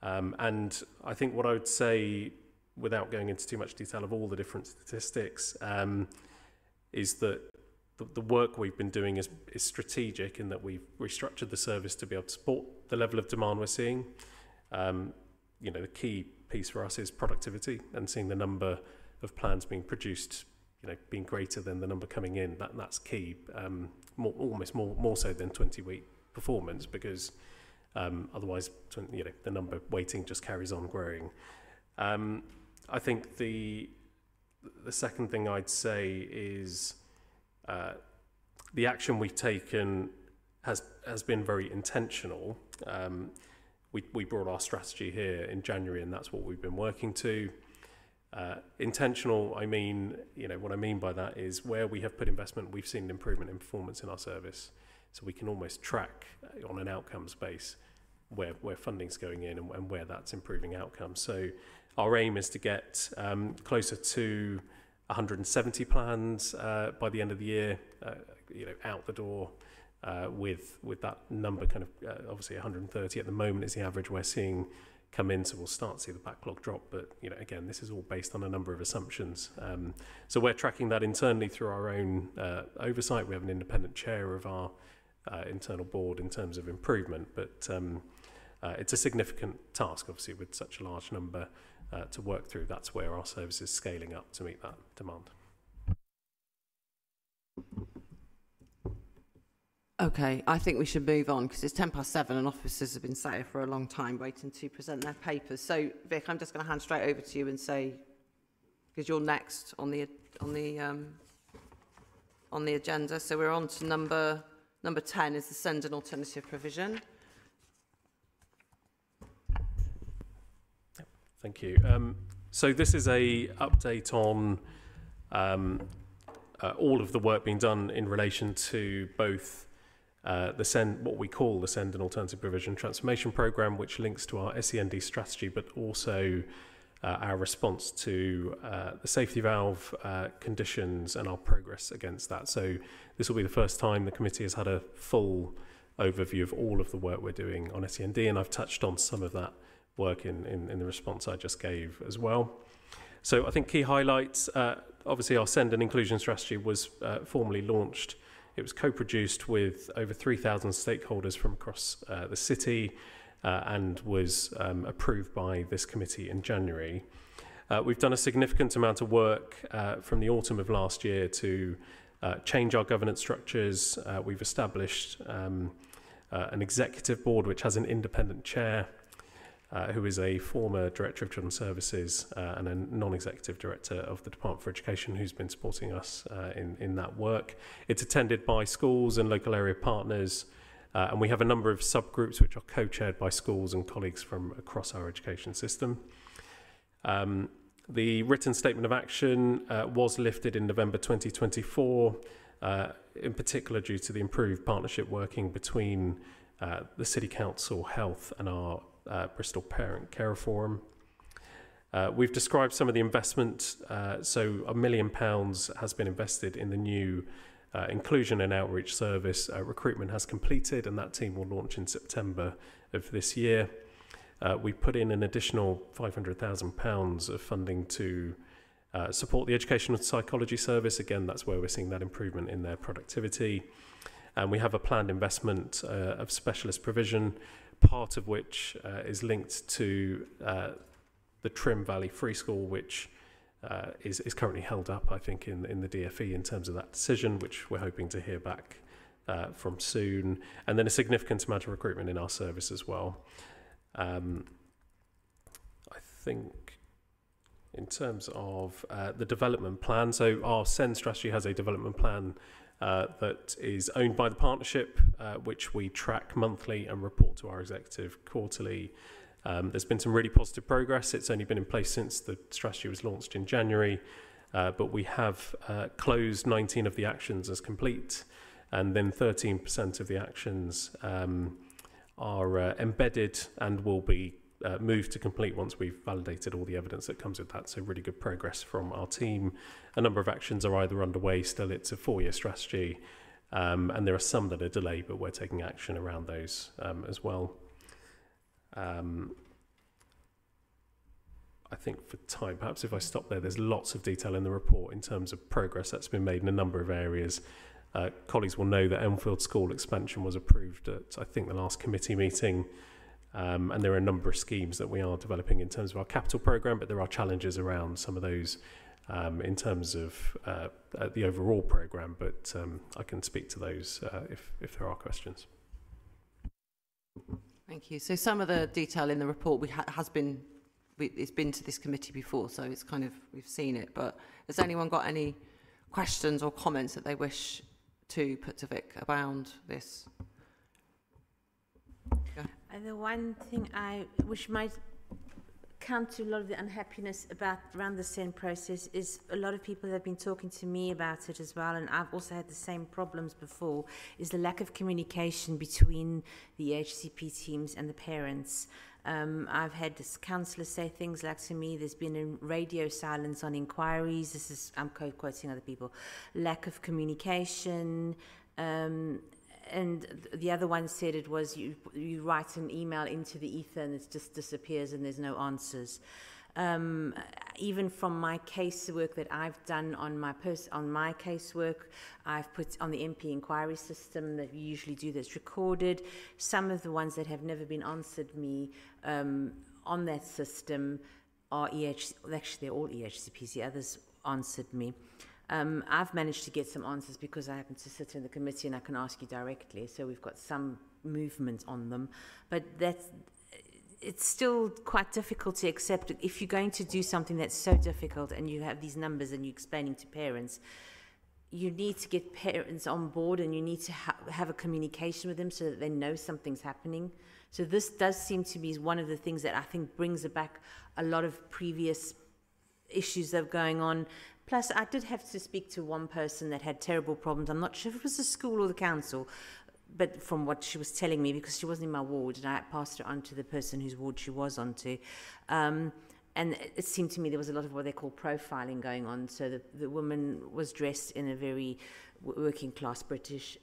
And I think what I would say, without going into too much detail of all the different statistics, is that the work we've been doing is strategic in that we've restructured the service to be able to support the level of demand we're seeing. The key piece for us is productivity and seeing the number of plans being produced, being greater than the number coming in. That's key, almost more so than 20-week performance, because otherwise, the number waiting just carries on growing. I think the second thing I'd say is the action we've taken has been very intentional. We brought our strategy here in January, and that's what we've been working to. Intentional, I mean, what I mean by that is where we have put investment, we've seen an improvement in performance in our service. So we can almost track on an outcomes base where funding's going in and where that's improving outcomes. So our aim is to get closer to 170 plans by the end of the year, out the door with that number kind of obviously 130 at the moment is the average we're seeing come in, so we'll start to see the backlog drop. But again, this is all based on a number of assumptions. So we're tracking that internally through our own oversight. We have an independent chair of our internal board in terms of improvement, but it's a significant task, obviously, with such a large number to work through. That's where our service is scaling up to meet that demand. Okay, I think we should move on because it's 7:10 and officers have been sat here for a long time waiting to present their papers. So, Vic, I'm just going to hand straight over to you and say, because you're next on the agenda. So we're on to number 10 is the send an alternative provision. Thank you. So this is a update on all of the work being done in relation to both what we call the Send an Alternative Provision Transformation Programme, which links to our SEND strategy, but also our response to the safety valve conditions and our progress against that. So this will be the first time the committee has had a full overview of all of the work we're doing on SEND, and I've touched on some of that work in the response I just gave as well. So I think key highlights, obviously our Send and Inclusion strategy was formally launched. It was co-produced with over 3,000 stakeholders from across the city and was approved by this committee in January. We've done a significant amount of work from the autumn of last year to change our governance structures. We've established an executive board which has an independent chair who is a former Director of Children's Services and a non-executive Director of the Department for Education who's been supporting us in that work. It's attended by schools and local area partners, and we have a number of subgroups which are co-chaired by schools and colleagues from across our education system. The written statement of action was lifted in November 2024, in particular due to the improved partnership working between the City Council, Health and our Bristol Parent Care Forum. We've described some of the investment, so £1 million has been invested in the new inclusion and outreach service. Recruitment has completed and that team will launch in September of this year. We put in an additional £500,000 of funding to support the educational psychology service. Again, that's where we're seeing that improvement in their productivity. And we have a planned investment of specialist provision, part of which is linked to the Trim Valley Free School, which is currently held up, I think, in the DFE in terms of that decision, which we're hoping to hear back from soon. And then a significant amount of recruitment in our service as well. I think in terms of the development plan, so our SEND strategy has a development plan that is owned by the partnership, which we track monthly and report to our executive quarterly. There's been some really positive progress. It's only been in place since the strategy was launched in January, but we have closed 19 of the actions as complete, and then 13% of the actions are embedded and will be moved to complete once we've validated all the evidence that comes with that. So really good progress from our team. A number of actions are either underway still. It's a 4-year strategy, and there are some that are delayed, but we're taking action around those as well. I think for time, perhaps if I stop there's lots of detail in the report in terms of progress that's been made in a number of areas. Colleagues will know that Elmfield School expansion was approved at, I think, the last committee meeting. And there are a number of schemes that we are developing in terms of our capital programme, but there are challenges around some of those in terms of the overall programme, but I can speak to those if there are questions. Thank you. So some of the detail in the report it's been to this committee before, so it's kind of, we've seen it, but has anyone got any questions or comments that they wish to put to Vic around this? The one thing which might counter a lot of the unhappiness around the SEN process is a lot of people have been talking to me about it as well, and I've also had the same problems before, is the lack of communication between the EHCP teams and the parents. I've had counsellors say things like to me, there's been a radio silence on inquiries. This is, I'm quoting other people, lack of communication. And the other one said it was you write an email into the ether and it just disappears and there's no answers. Even from my casework that I've done on my casework, I've put on the MP inquiry system that we usually do that's recorded. Some of the ones that have never been answered me on that system are actually they're all EHCPs, the others answered me. I've managed to get some answers because I happen to sit in the committee and I can ask you directly, so we've got some movement on them, but it's still quite difficult to accept. If you're going to do something that's so difficult and you have these numbers and you're explaining to parents, you need to get parents on board and you need to have a communication with them so that they know something's happening. So this does seem to be one of the things that I think brings back a lot of previous issues that are going on. Plus, I did have to speak to one person that had terrible problems. I'm not sure if it was the school or the council, but from what she was telling me, because she wasn't in my ward, and I passed her on to the person whose ward she was onto. And it seemed to me there was a lot of what they call profiling going on. So the woman was dressed in a very working class British,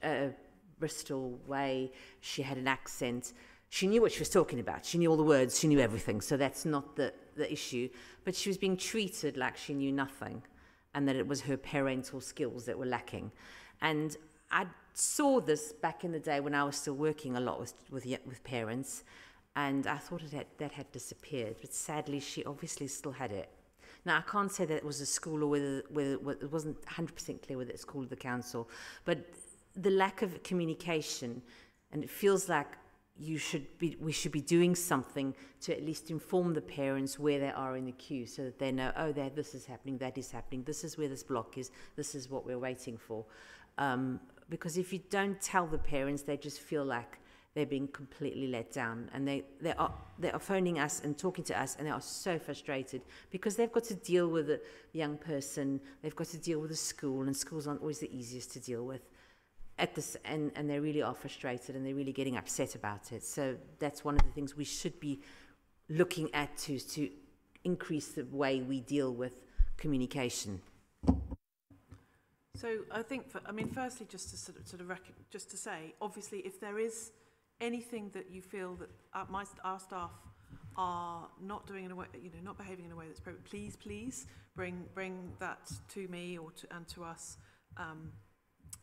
Bristol way. She had an accent. She knew what she was talking about. She knew all the words. She knew everything. So that's not the issue. But she was being treated like she knew nothing, and that it was her parental skills that were lacking. And I saw this back in the day when I was still working a lot with parents, and I thought that had disappeared, but sadly she obviously still had it. Now, I can't say that it was a school or whether it wasn't 100% clear whether it's school or the council, but the lack of communication, and it feels like we should be doing something to at least inform the parents where they are in the queue so that they know, oh, this is happening, that is happening, this is where this block is, this is what we're waiting for. Because if you don't tell the parents, they just feel like they're being completely let down, and they are phoning us and talking to us, and they are so frustrated because they've got to deal with a young person, they've got to deal with a school, and schools aren't always the easiest to deal with. And they really are frustrated and they're really getting upset about it. So that's one of the things we should be looking at to increase the way we deal with communication. So I think, firstly, just to say, obviously, if there is anything that you feel that our staff are not doing in a way, not behaving in a way that's appropriate, please bring that to me and to us.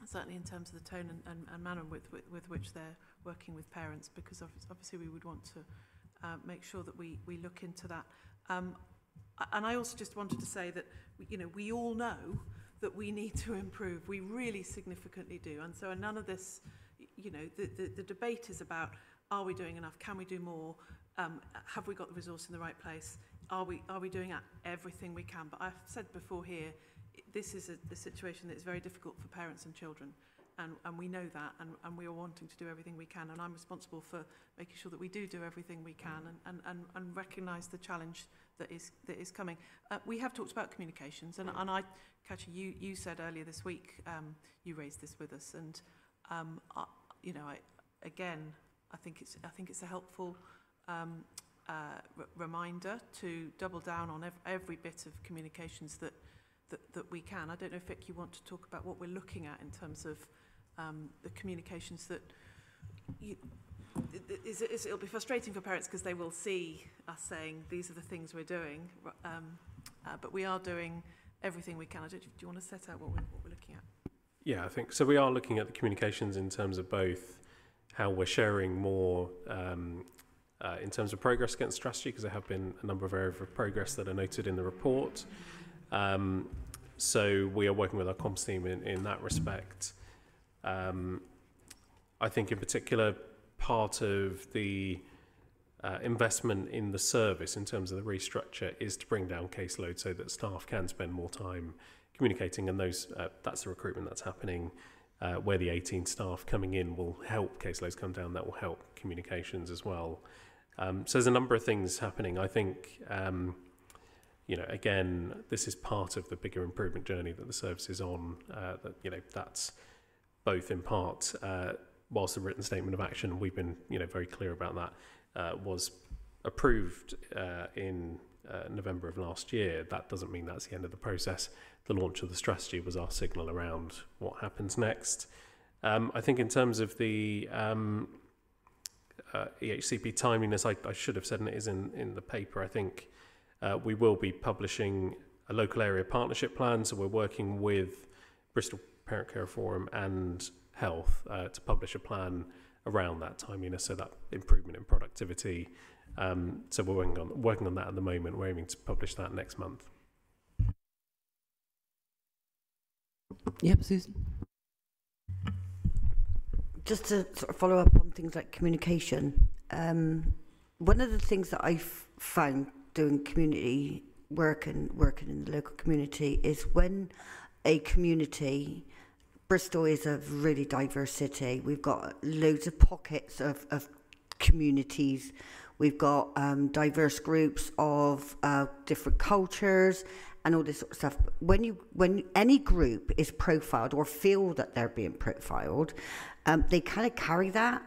Certainly in terms of the tone and manner with which they're working with parents, because obviously we would want to make sure that we look into that. And I also just wanted to say that we all know that we need to improve. We really significantly do. And so none of this, the debate is about, are we doing enough? Can we do more? Have we got the resource in the right place? Are we doing everything we can? But I've said before here, this is a situation that is very difficult for parents and children, and we know that, and we are wanting to do everything we can, and I'm responsible for making sure that we do everything we can and recognise the challenge that is coming. We have talked about communications, and I, Katja, you said earlier this week, you raised this with us, and I think it's a helpful reminder to double down on every bit of communications that we can. I don't know if, Vic, you want to talk about what we're looking at in terms of the communications that it'll be frustrating for parents because they will see us saying these are the things we're doing, but we are doing everything we can. Do you want to set out what we're looking at? Yeah, I think so. We are looking at the communications in terms of both how we're sharing more in terms of progress against strategy, because there have been a number of areas of progress that are noted in the report. So we are working with our comms team in that respect. I think in particular, part of the investment in the service in terms of the restructure is to bring down caseload so that staff can spend more time communicating, and that's the recruitment that's happening where the 18 staff coming in will help caseloads come down. That will help communications as well. So there's a number of things happening. I think, you know, again, this is part of the bigger improvement journey that the service is on. That, you know, that's both in part, whilst the written statement of action, we've been, you know, very clear about that, was approved in November of last year. That doesn't mean that's the end of the process. The launch of the strategy was our signal around what happens next. I think in terms of the EHCP timeliness, I should have said, and it is in the paper, I think we will be publishing a local area partnership plan. So we're working with Bristol Parent Care Forum and Health to publish a plan around that timeliness, so that improvement in productivity. So we're working on that at the moment. We're aiming to publish that next month. Yep, Susan. Just to sort of follow up on things like communication, one of the things that I've found doing community work and working in the local community is when a community, Bristol is a really diverse city. We've got loads of pockets of communities. We've got diverse groups of different cultures and all this sort of stuff. When any group is profiled or feel that they're being profiled, they kind of carry that,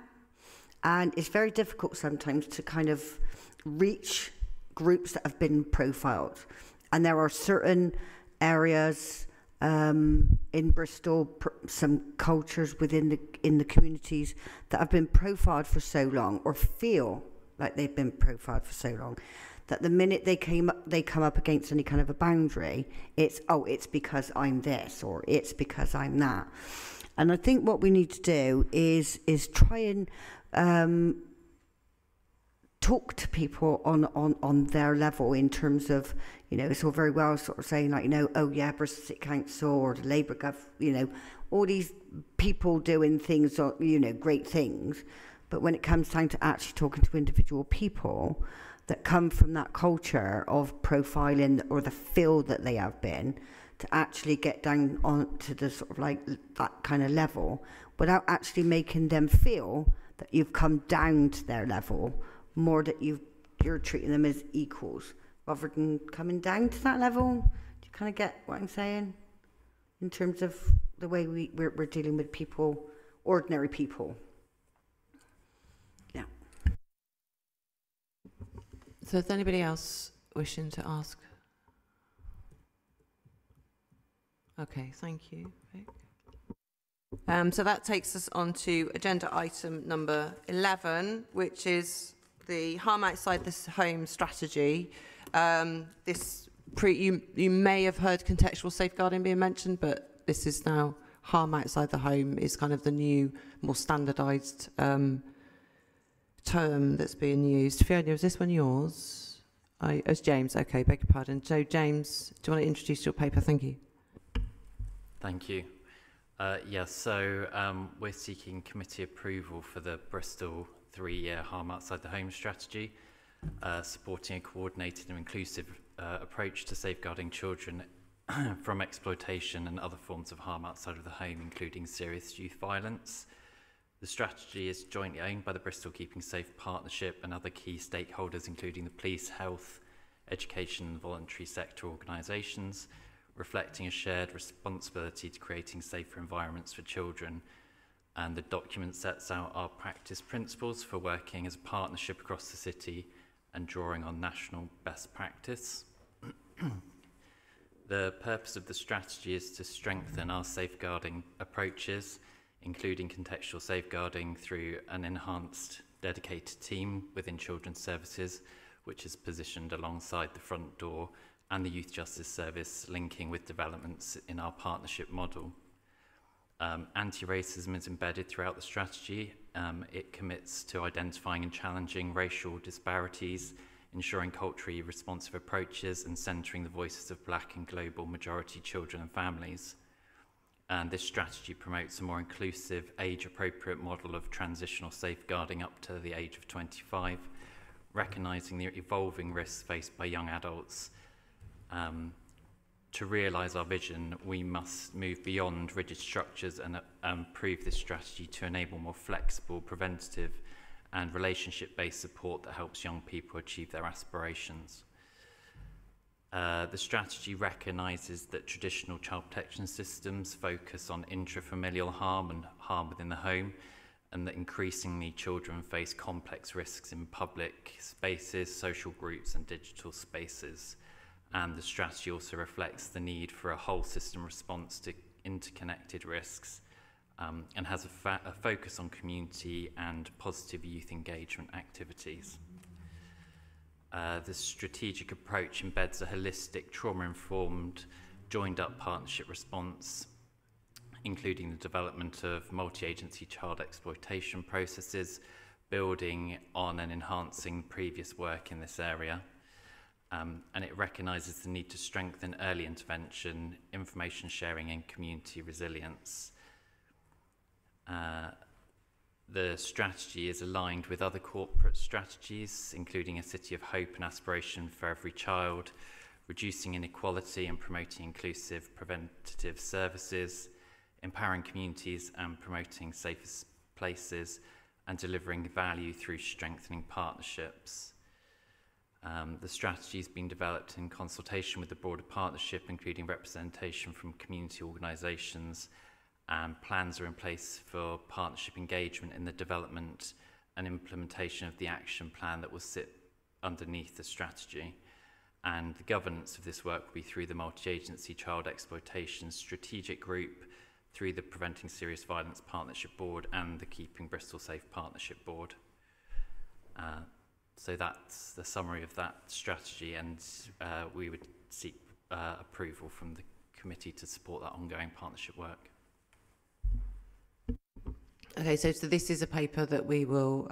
and it's very difficult sometimes to kind of reach groups that have been profiled. And there are certain areas in Bristol, some cultures within the communities that have been profiled for so long, or feel like they've been profiled for so long, that the minute they come up against any kind of a boundary, it's because I'm this, or it's because I'm that. And I think what we need to do is try and talk to people on their level, in terms of, you know, it's all very well sort of saying, like, you know, oh yeah, Bristol City Council or the Labour Gov, you know, all these people doing things, or, you know, great things. But when it comes time to actually talking to individual people that come from that culture of profiling, or the field that they have been, to actually get down on to the sort of like that kind of level, without actually making them feel that you've come down to their level, more that you're treating them as equals rather than coming down to that level. Do you kind of get what I'm saying in terms of the way we're dealing with people, ordinary people? Yeah. So is anybody else wishing to ask? Okay, thank you, Vic. So that takes us on to agenda item number 11, which is the harm outside the home strategy. You may have heard contextual safeguarding being mentioned, but this is now harm outside the home is kind of the new, more standardised term that's being used. Fiona, is this one yours? It's James. Okay, beg your pardon. So James, do you want to introduce your paper? Thank you. Thank you. Yes, so we're seeking committee approval for the Bristol 3-year harm outside the home strategy, supporting a coordinated and inclusive approach to safeguarding children from exploitation and other forms of harm outside of the home, including serious youth violence. The strategy is jointly owned by the Bristol Keeping Safe Partnership and other key stakeholders, including the police, health, education and voluntary sector organisations, reflecting a shared responsibility to creating safer environments for children. And the document sets out our practice principles for working as a partnership across the city and drawing on national best practice. The purpose of the strategy is to strengthen our safeguarding approaches, including contextual safeguarding through an enhanced dedicated team within Children's Services, which is positioned alongside the front door and the Youth Justice Service, linking with developments in our partnership model. Anti-racism is embedded throughout the strategy. It commits to identifying and challenging racial disparities, ensuring culturally responsive approaches and centering the voices of Black and global majority children and families. And this strategy promotes a more inclusive, age-appropriate model of transitional safeguarding up to the age of 25, recognising the evolving risks faced by young adults. To realise our vision, we must move beyond rigid structures and improve this strategy to enable more flexible, preventative and relationship-based support that helps young people achieve their aspirations. The strategy recognises that traditional child protection systems focus on intrafamilial harm and harm within the home, and that increasingly children face complex risks in public spaces, social groups and digital spaces. And the strategy also reflects the need for a whole system response to interconnected risks, and has a focus on community and positive youth engagement activities. The strategic approach embeds a holistic, trauma-informed, joined-up partnership response, including the development of multi-agency child exploitation processes, building on and enhancing previous work in this area. And it recognises the need to strengthen early intervention, information sharing and community resilience. The strategy is aligned with other corporate strategies, including a city of hope and aspiration for every child, reducing inequality and promoting inclusive preventative services, empowering communities and promoting safer places, and delivering value through strengthening partnerships. The strategy has been developed in consultation with the broader partnership, including representation from community organisations, and plans are in place for partnership engagement in the development and implementation of the action plan that will sit underneath the strategy. And the governance of this work will be through the multi-agency child exploitation strategic group, through the Preventing Serious Violence Partnership Board and the Keeping Bristol Safe Partnership Board. So that's the summary of that strategy, and we would seek approval from the committee to support that ongoing partnership work. Okay, so this is a paper that we will,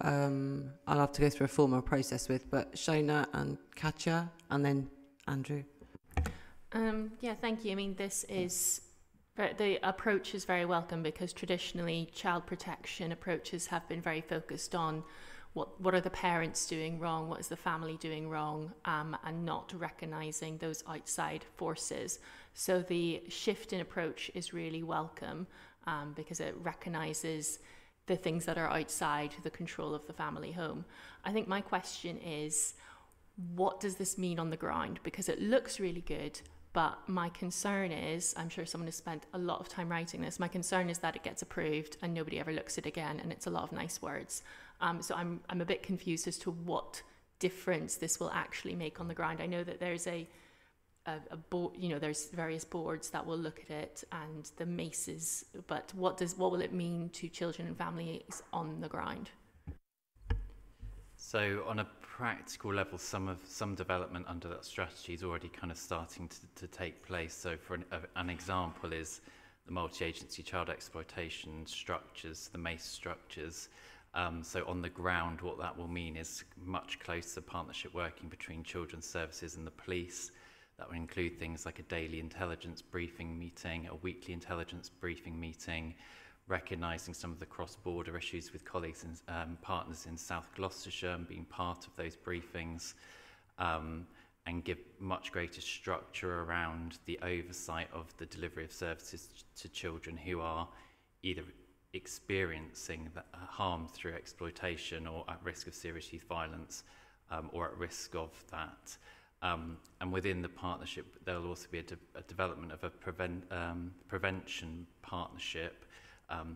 I'll have to go through a formal process with, but Shona and Katja, and then Andrew. Yeah, thank you. I mean, this is, the approach is very welcome, because traditionally child protection approaches have been very focused on what are the parents doing wrong, what is the family doing wrong, and not recognising those outside forces. So the shift in approach is really welcome, because it recognises the things that are outside the control of the family home. I think my question is, what does this mean on the ground? Because it looks really good, but my concern is, I'm sure someone has spent a lot of time writing this, my concern is that it gets approved and nobody ever looks at it again, and it's a lot of nice words. So I'm a bit confused as to what difference this will actually make on the ground. I know that there's a board, you know, there's various boards that will look at it and the maces, but what will it mean to children and families on the ground? So on a practical level, some development under that strategy is already kind of starting to take place. So for an example is the multi-agency child exploitation structures, the MACE structures. So on the ground, what that will mean is much closer partnership working between children's services and the police. That will include things like a daily intelligence briefing meeting, a weekly intelligence briefing meeting, recognising some of the cross-border issues with colleagues and partners in South Gloucestershire and being part of those briefings, and give much greater structure around the oversight of the delivery of services to children who are either experiencing harm through exploitation or at risk of serious youth violence, or at risk of that. And within the partnership, there will also be a development of a prevention partnership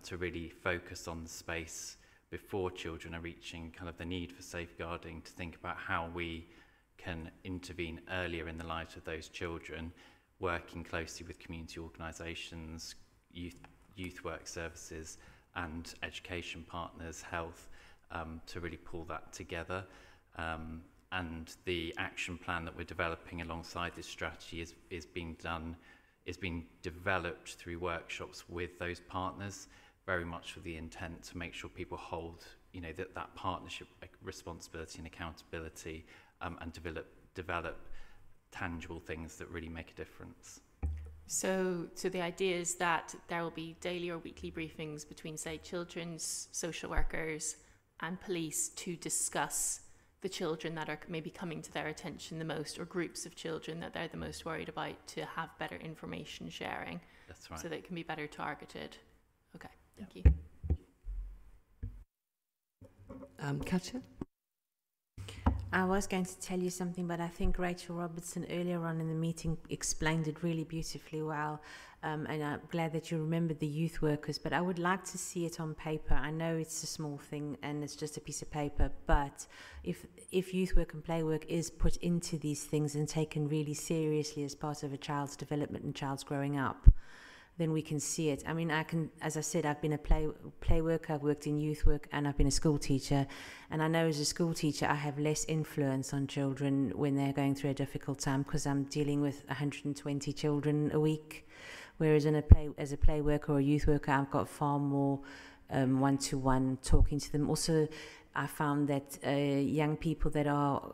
to really focus on the space before children are reaching kind of the need for safeguarding, to think about how we can intervene earlier in the lives of those children, working closely with community organisations, youth work services and education partners, health, to really pull that together. And the action plan that we're developing alongside this strategy is being developed through workshops with those partners, very much with the intent to make sure people hold, you know, that partnership responsibility and accountability, and develop tangible things that really make a difference. So the idea is that there will be daily or weekly briefings between, say, children's social workers and police to discuss the children that are maybe coming to their attention the most, or groups of children that they're the most worried about, to have better information sharing. That's right. So that it can be better targeted. Okay, thank you. Katja? I was going to tell you something, but I think Rachel Robertson earlier on in the meeting explained it really beautifully well. And I'm glad that you remembered the youth workers, but I would like to see it on paper. I know it's a small thing and it's just a piece of paper, but if youth work and play work is put into these things and taken really seriously as part of a child's development and child's growing up, then we can see it. I mean, I can, as I said, I've been a play worker, I've worked in youth work, and I've been a school teacher. And I know as a school teacher, I have less influence on children when they're going through a difficult time because I'm dealing with 120 children a week. Whereas as a play worker or a youth worker, I've got far more one-to-one talking to them. Also, I found that young people that are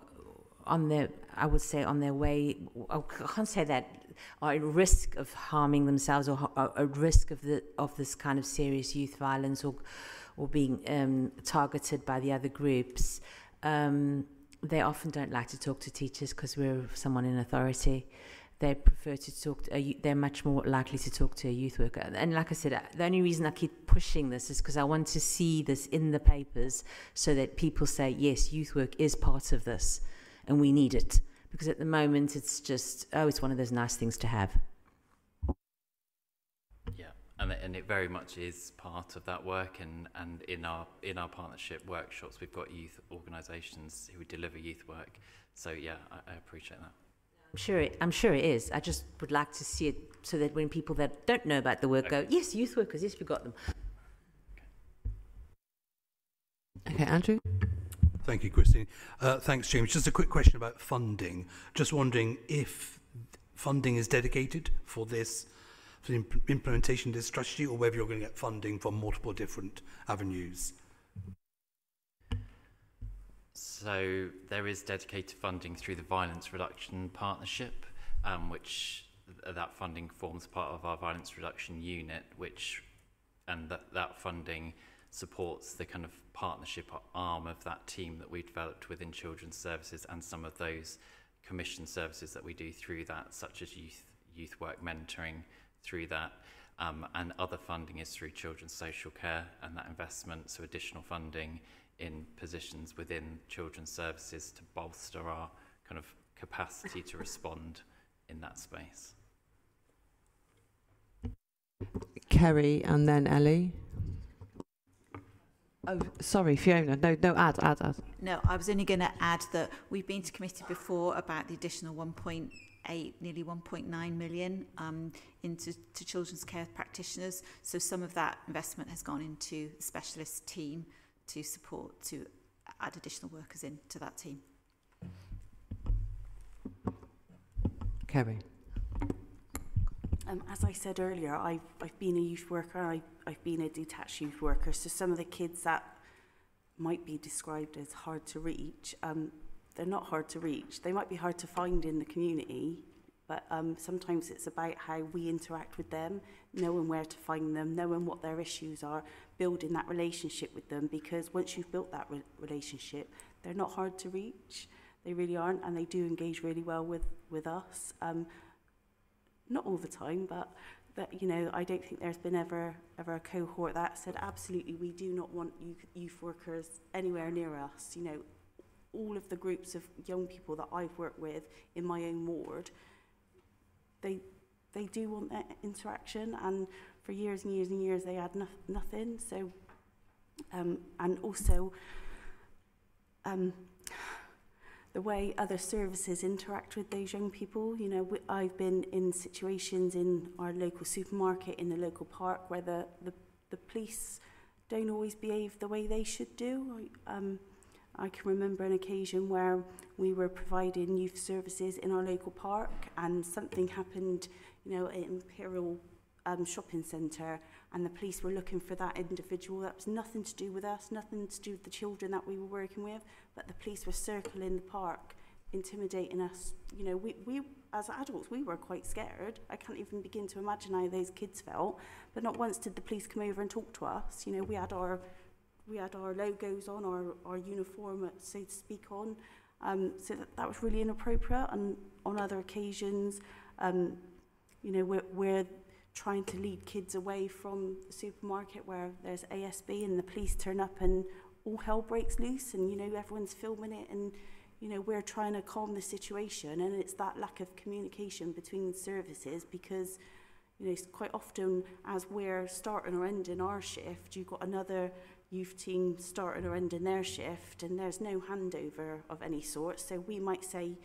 on their, I would say on their way, I can't say that, are at risk of harming themselves or at risk of this kind of serious youth violence or being targeted by the other groups, they often don't like to talk to teachers because we're someone in authority. They prefer to talk to, they're much more likely to talk to a youth worker. And like I said, the only reason I keep pushing this is because I want to see this in the papers so that people say, yes, youth work is part of this and we need it. Because at the moment it's just, it's one of those nice things to have. Yeah, and it very much is part of that work, and in our partnership workshops we've got youth organisations who deliver youth work. So yeah, I appreciate that. I'm sure it is. I just would like to see it so that when people that don't know about the work go, yes, youth workers, yes, we got them. Okay, Andrew? Thank you, Christine. Thanks, James. Just a quick question about funding. Just wondering if funding is dedicated for this, for the implementation of this strategy, or whether you're going to get funding from multiple different avenues. So there is dedicated funding through the Violence Reduction Partnership, which that funding forms part of our Violence Reduction Unit, and that funding supports the kind of partnership arm of that team that we developed within Children's Services and some of those commission services that we do through that, such as youth work mentoring through that. And other funding is through Children's Social Care and that investment, so additional funding in positions within Children's Services to bolster our kind of capacity to respond in that space. Kerry and then Ellie. Oh, sorry, Fiona. No, add. No, I was only going to add that we've been to committee before about the additional 1.8, nearly 1.9 million into children's care practitioners. So some of that investment has gone into the specialist team to support, to add additional workers into that team. Kerry. As I said earlier, I've been a youth worker, I've been a detached youth worker, so some of the kids that might be described as hard to reach, they're not hard to reach. They might be hard to find in the community, but sometimes it's about how we interact with them, knowing where to find them, knowing what their issues are, building that relationship with them, because once you've built that relationship, they're not hard to reach. They really aren't, and they do engage really well with us. Not all the time, but that, you know, I don't think there's been ever a cohort that said absolutely we do not want youth workers anywhere near us. You know, all of the groups of young people that I've worked with in my own ward, they do want that interaction, and for years and years and years they had nothing. So and also the way other services interact with those young people. You know, I've been in situations in our local supermarket, in the local park, where the police don't always behave the way they should do. I can remember an occasion where we were providing youth services in our local park, and something happened, you know, at Imperial shopping centre, and the police were looking for that individual. That was nothing to do with us, nothing to do with the children that we were working with, but the police were circling the park, intimidating us. You know, we as adults, we were quite scared. I can't even begin to imagine how those kids felt, but not once did the police come over and talk to us. You know, we had our logos on, our uniform, so to speak, on. So that was really inappropriate. And on other occasions, you know, we're trying to lead kids away from the supermarket where there's ASB, and the police turn up and all hell breaks loose and, you know, everyone's filming it and, you know, we're trying to calm the situation, and it's that lack of communication between services because, you know, quite often as we're starting or ending our shift, you've got another youth team starting or ending their shift and there's no handover of any sort. So we might say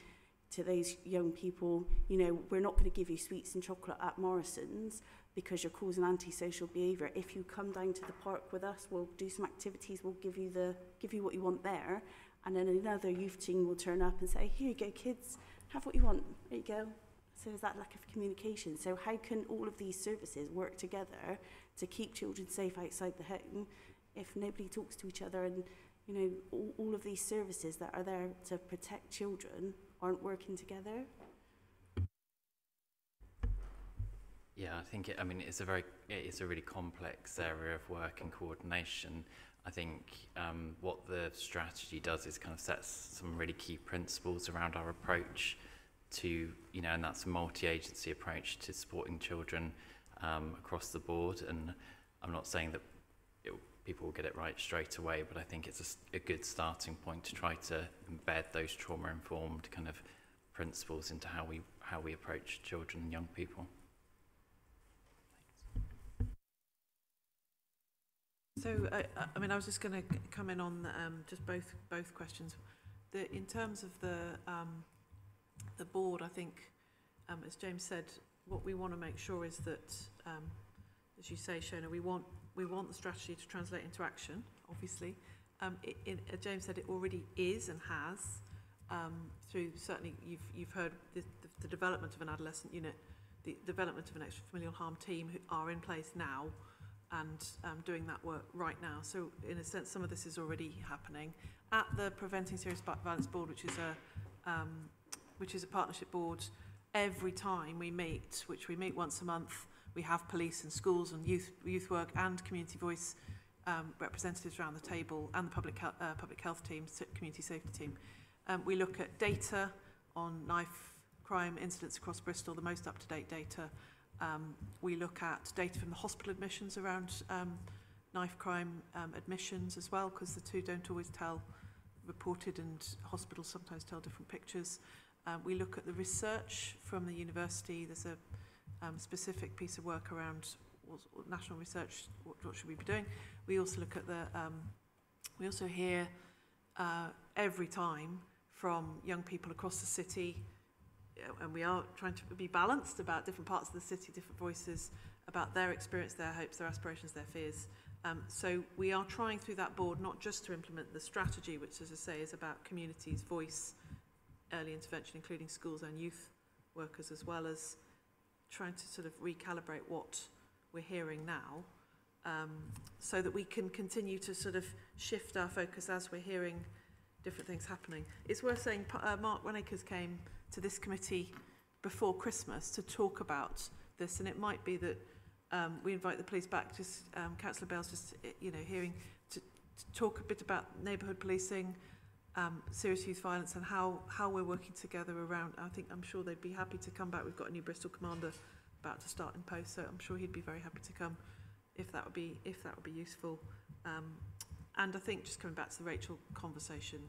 to those young people, you know, we're not going to give you sweets and chocolate at Morrison's because you're causing antisocial behaviour. If you come down to the park with us, we'll do some activities, we'll give you what you want there. And then another youth team will turn up and say, here you go kids, have what you want, there you go. So there's that lack of communication. So how can all of these services work together to keep children safe outside the home if nobody talks to each other and, you know, all of these services that are there to protect children aren't working together? Yeah, I think it's a really complex area of work and coordination. I think what the strategy does is kind of sets some really key principles around our approach to, you know, and that's a multi-agency approach to supporting children across the board. And I'm not saying that people will get it right straight away, but I think it's a good starting point to try to embed those trauma-informed kind of principles into how we approach children and young people. So, I was just going to come in on just both questions. In terms of the board, I think, as James said, what we want to make sure is that, as you say, Shona, we want the strategy to translate into action. Obviously, James said it already is and has through certainly you've heard the development of an adolescent unit, the development of an extra familial harm team who are in place now. And doing that work right now. So in a sense, some of this is already happening. At the Preventing Serious Violence Board, which is a partnership board, every time we meet, which we meet once a month, we have police and schools and youth work and community voice representatives around the table and the public health team, community safety team. We look at data on knife crime incidents across Bristol, the most up-to-date data. We look at data from the hospital admissions around knife crime admissions as well, because the two don't always tell reported, and hospitals sometimes tell different pictures. We look at the research from the university. There's a specific piece of work around national research, what should we be doing. We also look at we also hear every time from young people across the city, and we are trying to be balanced about different parts of the city, different voices about their experience, their hopes, their aspirations, their fears. So we are trying through that board not just to implement the strategy, which, as I say, is about communities' voice, early intervention, including schools and youth workers, as well as trying to sort of recalibrate what we're hearing now, so that we can continue to sort of shift our focus as we're hearing different things happening. It's worth saying Mark Renakers came to this committee before Christmas to talk about this, and it might be that we invite the police back. Just Councillor Bell's just hearing to talk a bit about neighbourhood policing, serious youth violence, and how we're working together around. I'm sure they'd be happy to come back. We've got a new Bristol commander about to start in post, so I'm sure he'd be very happy to come if that would be useful. And I think just coming back to the Rachel conversation,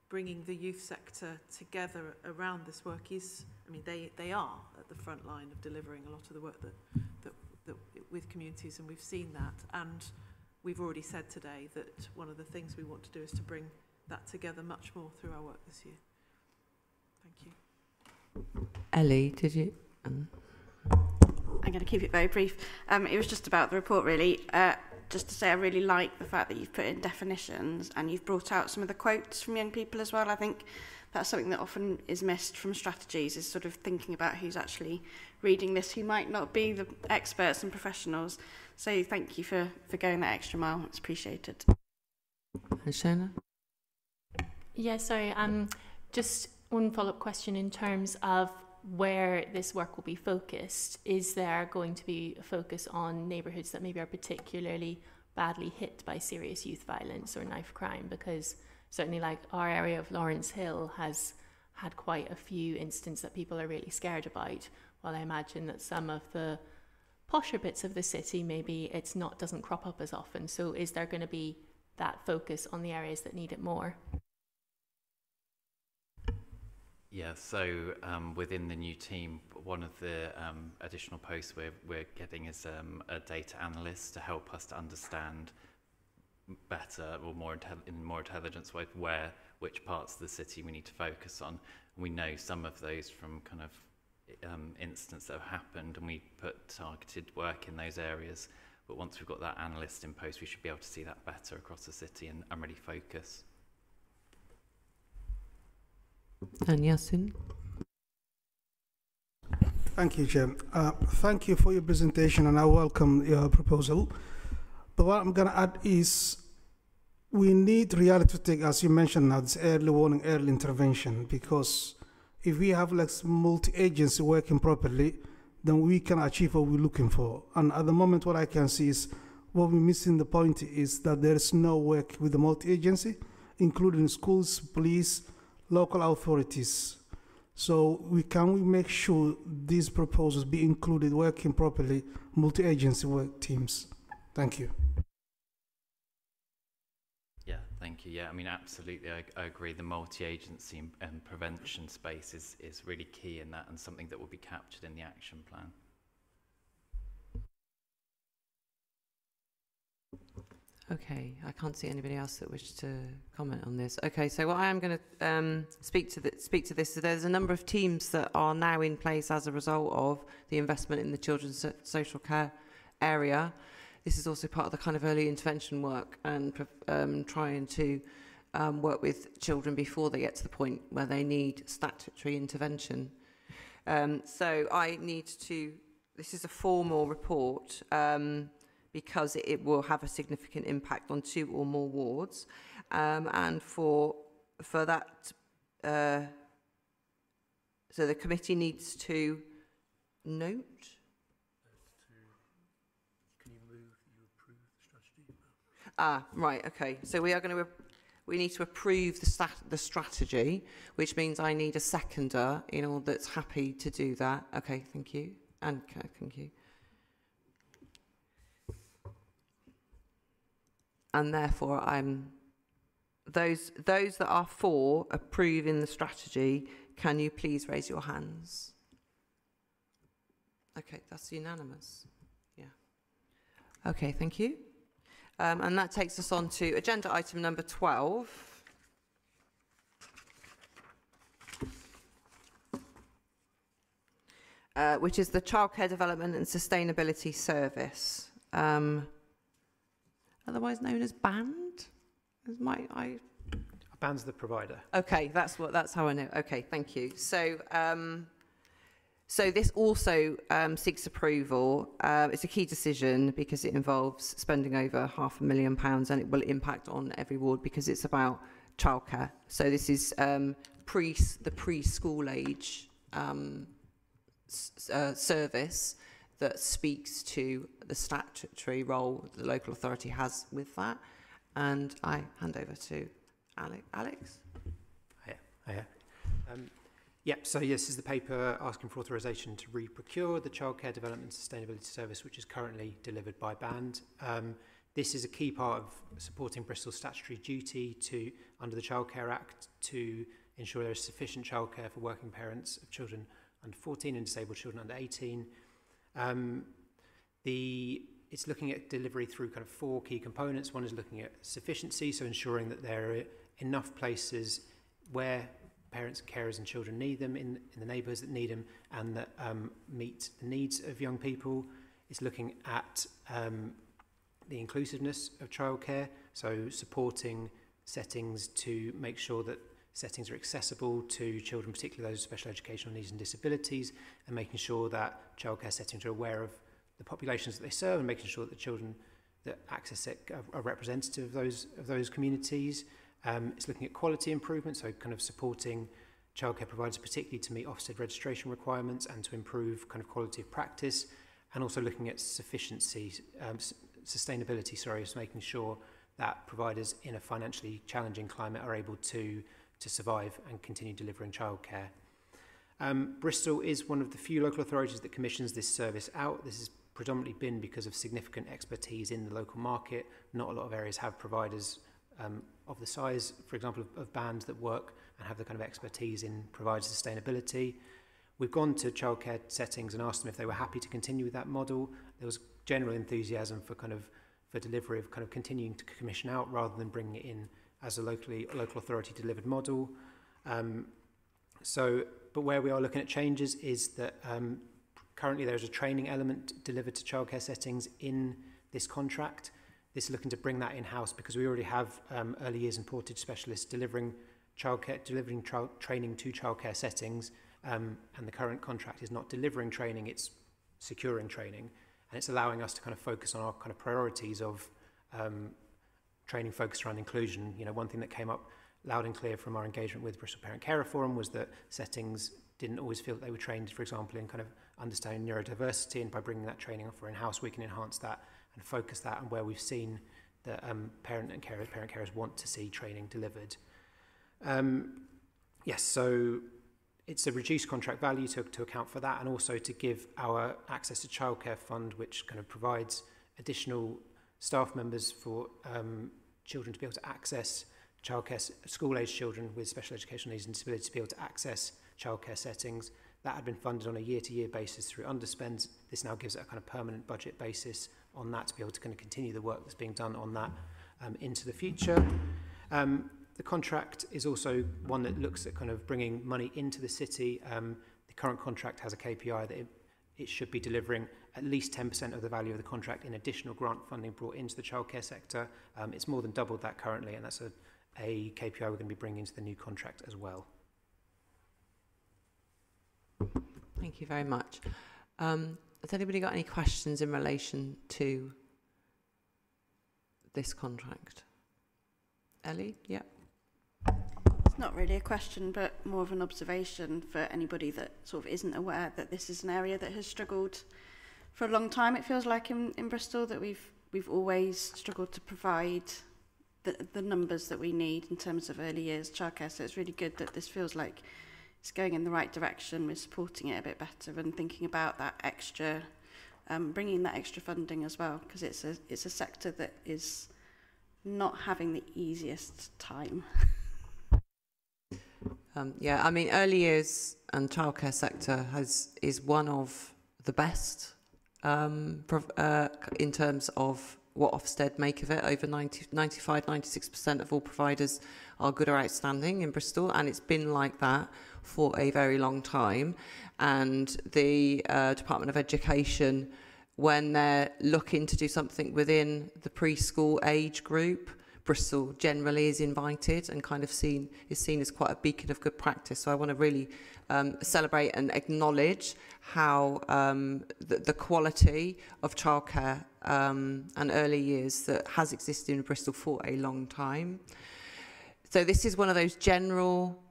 bringing the youth sector together around this work is, they are at the front line of delivering a lot of the work that with communities, and we've seen that. And we've already said today that one of the things we want to do is to bring that together much more through our work this year. Thank you. Ellie, did you? I'm going to keep it very brief. It was just about the report, really. Just to say, I really like the fact that you've put in definitions and you've brought out some of the quotes from young people as well. I think that's something that often is missed from strategies, is sort of thinking about who's actually reading this, who might not be the experts and professionals. So thank you for going that extra mile. It's appreciated. Shona? Yeah, sorry. Just one follow-up question in terms of where this work will be focused. Is there going to be a focus on neighbourhoods that maybe are particularly badly hit by serious youth violence or knife crime? Because certainly like our area of Lawrence Hill has had quite a few incidents that people are really scared about, while I imagine that some of the posher bits of the city, maybe doesn't crop up as often. So is there going to be that focus on the areas that need it more. Yeah, so within the new team, one of the additional posts we're getting is a data analyst to help us to understand better or in more intelligence way which parts of the city we need to focus on. We know some of those from kind of incidents that have happened, and we put targeted work in those areas. But once we've got that analyst in post, we should be able to see that better across the city and really focus. And Yasin. Thank you, Chair. Thank you for your presentation, and I welcome your proposal. But what I'm going to add is we need reality check, as you mentioned now, this early warning, early intervention, because if we have like multi-agency working properly, then we can achieve what we're looking for. And at the moment, what I can see is what we're missing the point is that there is no work with the multi-agency, including schools, police, local authorities. So we make sure these proposals be included, working properly, multi-agency work teams. Thank you. Yeah, thank you. Yeah, I mean, absolutely, I agree. The multi-agency and prevention space is really key in that, and something that will be captured in the action plan. Okay, I can't see anybody else that wishes to comment on this. Okay, so what I am going to speak to this. So there's a number of teams that are now in place as a result of the investment in the children's social care area. This is also part of the kind of early intervention work and trying to work with children before they get to the point where they need statutory intervention. So I need to. This is a formal report. Because it will have a significant impact on 2 or more wards, and for that, so the committee needs to note. Can you move? You approve the strategy? Right. Okay. So we need to approve the strategy, which means I need a seconder in order that's happy to do that. Okay. Thank you. And thank you. And therefore, those that are for approving the strategy, can you please raise your hands? Okay, that's unanimous. Yeah. Okay, thank you. And that takes us on to agenda item number 12. Which is the Childcare Development and Sustainability Service. Otherwise known as BAND? BAND's the provider. Okay, that's how I know. Okay, thank you. So, so this also seeks approval. It's a key decision because it involves spending over £500,000, and it will impact on every ward because it's about childcare. So this is the preschool age service that speaks to the statutory role the local authority has with that. And I hand over to Alex. Hiya. So this is the paper asking for authorisation to re-procure the Childcare Development and Sustainability Service, which is currently delivered by BAND. This is a key part of supporting Bristol's statutory duty under the Childcare Act to ensure there is sufficient childcare for working parents of children under 14 and disabled children under 18. It's looking at delivery through kind of 4 key components. One is looking at sufficiency, so ensuring that there are enough places where parents, carers and children need them in the neighbourhoods that need them, and that meet the needs of young people. It's looking at the inclusiveness of childcare, so supporting settings to make sure that settings are accessible to children, particularly those with special educational needs and disabilities, and making sure that childcare settings are aware of the populations that they serve, and making sure that the children that access it are representative of those communities. It's looking at quality improvement, so kind of supporting childcare providers, particularly to meet Ofsted registration requirements and to improve kind of quality of practice, and also looking at sustainability, so making sure that providers in a financially challenging climate are able to survive and continue delivering childcare. Bristol is one of the few local authorities that commissions this service out. This has predominantly been because of significant expertise in the local market. Not a lot of areas have providers of the size, for example, of bands that work and have the kind of expertise in providing sustainability. We've gone to childcare settings and asked them if they were happy to continue with that model. There was general enthusiasm for delivery of kind of continuing to commission out rather than bringing it in as a local authority delivered model. But where we are looking at changes is that currently there's a training element delivered to childcare settings in this contract. This is looking to bring that in-house because we already have early years and portage specialists delivering training to childcare settings, and the current contract is not delivering training, it's securing training, and it's allowing us to kind of focus on our kind of priorities of training focused around inclusion. You know, one thing that came up loud and clear from our engagement with Bristol Parent Carer Forum was that settings didn't always feel that they were trained, for example, in kind of understanding neurodiversity, and by bringing that training for in-house we can enhance that and focus that on where we've seen that parent carers want to see training delivered. Yes, so it's a reduced contract value to account for that, and also to give our Access to Childcare Fund, which kind of provides additional staff members for children to be able to access childcare, school-age children with special educational needs and disabilities to be able to access childcare settings. That had been funded on a year-to-year basis through underspends. This now gives it a kind of permanent budget basis on that to be able to kind of continue the work that's being done on that into the future. The contract is also one that looks at kind of bringing money into the city. The current contract has a KPI that it should be delivering at least 10% of the value of the contract in additional grant funding brought into the childcare sector. It's more than doubled that currently, and that's a KPI we're going to be bringing into the new contract as well. Thank you very much. Has anybody got any questions in relation to this contract? Ellie? Yeah. It's not really a question, but more of an observation for anybody that sort of isn't aware that this is an area that has struggled for a long time. It feels like in Bristol that we've always struggled to provide the numbers that we need in terms of early years childcare. So it's really good that this feels like it's going in the right direction. We're supporting it a bit better and thinking about that extra, bringing that extra funding as well, because it's a sector that is not having the easiest time. Yeah, I mean, early years and childcare sector is one of the best in terms of what Ofsted make of it. Over 95-96% of all providers are good or outstanding in Bristol, and it's been like that for a very long time. And the Department of Education, when they're looking to do something within the preschool age group, Bristol generally is invited and kind of seen as quite a beacon of good practice. So I want to really celebrate and acknowledge how the quality of childcare and early years that has existed in Bristol for a long time. So this is one of those general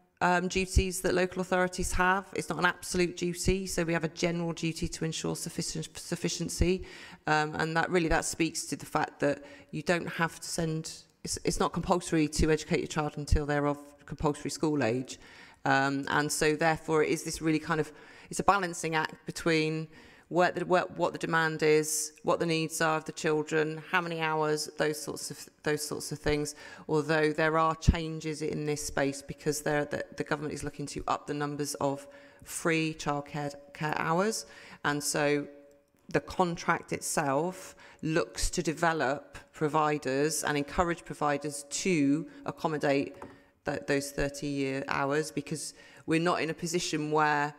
duties that local authorities have. It's not an absolute duty, so we have a general duty to ensure sufficiency, and that speaks to the fact that you don't have to send. It's not compulsory to educate your child until they're of compulsory school age, and so therefore it is this really kind of, it's a balancing act between what the demand is, what the needs are of the children, how many hours, those sorts of things. Although there are changes in this space because the government is looking to up the numbers of free childcare hours, and so the contract itself looks to develop providers and encourage providers to accommodate those 30-year hours, because we're not in a position where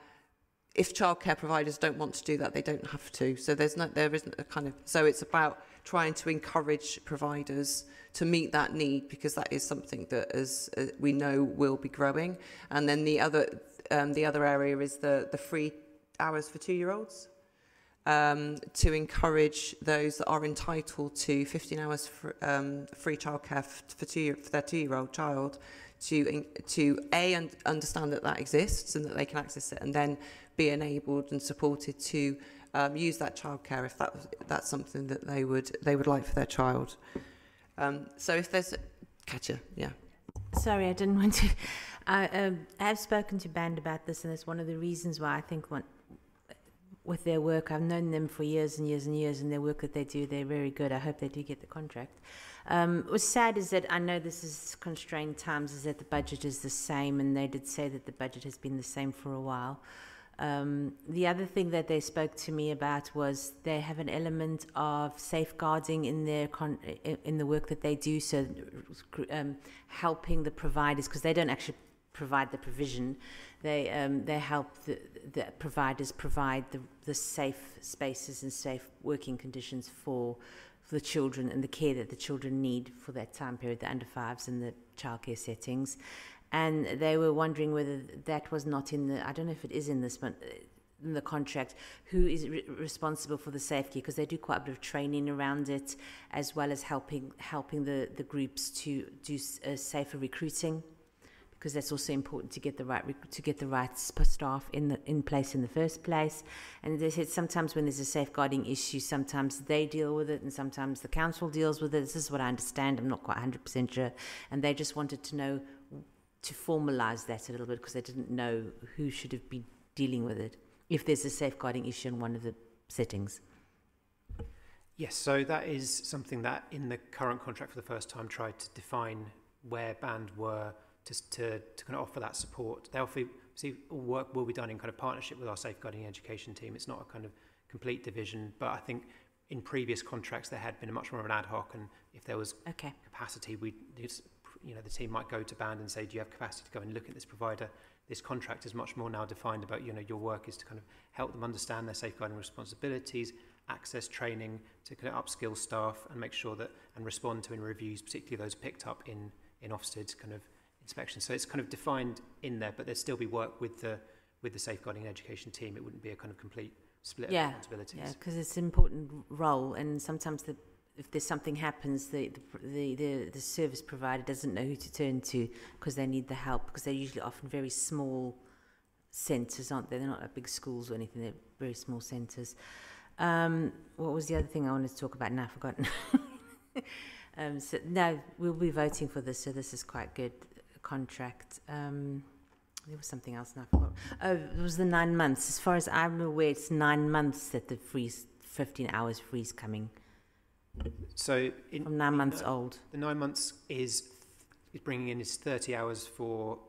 if childcare providers don't want to do that, they don't have to. So there isn't a kind of, so it's about trying to encourage providers to meet that need, because that is something that, as we know, will be growing. And then the other area is the free hours for 2-year-olds. To encourage those that are entitled to 15 hours for, free childcare for their 2-year-old child to understand that exists and that they can access it, and then be enabled and supported to use that childcare if that's something that they would like for their child. So if there's Katja, yeah. Sorry, I didn't want to. I have spoken to Band about this, and it's one of the reasons why I think with their work. I've known them for years and years and years, and their work that they do, they're very good. I hope they do get the contract. What's sad is that I know this is constrained times, is that the budget is the same, and they did say that the budget has been the same for a while. The other thing that they spoke to me about was they have an element of safeguarding in their in the work that they do, so helping the providers, because they don't actually provide the provision. They help the providers provide the safe spaces and safe working conditions for the children and the care that the children need for that time period, the under fives and the childcare settings. And they were wondering whether that was not in the, I don't know if it is in this, but in the contract, who is responsible for the safety, because they do quite a bit of training around it, as well as helping the groups to do safer recruiting, because that's also important to get the right staff in place in the first place. And they said sometimes when there's a safeguarding issue, sometimes they deal with it and sometimes the council deals with it. This is what I understand. I'm not quite 100% sure. And they just wanted to know, to formalise that a little bit, because they didn't know who should have been dealing with it if there's a safeguarding issue in one of the settings. Yes, so that is something that in the current contract for the first time tried to define where band were to kind of offer that support. They obviously all work will be done in kind of partnership with our safeguarding education team. It's not a kind of complete division, but I think in previous contracts there had been a much more of an ad hoc, and if there was capacity, the team might go to band and say, do you have capacity to go and look at this provider? This contract is much more now defined about, your work is to kind of help them understand their safeguarding responsibilities, access training to kind of upskill staff and make sure that, and respond to in reviews, particularly those picked up in Ofsted kind of inspection. So it's kind of defined in there, but there'd still be work with the safeguarding education team. It wouldn't be a kind of complete split of responsibilities. Yeah, because it's an important role, and sometimes if there's something happens, the service provider doesn't know who to turn to because they need the help, because they're usually often very small centres, aren't they? They're not like big schools or anything. They're very small centres. What was the other thing I wanted to talk about? Now I've forgotten. So no, we'll be voting for this, so this is quite good contract. There was something else now I forgot. Oh, it was the 9 months. As far as I'm aware, it's 9 months that the 15 hours freeze coming. So from 9 months old. The 9 months is bringing in is 30 hours for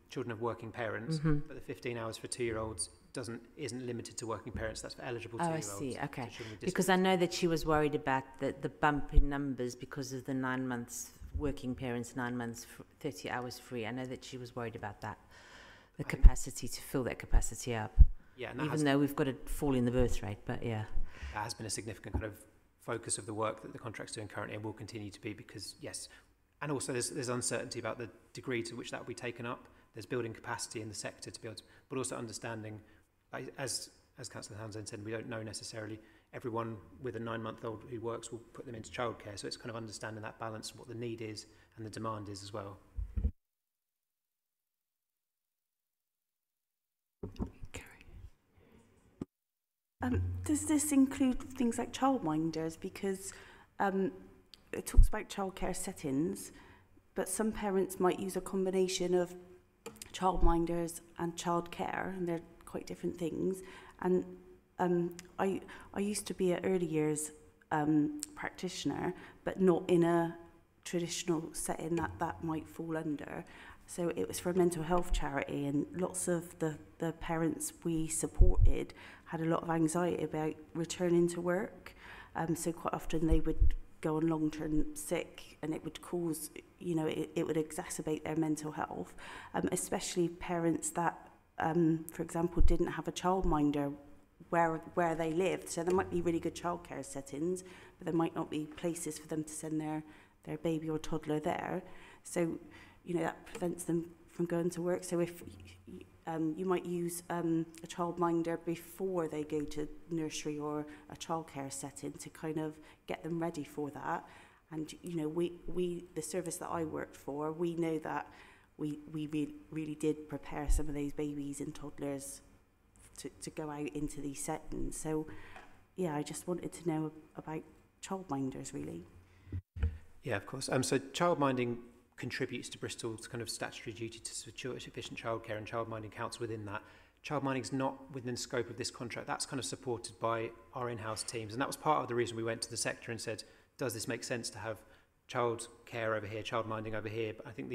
children of working parents, but the 15 hours for 2-year-olds isn't limited to working parents. That's for eligible 2-year-olds. Oh, I see. Okay. Because I know that she was worried about the bump in numbers because of the 9 months working parents, 9 months, 30 hours free. I know that she was worried about that, the capacity to fill that capacity up. Yeah, and even though we've got a fall in the birth rate, but yeah. That has been a significant kind of focus of the work that the contract's doing currently, and will continue to be, because yes, and also there's uncertainty about the degree to which that will be taken up. There's building capacity in the sector to be able to, but also understanding, as Councillor Townsend said, we don't know necessarily everyone with a 9-month-old who works will put them into childcare, so it's kind of understanding that balance and what the need is and the demand is as well. Does this include things like childminders? Because it talks about childcare settings, but some parents might use a combination of childminders and childcare, and they're quite different things. And I used to be an early years practitioner, but not in a traditional setting that might fall under. So it was for a mental health charity, and lots of the parents we supported had a lot of anxiety about returning to work. So quite often they would go on long-term sick, and it would cause, it would exacerbate their mental health, especially parents that, for example, didn't have a childminder where they lived. So there might be really good childcare settings, but there might not be places for them to send their baby or toddler there. So, that prevents them from going to work. So if you might use a childminder before they go to nursery or a childcare setting to kind of get them ready for that. And, we the service that I worked for, we know that we really did prepare some of those babies and toddlers to go out into these settings. So, yeah, I just wanted to know about childminders, really. Yeah, of course. So childminding contributes to Bristol's kind of statutory duty to secure sufficient childcare, and childminding counts within that. childminding is not within the scope of this contract. That's kind of supported by our in-house teams. And that was part of the reason we went to the sector and said, does this make sense to have childcare over here, childminding over here? But I think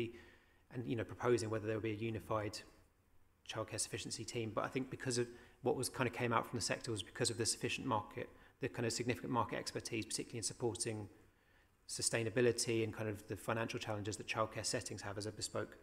proposing whether there would be a unified childcare sufficiency team. But I think because of what was kind of came out from the sector was because of the significant market expertise, particularly in supporting sustainability and kind of the financial challenges that childcare settings have as a bespoke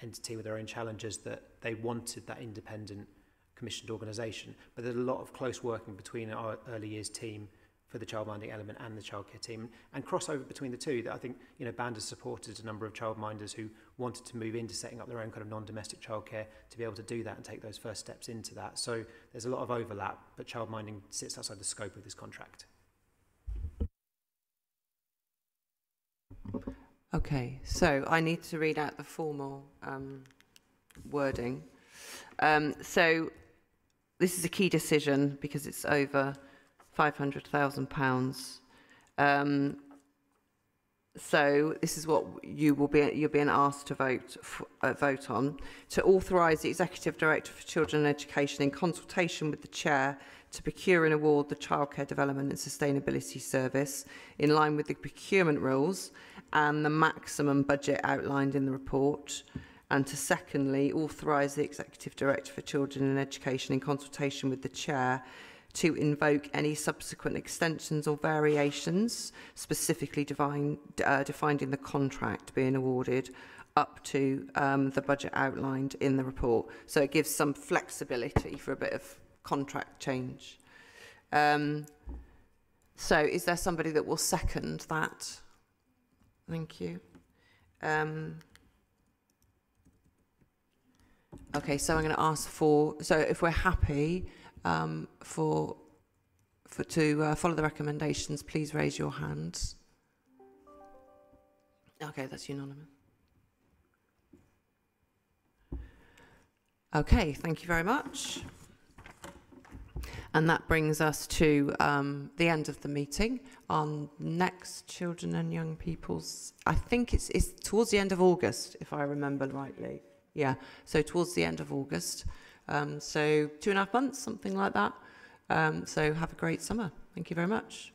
entity with their own challenges, that they wanted that independent commissioned organisation. But there's a lot of close working between our early years team for the childminding element and the childcare team, and crossover between the two. That I think, BAND has supported a number of childminders who wanted to move into setting up their own kind of non-domestic childcare to be able to do that and take those first steps into that. So there's a lot of overlap, but childminding sits outside the scope of this contract. Okay, so I need to read out the formal wording. So this is a key decision because it's over £500,000. So this is what you're being asked to vote on, to authorise the Executive Director for Children and Education in consultation with the Chair to procure and award the Childcare Development and Sustainability Service in line with the procurement rules and the maximum budget outlined in the report, and to secondly authorise the Executive Director for Children and Education in consultation with the Chair to invoke any subsequent extensions or variations specifically defined in the contract being awarded up to the budget outlined in the report. So it gives some flexibility for a bit of contract change. So is there somebody that will second that? Thank you. Okay, so I'm going to ask so if we're happy to follow the recommendations, please raise your hands. Okay, that's unanimous. Okay, thank you very much. And that brings us to the end of the meeting. Our next Children and Young People's, I think it's towards the end of August, if I remember rightly. Yeah, so towards the end of August. So 2.5 months, something like that. So have a great summer. Thank you very much.